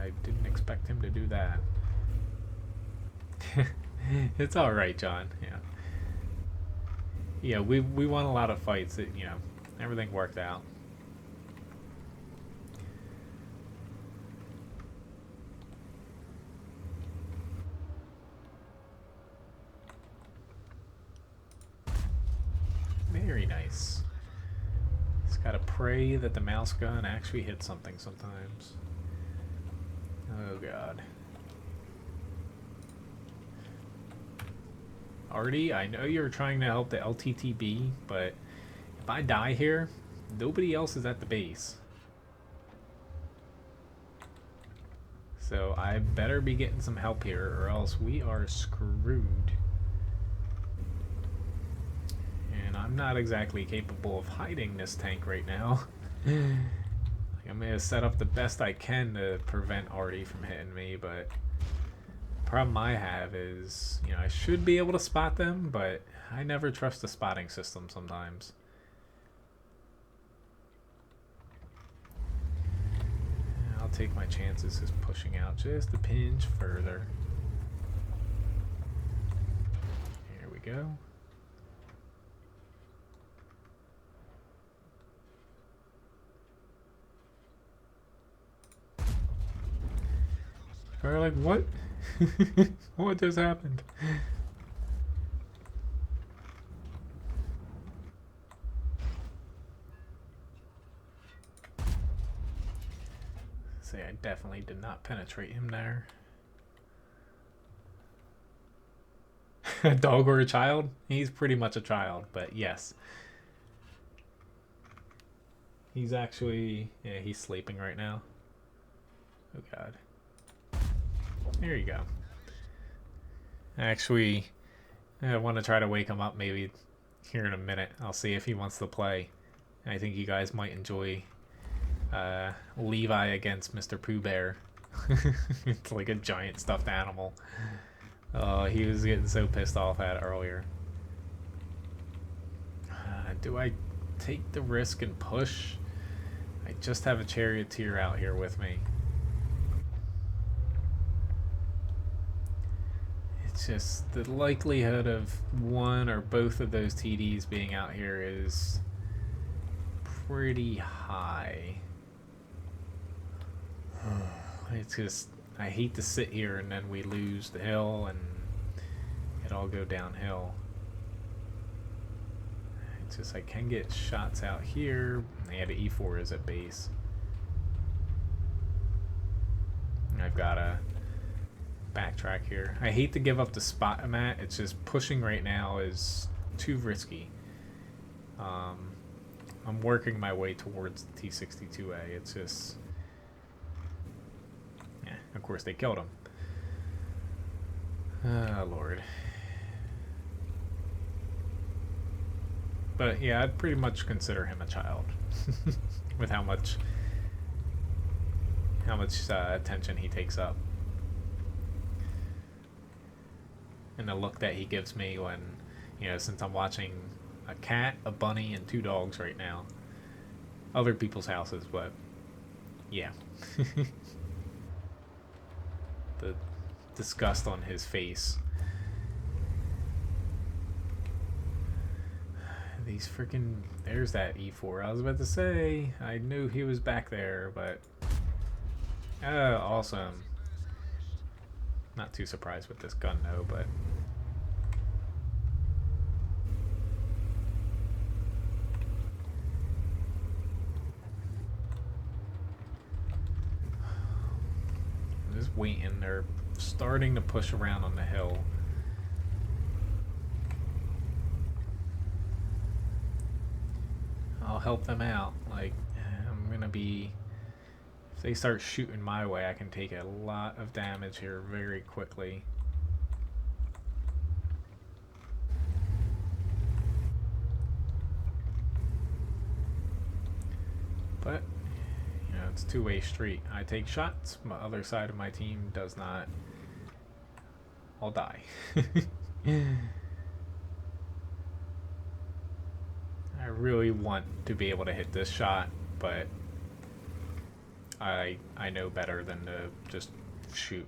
I didn't expect him to do that. It's all right, John. Yeah. Yeah, we won a lot of fights. You know, everything worked out. Very nice. Just gotta pray that the mouse gun actually hits something sometimes. Oh, God. Artie, I know you're trying to help the LTTB, but if I die here, nobody else is at the base. So I better be getting some help here, or else we are screwed. And I'm not exactly capable of hiding this tank right now. I'm going to set up the best I can to prevent Artie from hitting me, but the problem I have is, you know, I should be able to spot them, but I never trust the spotting system sometimes. I'll take my chances just pushing out just a pinch further. Here we go. We're like, what? What just happened? say I definitely did not penetrate him there. A dog or a child? He's pretty much a child, but yes. He's actually... yeah, he's sleeping right now. Oh god. There you go. Actually, I want to try to wake him up maybe here in a minute. I'll see if he wants to play. I think you guys might enjoy Levi against Mr. Pooh Bear. It's like a giant stuffed animal. Oh, he was getting so pissed off at it earlier. Do I take the risk and push? I just have a charioteer out here with me. It's just the likelihood of one or both of those TDs being out here is pretty high. It's just, I hate to sit here and then we lose the hill and it all go downhill. It's just I can get shots out here. Yeah, the E4 is at base. I've got to backtrack here. I hate to give up the spot I'm at. It's just pushing right now is too risky. I'm working my way towards the T-62A. It's just... yeah, of course they killed him. Oh, Lord. But yeah, I'd pretty much consider him a child. With how much attention he takes up. And the look that he gives me when, you know, since I'm watching a cat, a bunny, and 2 dogs right now. Other people's houses, but yeah. The disgust on his face. These freaking... there's that E4. I was about to say, I knew he was back there, but... oh, awesome. Not too surprised with this gun, though, but... I'm just waiting. They're starting to push around on the hill. I'll help them out. Like, I'm gonna be... if they start shooting my way, I can take a lot of damage here very quickly. But, you know, it's a two-way street. I take shots, my other side of my team does not. I'll die. I really want to be able to hit this shot, but I know better than to just shoot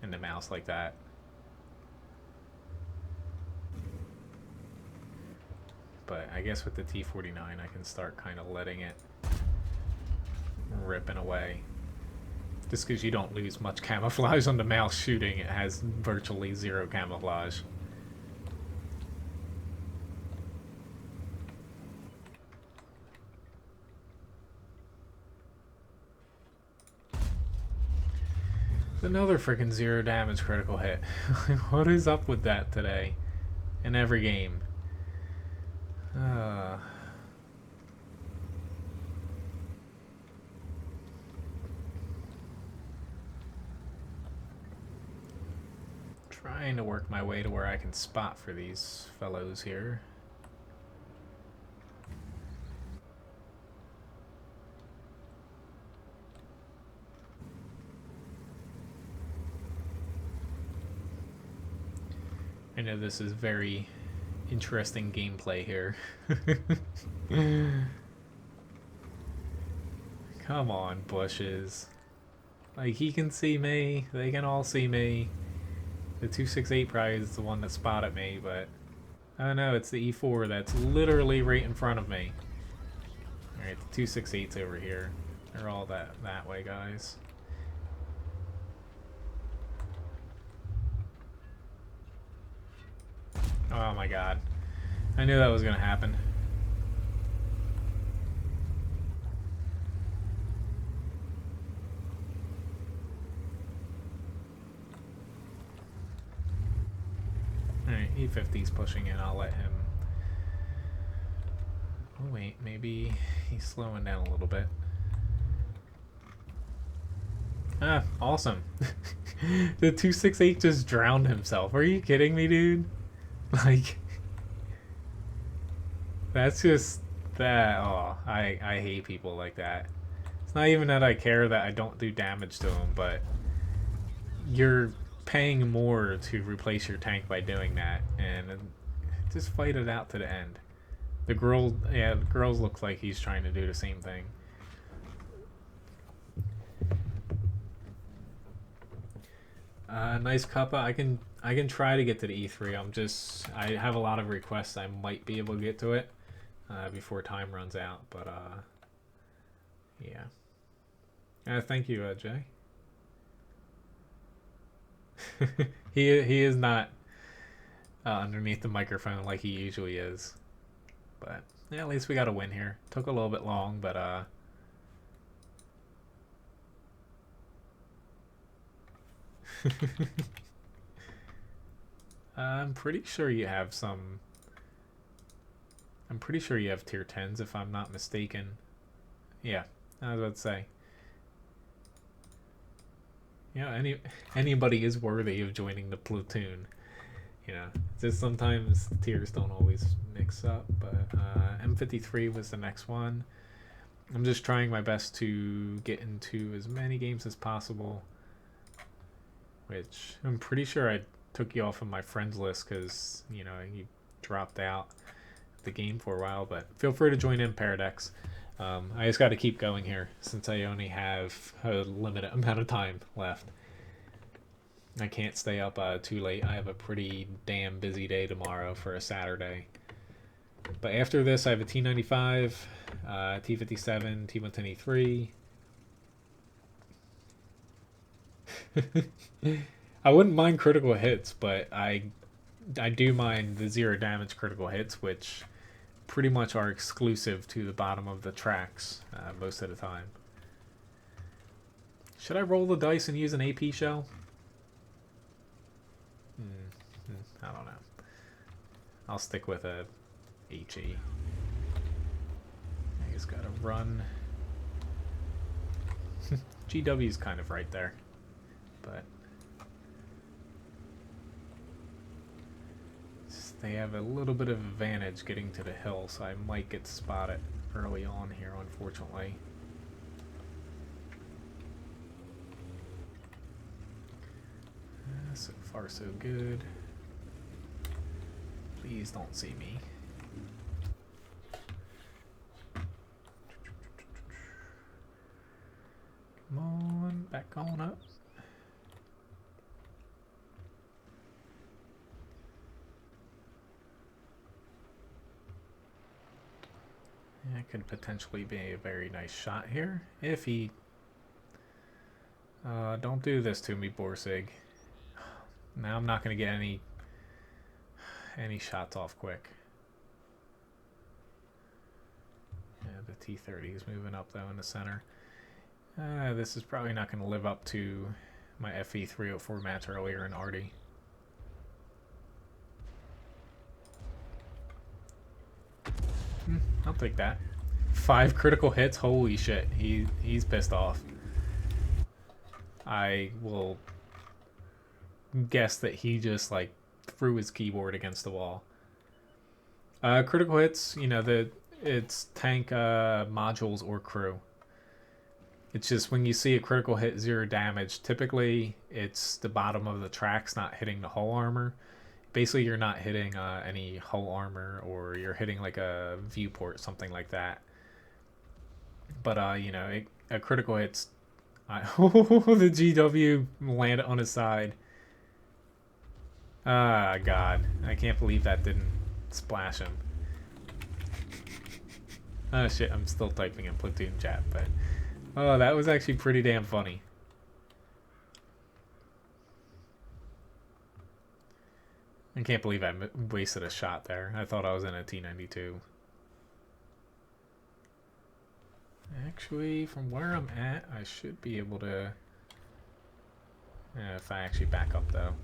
in the mouse like that. But I guess with the T-49 I can start kind of letting it ripping away. Just because you don't lose much camouflage on the mouse shooting, it has virtually 0 camouflage. Another freaking 0 damage critical hit. What is up with that today? In every game. Trying to work my way to where I can spot for these fellows here. I know this is very interesting gameplay here. Come on, bushes. Like, he can see me, they can all see me. The 268 probably is the one that spotted me, but... oh no, it's the E4 that's literally right in front of me. Alright, the 268's over here. They're all that way, guys. Oh my god. I knew that was gonna happen. Alright, E50's pushing in. I'll let him... Oh wait, maybe he's slowing down a little bit. Ah, awesome. The 268 just drowned himself. Are you kidding me, dude? Like... That's just... That... Oh, I hate people like that. It's not even that I care that I don't do damage to them, but... You're paying more to replace your tank by doing that, and just fight it out to the end. The girls look like he's trying to do the same thing. Nice Cuppa. I can try to get to the E3. I have a lot of requests. I might be able to get to it before time runs out, but yeah. Thank you, Jay. he is not underneath the microphone like he usually is, but yeah, at least we got a win here. Took a little bit long, but I'm pretty sure you have some. I'm pretty sure you have tier 10s if I'm not mistaken. Yeah, I was about to say. You know, anybody is worthy of joining the platoon. You know, just sometimes tiers don't always mix up, but M53 was the next one. I'm just trying my best to get into as many games as possible, which I'm pretty sure I took you off of my friends list because, you know, you dropped out the game for a while, but feel free to join in, Paradex. I just got to keep going here since I only have a limited amount of time left. I can't stay up too late. I have a pretty damn busy day tomorrow for a Saturday. But after this, I have a T95, T57, T110E3. I wouldn't mind critical hits, but I do mind the 0 damage critical hits, which pretty much are exclusive to the bottom of the tracks most of the time. Should I roll the dice and use an AP shell? I don't know. I'll stick with a HE. I just gotta run. GW's kind of right there, but they have a little bit of advantage getting to the hill, so I might get spotted early on here, unfortunately. So far, so good. Please don't see me. Come on, back on up. That could potentially be a very nice shot here if he... don't do this to me, Borsig. Now I'm not going to get any shots off quick. Yeah, the T30 is moving up though in the center. This is probably not going to live up to my FE 304 match earlier in Arty. I'll take that. 5 critical hits. Holy shit. He's pissed off. I will guess that he just like threw his keyboard against the wall. Critical hits, you know, it's tank modules or crew. It's just when you see a critical hit 0 damage, typically it's the bottom of the tracks not hitting the hull armor. Basically, you're not hitting any hull armor, or you're hitting like a viewport, something like that. But you know, a critical hit's... the GW landed on his side. Ah, God. I can't believe that didn't splash him. Oh, shit. I'm still typing in platoon chat, but... Oh, that was actually pretty damn funny. I can't believe I wasted a shot there. I thought I was in a T92. Actually, from where I'm at, I should be able to... if I actually back up, though.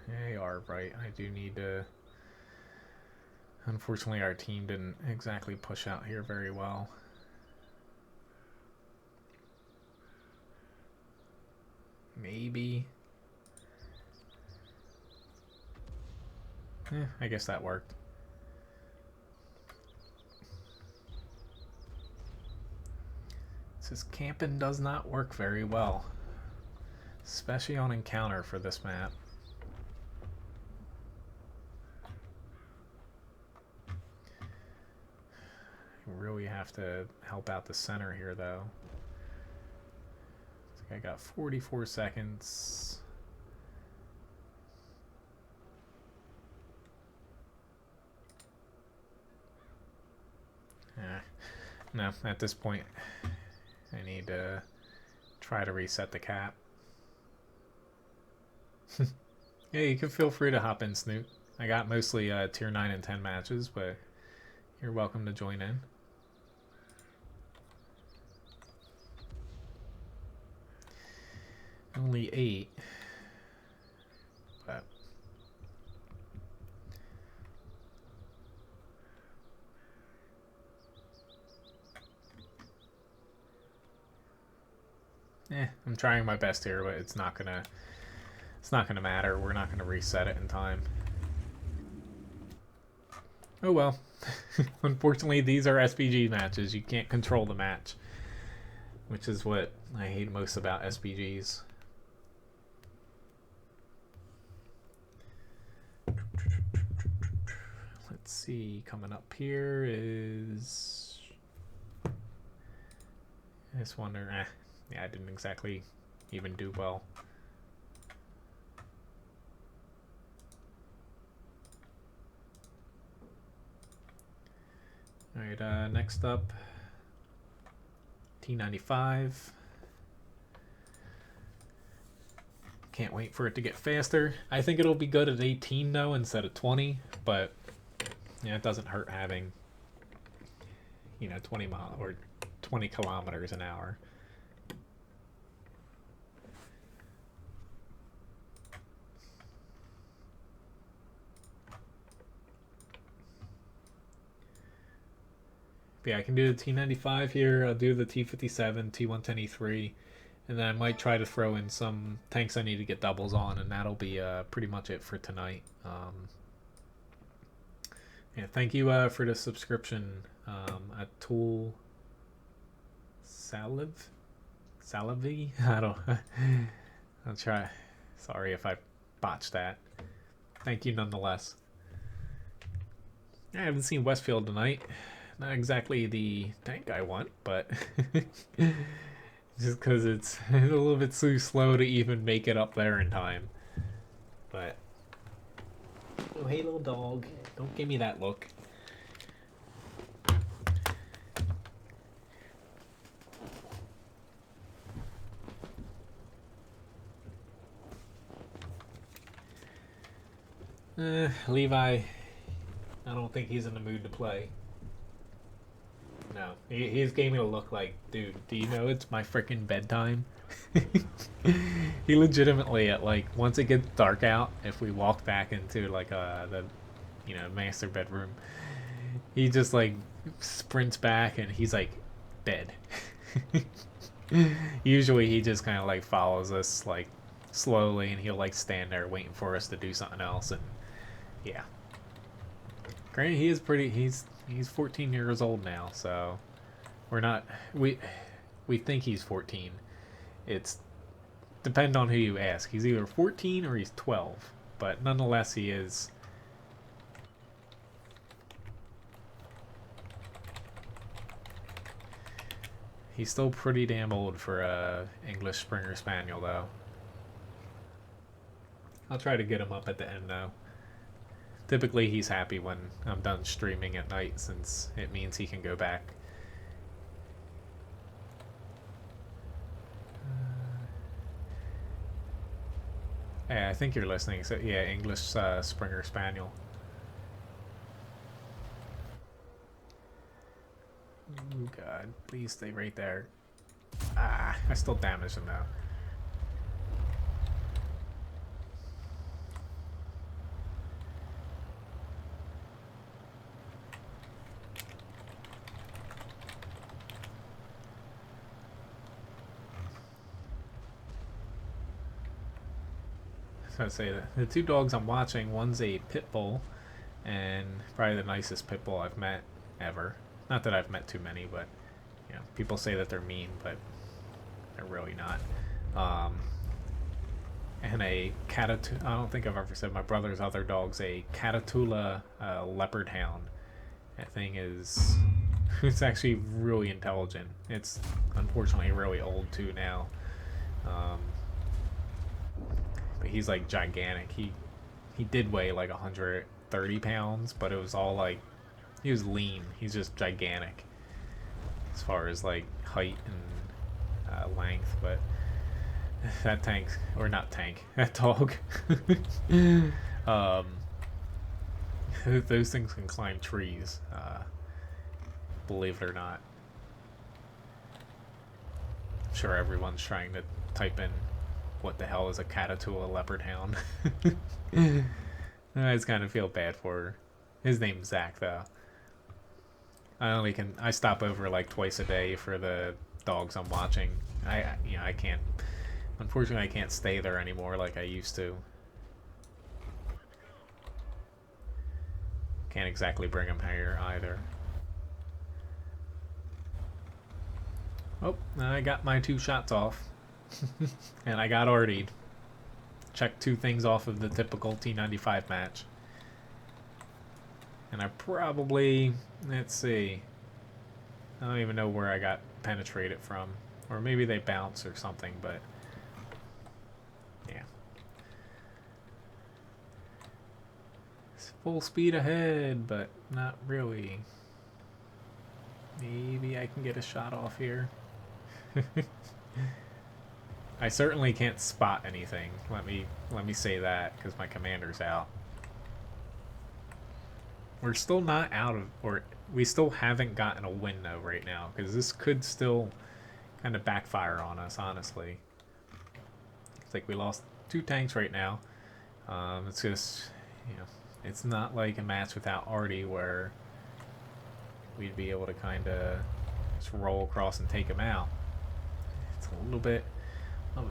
They are right. I do need to... Unfortunately, our team didn't exactly push out here very well. Maybe. I guess that worked. It says camping does not work very well, especially on encounter for this map. Really have to help out the center here, though. I think I got 44 seconds. No, at this point, I need to try to reset the cap. Yeah, you can feel free to hop in, Snoot. I got mostly tier 9 and 10 matches, but you're welcome to join in. Only 8. But I'm trying my best here, but it's not gonna matter. We're not gonna reset it in time. Oh well. Unfortunately, these are SPG matches. You can't control the match, which is what I hate most about SPGs. Let's see, coming up here is... I just wonder, yeah, I didn't exactly even do well. Alright, next up, T95. Can't wait for it to get faster. I think it'll be good at 18 though instead of 20, but yeah, it doesn't hurt having, 20 mile or 20 kilometers an hour. But yeah, I can do the T95 here. I'll do the T57, T110E3, and then I might try to throw in some tanks I need to get doubles on, and that'll be pretty much it for tonight. Yeah, thank you for the subscription, Atul Salavi. I don't. I'll try. Sorry if I botched that. Thank you nonetheless. I haven't seen Westfield tonight. Not exactly the tank I want, but just because it's a little bit too slow to even make it up there in time. But oh, hey, little dog, don't give me that look. Levi, I don't think he's in the mood to play. No, he's gave me a look like, dude, do you know it's my freaking bedtime? He legitimately, at like, once it gets dark out, if we walk back into like the master bedroom, he just like sprints back and he's like, bed. Usually he just kind of like follows us like slowly, and he'll like stand there waiting for us to do something else. And yeah, granted, he is pretty, he's 14 years old now, so we're not, we think he's 14. It's depend on who you ask. He's either 14 or he's 12, but nonetheless he is. He's still pretty damn old for a English Springer Spaniel, though. I'll try to get him up at the end, though. Typically, he's happy when I'm done streaming at night, since it means he can go back. Yeah, I think you're listening. So, yeah, English Springer Spaniel. Oh god, please stay right there. Ah, I still damaged him though. So I say that the two dogs I'm watching, one's a pit bull, and probably the nicest pit bull I've met ever. Not that I've met too many, but you know, people say that they're mean, but they're really not. And a Catatula. I don't think I've ever said my brother's other dog's a Catatula leopard hound. That thing is. It's actually really intelligent. It's unfortunately really old too now. But he's like gigantic. He did weigh like 130 pounds, but it was all like he was lean. He's just gigantic as far as like height and length. But that tank, or not tank, that dog. Those things can climb trees. Believe it or not. I'm sure everyone's trying to type in what the hell is a Catatula leopard hound. I just kind of feel bad for her. His name's Zach though. I stop over like twice a day for the dogs I'm watching. I can't, unfortunately I can't stay there anymore like I used to. Can't exactly bring them here either. Oh, I got my 2 shots off. And I got RD'd. Checked 2 things off of the typical T95 match. And I probably, let's see, I don't even know where I got penetrated from. Or maybe they bounce or something, but yeah. It's full speed ahead, but not really. Maybe I can get a shot off here. I certainly can't spot anything. Let me say that, because my commander's out. We're still not out of, or we still haven't gotten a win though right now, because this could still kind of backfire on us, honestly. It's like we lost 2 tanks right now. It's just, you know, it's not like a match without Artie where we'd be able to kind of just roll across and take him out. It's a little bit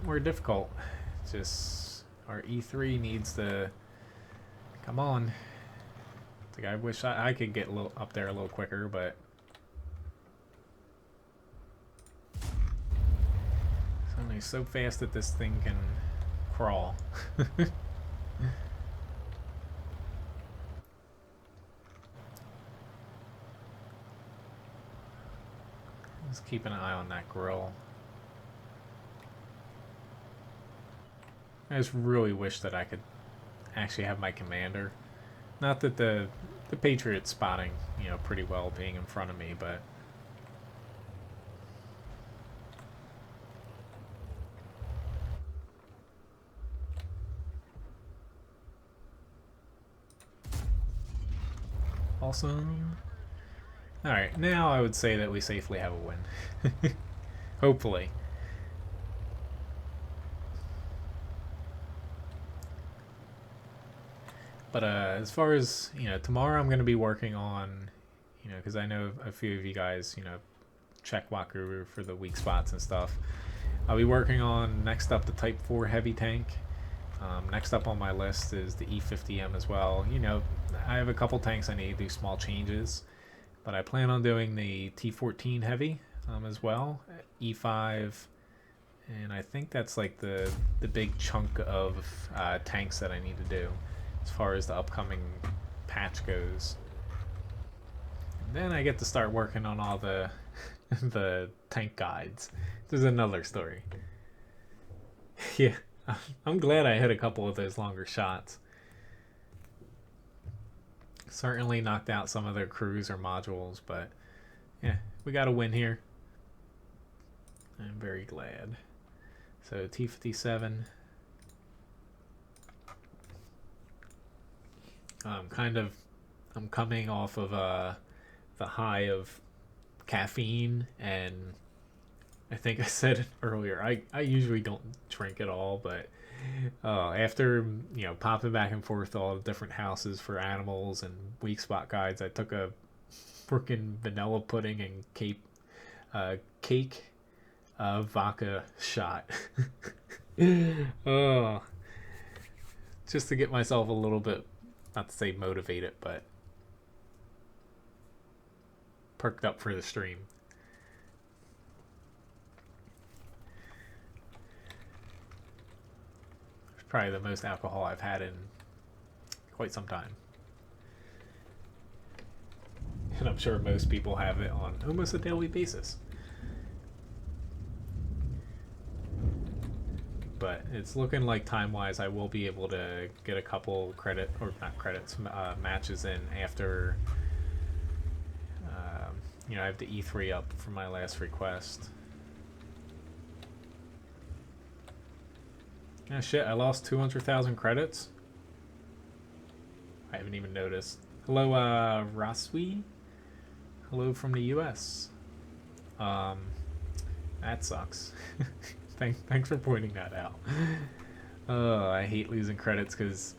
more difficult. It's just our E3 needs to come on. It's like I wish I could get a little up there a little quicker, but it's only so fast that this thing can crawl. Just keep an eye on that grill. I just really wish that I could actually have my commander. Not that the Patriot's spotting, you know, pretty well being in front of me, but awesome. Alright, now I would say that we safely have a win. Hopefully. But as far as, you know, tomorrow I'm going to be working on, you know, because I know a few of you guys, you know, check WoT Guru for the weak spots and stuff. I'll be working on, next up, the Type 4 heavy tank. Next up on my list is the E50M as well. You know, I have a couple tanks I need to do small changes, but I plan on doing the T14 heavy as well, E5, and I think that's like the big chunk of tanks that I need to do as far as the upcoming patch goes. And then I get to start working on all the the tank guides. This is another story. Yeah, I'm glad I hit a couple of those longer shots. Certainly knocked out some of their crews or modules, but yeah, we got a win here. I'm very glad. So T57. I'm coming off of the high of caffeine, and I think I said it earlier, I usually don't drink at all, but after, you know, popping back and forth all the different houses for animals and weak spot guides, I took a freaking vanilla pudding and cake vodka shot. Oh, just to get myself a little bit, not to say motivated, but perked up for the stream. It's probably the most alcohol I've had in quite some time. And I'm sure most people have it on almost a daily basis. But it's looking like time-wise I will be able to get a couple matches in after, you know, I have the E3 up for my last request. Oh shit, I lost 200,000 credits? I haven't even noticed. Hello, Raswi? Hello from the US. That sucks. Thanks for pointing that out. I hate losing credits because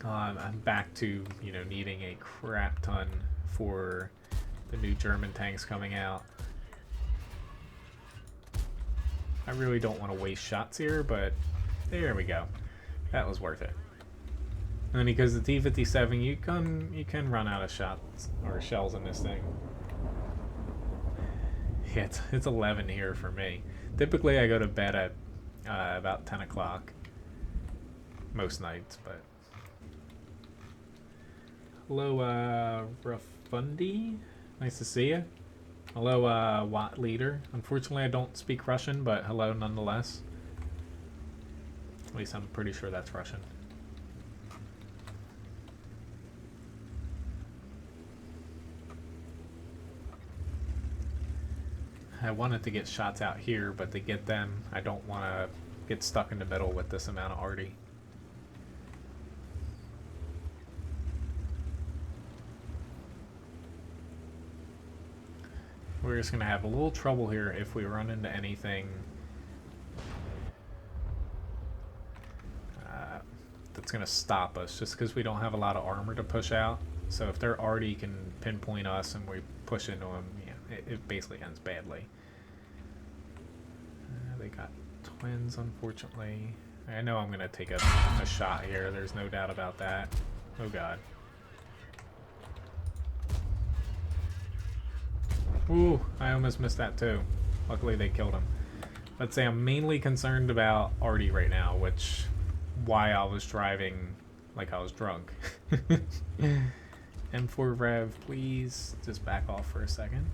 I'm back to, you know, needing a crap ton for the new German tanks coming out. I really don't want to waste shots here, but there we go. That was worth it. And because the T-57, you can run out of shots or shells in this thing. Yeah, it's 11 here for me. Typically, I go to bed at about 10 o'clock most nights, but... Hello, Rafundi. Nice to see you. Hello, WoT leader. Unfortunately, I don't speak Russian, but hello nonetheless. At least I'm pretty sure that's Russian. I wanted to get shots out here, but to get them, I don't want to get stuck in the middle with this amount of arty. We're just going to have a little trouble here if we run into anything that's going to stop us, just because we don't have a lot of armor to push out. So if their arty can pinpoint us and we push into them, yeah, it basically ends badly. They got twins, unfortunately. I know I'm going to take a shot here. There's no doubt about that. Oh, God. Ooh, I almost missed that, too. Luckily, they killed him. Let's say I'm mainly concerned about arty right now, which... why I was driving like I was drunk. M4 Rev, please just back off for a second.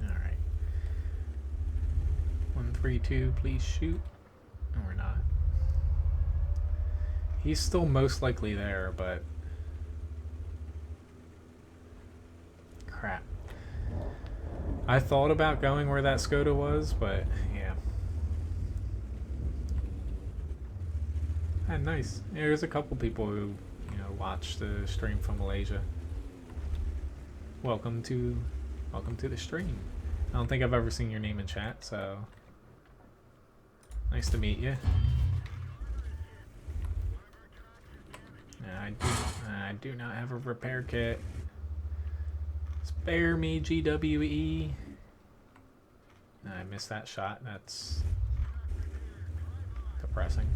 Alright. 132, please shoot. No, we're not. He's still most likely there, but... crap. I thought about going where that Skoda was, but yeah. Ah, nice. There's a couple people who, you know, watch the stream from Malaysia. Welcome to the stream. I don't think I've ever seen your name in chat, so nice to meet you. I do not have a repair kit. Spare me, GWE. I missed that shot. That's depressing.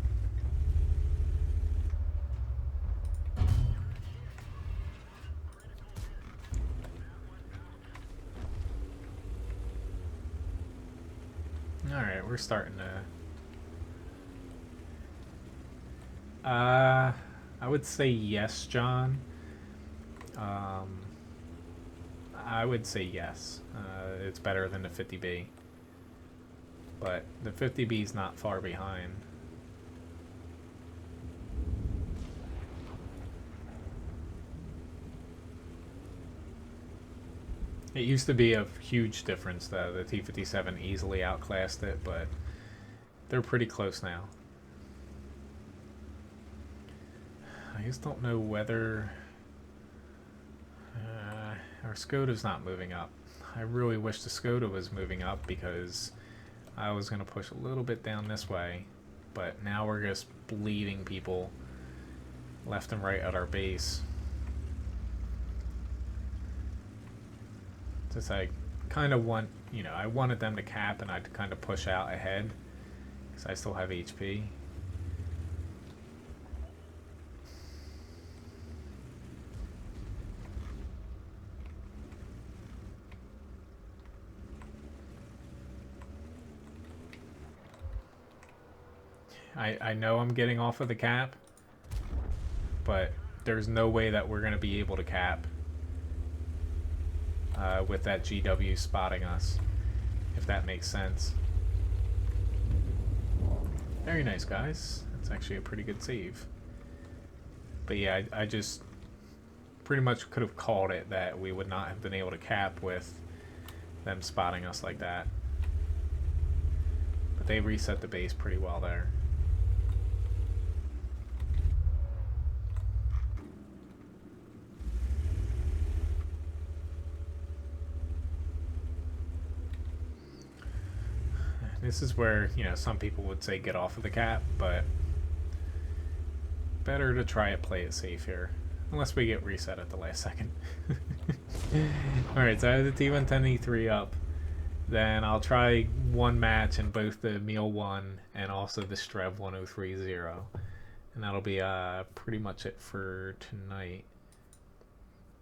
Alright, we're starting to... I would say yes, John. I would say yes. It's better than the 50B. But the 50B is not far behind. It used to be a huge difference, though. The T-57 easily outclassed it, but they're pretty close now. I just don't know whether our Skoda's not moving up. I really wish the Skoda was moving up because I was going to push a little bit down this way, but now we're just bleeding people left and right at our base. Just I kind of want, you know, I wanted them to cap and I'd kind of push out ahead because I still have HP. I know I'm getting off of the cap, but there's no way that we're going to be able to cap with that GW spotting us, if that makes sense. Very nice, guys. That's actually a pretty good save. But yeah, I just pretty much could have called it that we would not have been able to cap with them spotting us like that. But they reset the base pretty well there. This is where, you know, some people would say get off of the cap, but better to try it, play it safe here. Unless we get reset at the last second. Alright, so I have the T110E3 up. Then I'll try one match in both the Meal 1 and also the Strev 1030. And that'll be pretty much it for tonight.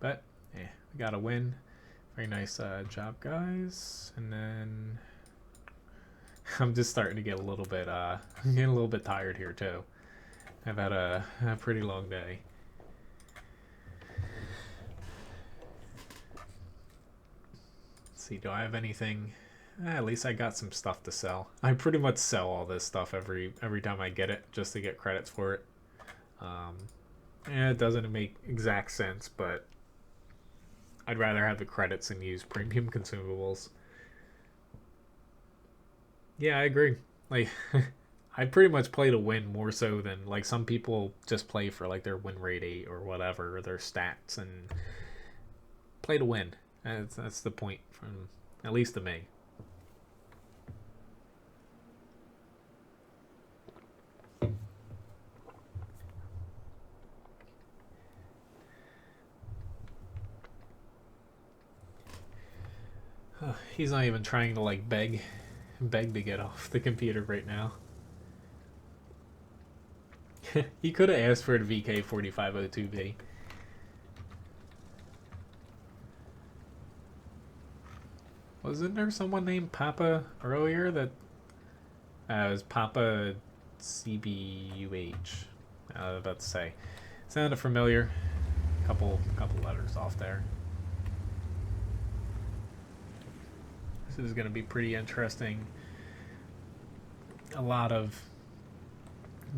But, yeah, we got a win. Very nice job, guys. And then I'm just starting to get a little bit, I'm getting a little bit tired here too. I've had a pretty long day. Let's see, do I have anything? At least I got some stuff to sell. I pretty much sell all this stuff every time I get it, just to get credits for it. And it doesn't make exact sense, but I'd rather have the credits than use premium consumables. Yeah, I agree. Like, I pretty much play to win more so than, like, some people just play for, like, their win rate 8 or whatever, or their stats, and play to win. That's the point, from at least to me. He's not even trying to, like, beg to get off the computer right now. He could have asked for a VK4502B. Wasn't there someone named Papa earlier that was Papa CBUH? I was about to say. Sounded familiar. Couple letters off there. This is going to be pretty interesting. A lot of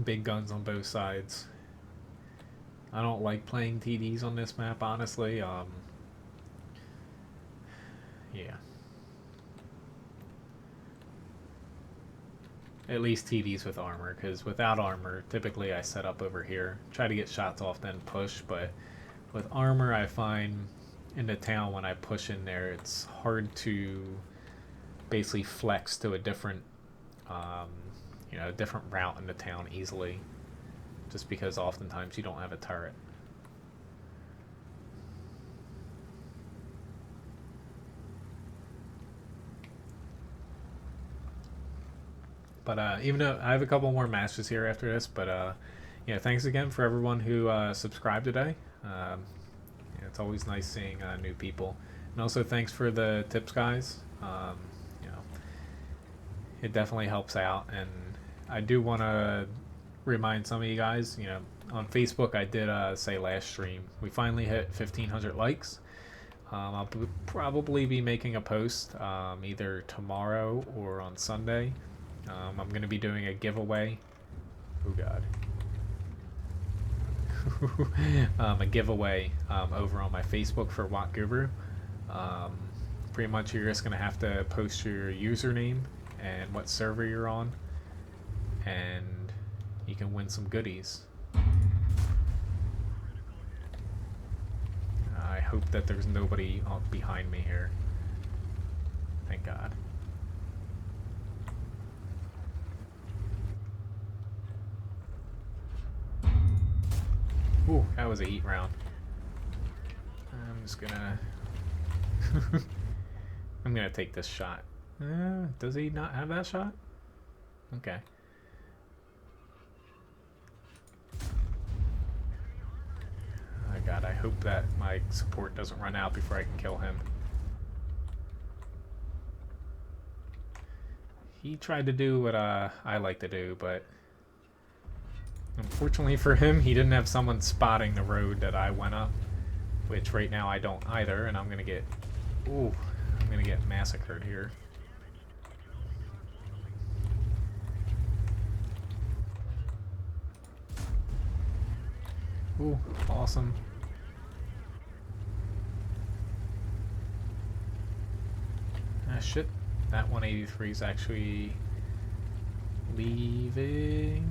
big guns on both sides. I don't like playing TDs on this map, honestly. Yeah. At least TDs with armor, because without armor, typically I set up over here, try to get shots off, then push, but with armor I find in the town when I push in there, it's hard to basically flex to a different different route in the town easily, just because oftentimes you don't have a turret. But even though I have a couple more matches here after this, but yeah, thanks again for everyone who subscribed today. Yeah, it's always nice seeing new people, and also thanks for the tips, guys. It definitely helps out, and I do want to remind some of you guys, on Facebook I did say last stream we finally hit 1,500 likes. I'll probably be making a post either tomorrow or on Sunday. I'm going to be doing a giveaway. Oh god. A giveaway over on my Facebook for WoT Guru. Pretty much you're just going to have to post your username and what server you're on, and you can win some goodies. I hope that there's nobody behind me here. Thank God. Ooh, that was a heat round. I'm just gonna... I'm gonna take this shot. Does he not have that shot? Okay. Oh God, I hope that my support doesn't run out before I can kill him. He tried to do what I like to do, but unfortunately for him, he didn't have someone spotting the road that I went up, which right now I don't either, and I'm gonna get... Ooh, I'm gonna get massacred here. Ooh, awesome. Ah, shit. That 183 is actually leaving.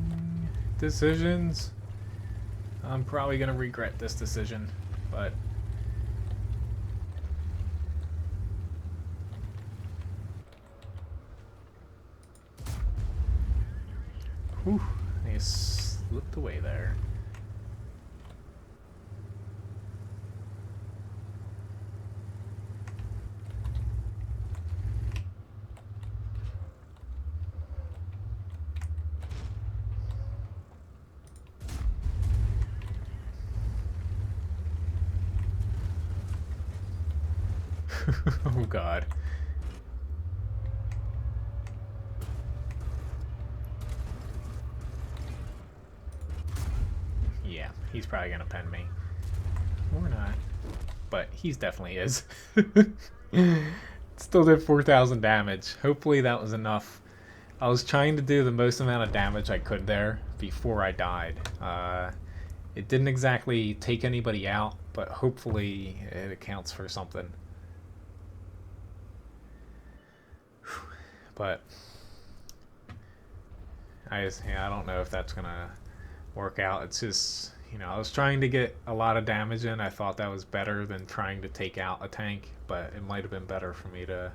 Decisions. I'm probably gonna regret this decision, but whew, I slipped away there. Oh God. Yeah, he's probably gonna pen me. Or not. But he's definitely is. Still did 4,000 damage. Hopefully that was enough. I was trying to do the most amount of damage I could there before I died. It didn't exactly take anybody out, but hopefully it accounts for something. But I don't know if that's gonna work out. It's just, you know, I was trying to get a lot of damage in. I thought that was better than trying to take out a tank, but it might have been better for me to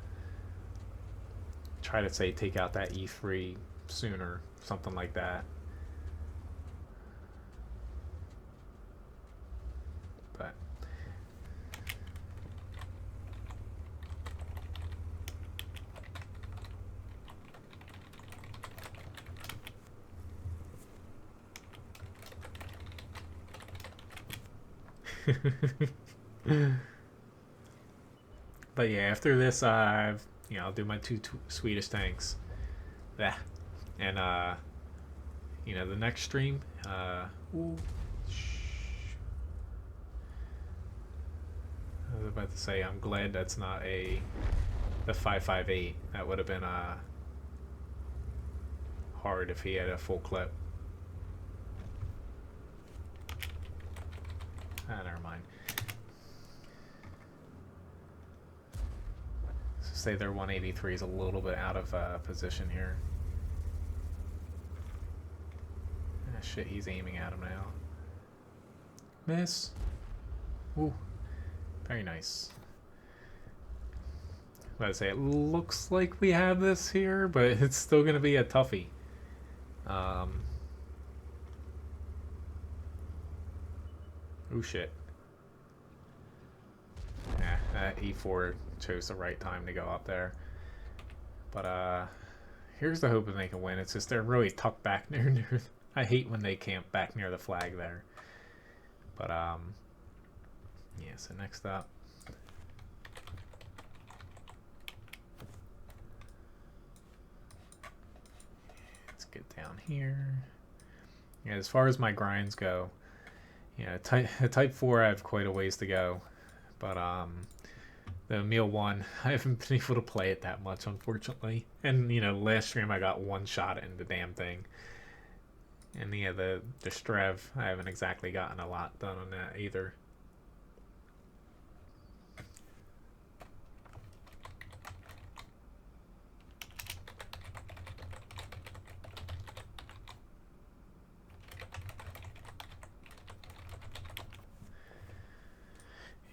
try to say take out that E3 sooner, something like that. But but yeah, after this, I'll do my two Swedish tanks. Yeah, and the next stream, ooh, I was about to say, I'm glad that's not the 5.58. That would have been hard if he had a full clip. Never mind. So say their 183 is a little bit out of position here. Ah, shit, he's aiming at him now. Miss. Ooh. Very nice. I was about to say, it looks like we have this here, but it's still going to be a toughie. Oh shit. Yeah, that E4 chose the right time to go up there. But here's the hope that they can win. It's just they're really tucked back near I hate when they camp back near the flag there. But yeah, so next up, let's get down here. Yeah, as far as my grinds go, yeah, type 4 I have quite a ways to go, but the meal 1 I haven't been able to play it that much, unfortunately. And last stream I got one shot in the damn thing. And yeah, the Strev, I haven't exactly gotten a lot done on that either.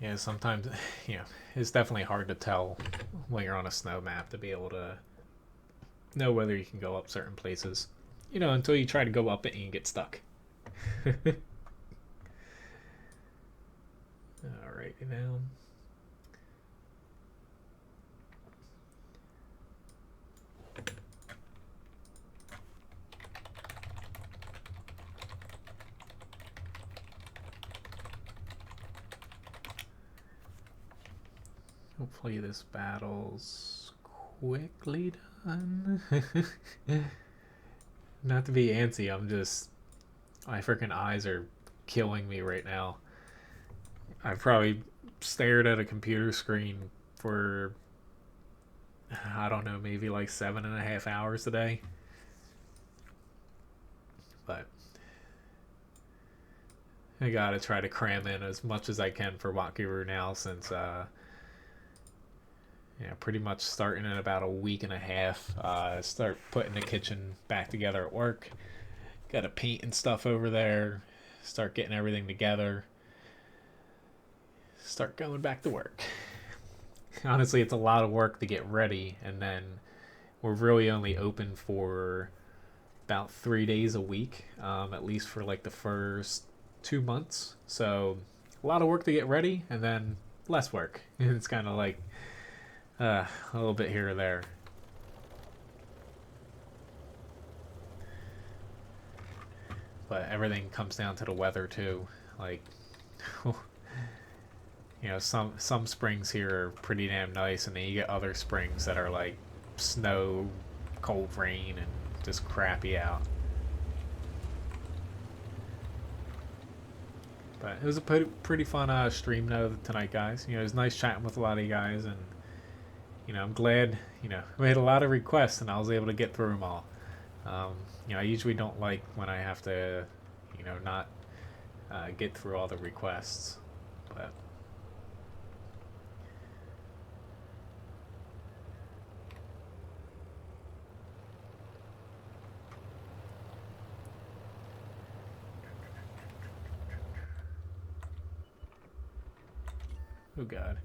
Yeah, sometimes, you know, it's definitely hard to tell when you're on a snow map to be able to know whether you can go up certain places. You know, until you try to go up it and you get stuck. Alrighty now. Hopefully this battle's quickly done. Not to be antsy, I'm just... my freaking eyes are killing me right now. I've probably stared at a computer screen for, I don't know, maybe like 7.5 hours today. But I gotta try to cram in as much as I can for WoT Guru now, since yeah, pretty much starting in about a week and a half. Start putting the kitchen back together at work. Gotta paint and stuff over there. Start getting everything together. Start going back to work. Honestly, it's a lot of work to get ready, and then we're really only open for about 3 days a week, at least for like the first 2 months. So a lot of work to get ready, and then less work. It's kind of like a little bit here or there. But everything comes down to the weather too. Like, you know, some springs here are pretty damn nice, and then you get other springs that are like snow, cold rain, and just crappy out. But it was a pretty fun stream though tonight, guys. You know, it was nice chatting with a lot of you guys, and you know, I'm glad, you know, we had a lot of requests and I was able to get through them all. You know, I usually don't like when I have to, you know, not get through all the requests, but oh god.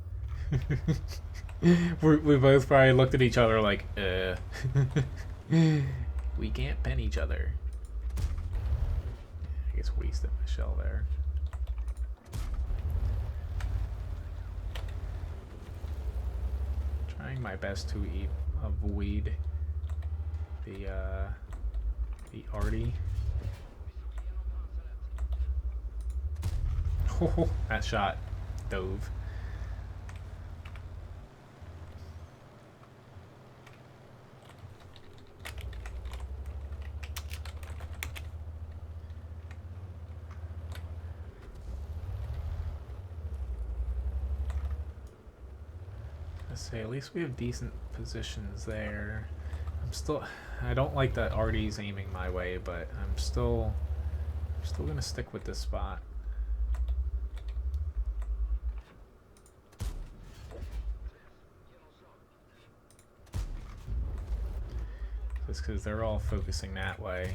We both probably looked at each other like, we can't pen each other. I guess wasted my shell there. Trying my best to avoid the arty. Oh, that shot dove. Say at least we have decent positions there. I don't like that Artie's aiming my way, but I'm still gonna stick with this spot. Just because they're all focusing that way.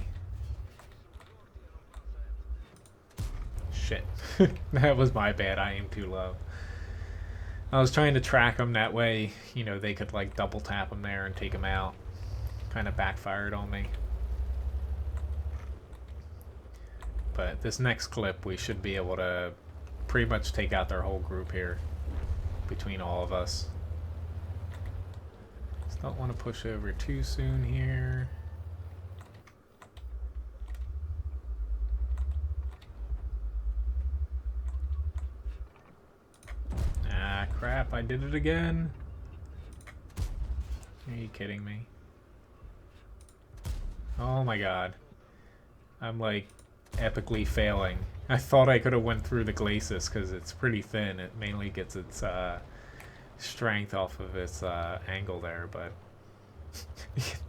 Shit. That was my bad. I aimed too low. I was trying to track them that way, you know, they could like double tap them there and take them out. Kind of backfired on me. But this next clip, we should be able to pretty much take out their whole group here between all of us. Just don't want to push over too soon here. Crap, I did it again. Are you kidding me? Oh my god. I'm like epically failing. I thought I could have went through the glacis because it's pretty thin. It mainly gets its strength off of its angle there, but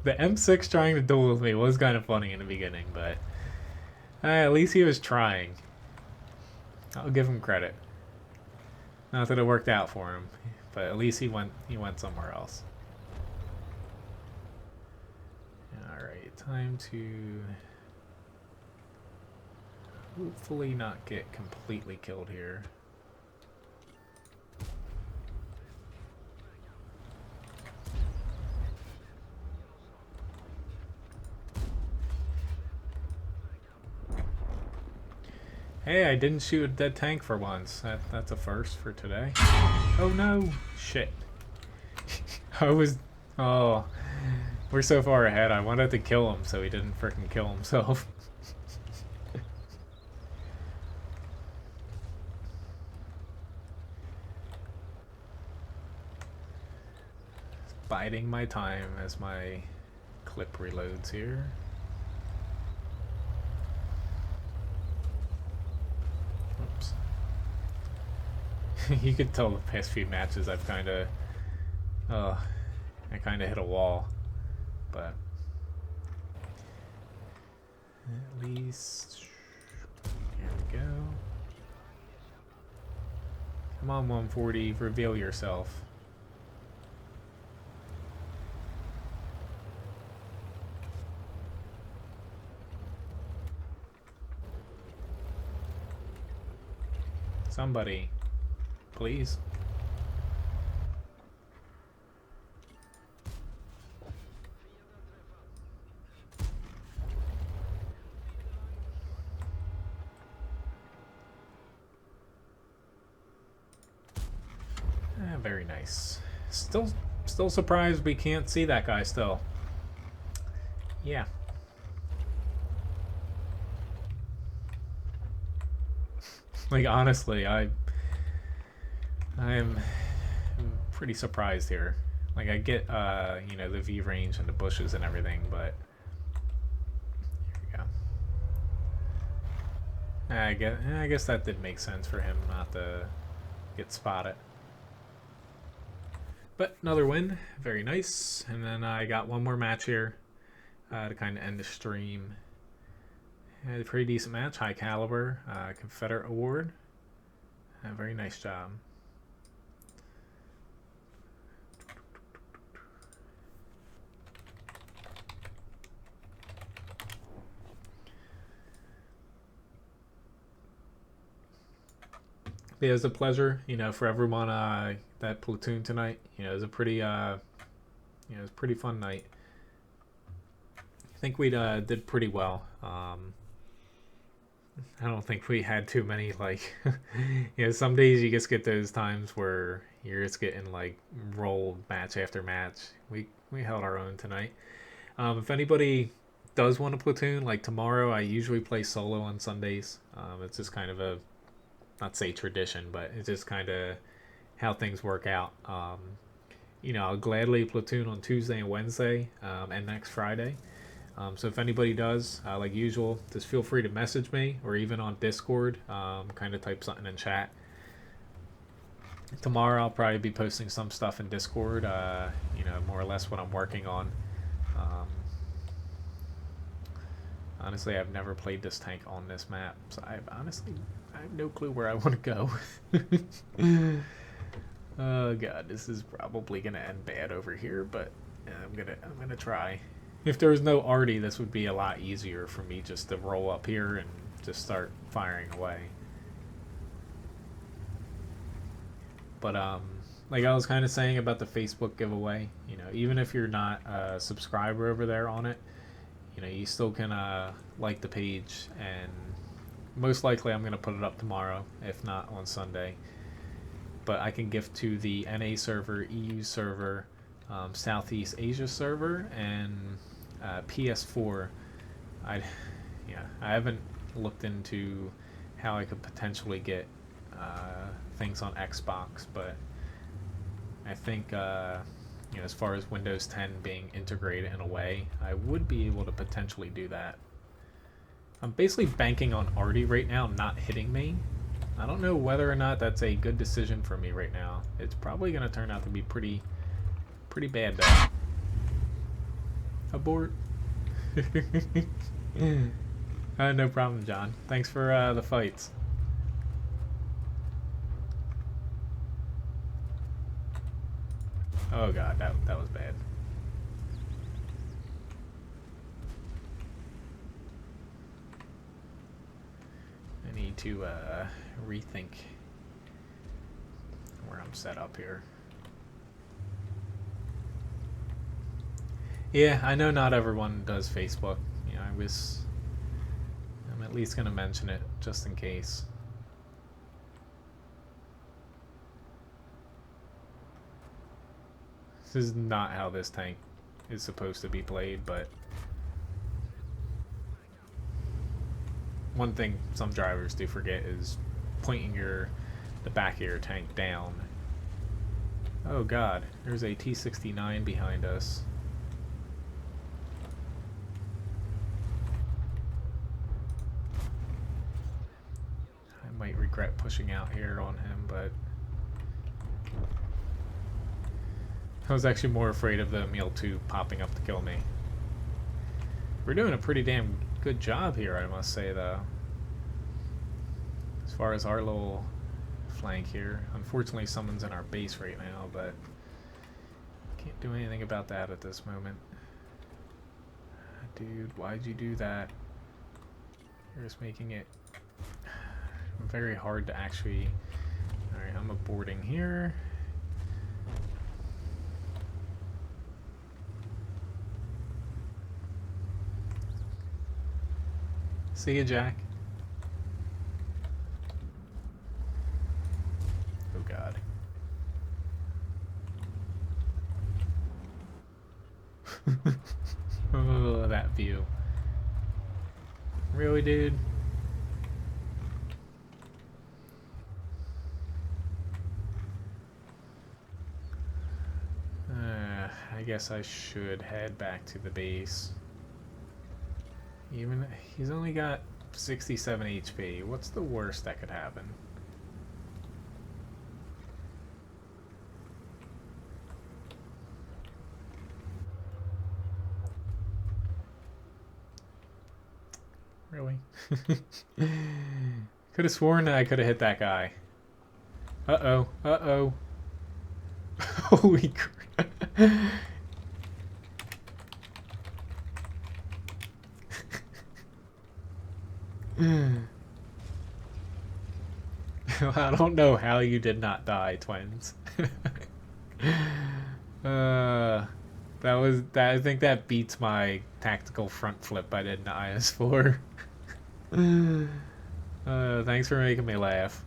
the M6 trying to duel with me was kind of funny in the beginning, but at least he was trying. I'll give him credit. Not that it worked out for him, but at least he went somewhere else. Alright, time to hopefully not get completely killed here. Hey, I didn't shoot a dead tank for once. That's a first for today. Oh no! Shit. I was... Oh. We're so far ahead. I wanted to kill him so he didn't freaking kill himself. Biding my time as my clip reloads here. Oops. You could tell the past few matches I've kind of... I kind of hit a wall. But... at least... here we go. Come on, 140. Reveal yourself. Somebody, please. Very nice. Still surprised we can't see that guy still. Yeah. Like, honestly, I'm pretty surprised here. Like, I get you know, the V range and the bushes and everything, but here we go. I guess that did make sense for him not to get spotted. But another win, very nice. And then I got one more match here to kind of end the stream. Had a pretty decent match, high caliber, Confederate Award. Very nice job. It was a pleasure, you know, for everyone that platoon tonight. You know, it was a pretty, you know, it was a pretty fun night. I think we did pretty well. I don't think we had too many, like, you know, some days you just get those times where you're just getting like rolled match after match. We held our own tonight. If anybody does want a platoon, like tomorrow, I usually play solo on Sundays. It's just kind of a, not say tradition, but it's just kind of how things work out. You know, I'll gladly platoon on Tuesday and Wednesday and next Friday. So if anybody does, like usual, just feel free to message me or even on Discord, kind of type something in chat. Tomorrow I'll probably be posting some stuff in Discord, you know, more or less what I'm working on. Honestly, I've never played this tank on this map, so I have no clue where I want to go. Oh god, this is probably gonna end bad over here, but I'm gonna try. If there was no arty, this would be a lot easier for me just to roll up here and just start firing away. But like I was kind of saying about the Facebook giveaway, you know, even if you're not a subscriber over there on it, you know, you still can like the page, and most likely I'm gonna put it up tomorrow, if not on Sunday. But I can gift to the NA server, EU server, Southeast Asia server, and PS4. I haven't looked into how I could potentially get things on Xbox, but I think you know, as far as Windows 10 being integrated in a way, I would be able to potentially do that. I'm basically banking on arty right now not hitting me. I don't know whether or not that's a good decision for me right now. It's probably going to turn out to be pretty bad though. Abort. No problem, John. Thanks for the fights. Oh god, that was bad. I need to rethink where I'm set up here. Yeah, I know not everyone does Facebook. You know, I'm at at least gonna mention it just in case. This is not how this tank is supposed to be played, but one thing some drivers do forget is pointing the back of your tank down. Oh god, there's a T-69 behind us. I might regret pushing out here on him, but I was actually more afraid of the WoT popping up to kill me. We're doing a pretty damn good job here, I must say, though. As far as our little flank here. Unfortunately, someone's in our base right now, but can't do anything about that at this moment. Dude, why'd you do that? You're just making it very hard to actually... Alright, I'm aborting here. See ya, Jack. Oh god. Oh, that view. Really, dude? I guess I should head back to the base. Even he's only got 67 HP. What's the worst that could happen? Really? Could have sworn that I could have hit that guy. Uh-oh. Uh-oh. Holy crap. I don't know how you did not die, twins. I think that beats my tactical front flip I did in IS4. Thanks for making me laugh.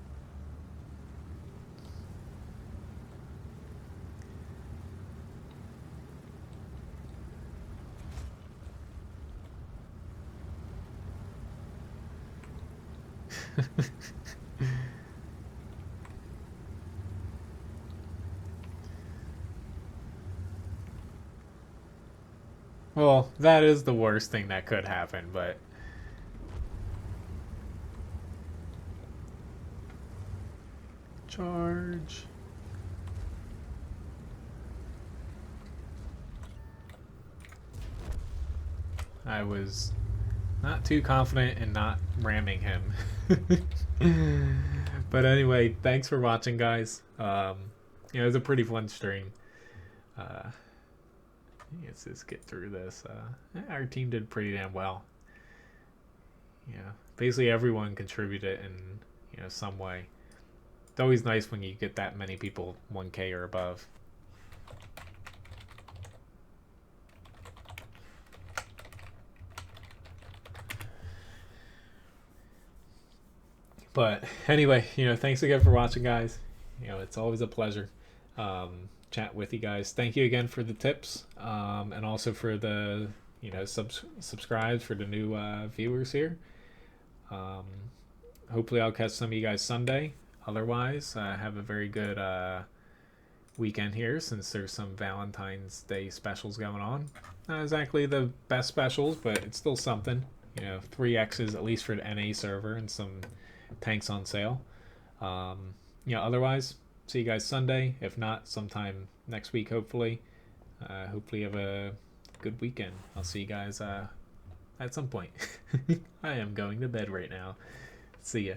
Well, that is the worst thing that could happen, but... Charge. I was not too confident in not ramming him. But anyway, thanks for watching, guys. It was a pretty fun stream. Let's just get through this. Our team did pretty damn well. Basically everyone contributed in some way. It's always nice when you get that many people 1K or above. But anyway, thanks again for watching, guys. It's always a pleasure chat with you guys. Thank you again for the tips, and also for the subscribes for the new viewers here. Hopefully I'll catch some of you guys Sunday. Otherwise, have a very good weekend here, since there's some Valentine's Day specials going on. Not exactly the best specials, but it's still something. 3X's at least for the NA server, and some tanks on sale. Otherwise, see you guys Sunday. If not, sometime next week, hopefully. Hopefully you have a good weekend. I'll see you guys at some point. I am going to bed right now. See ya.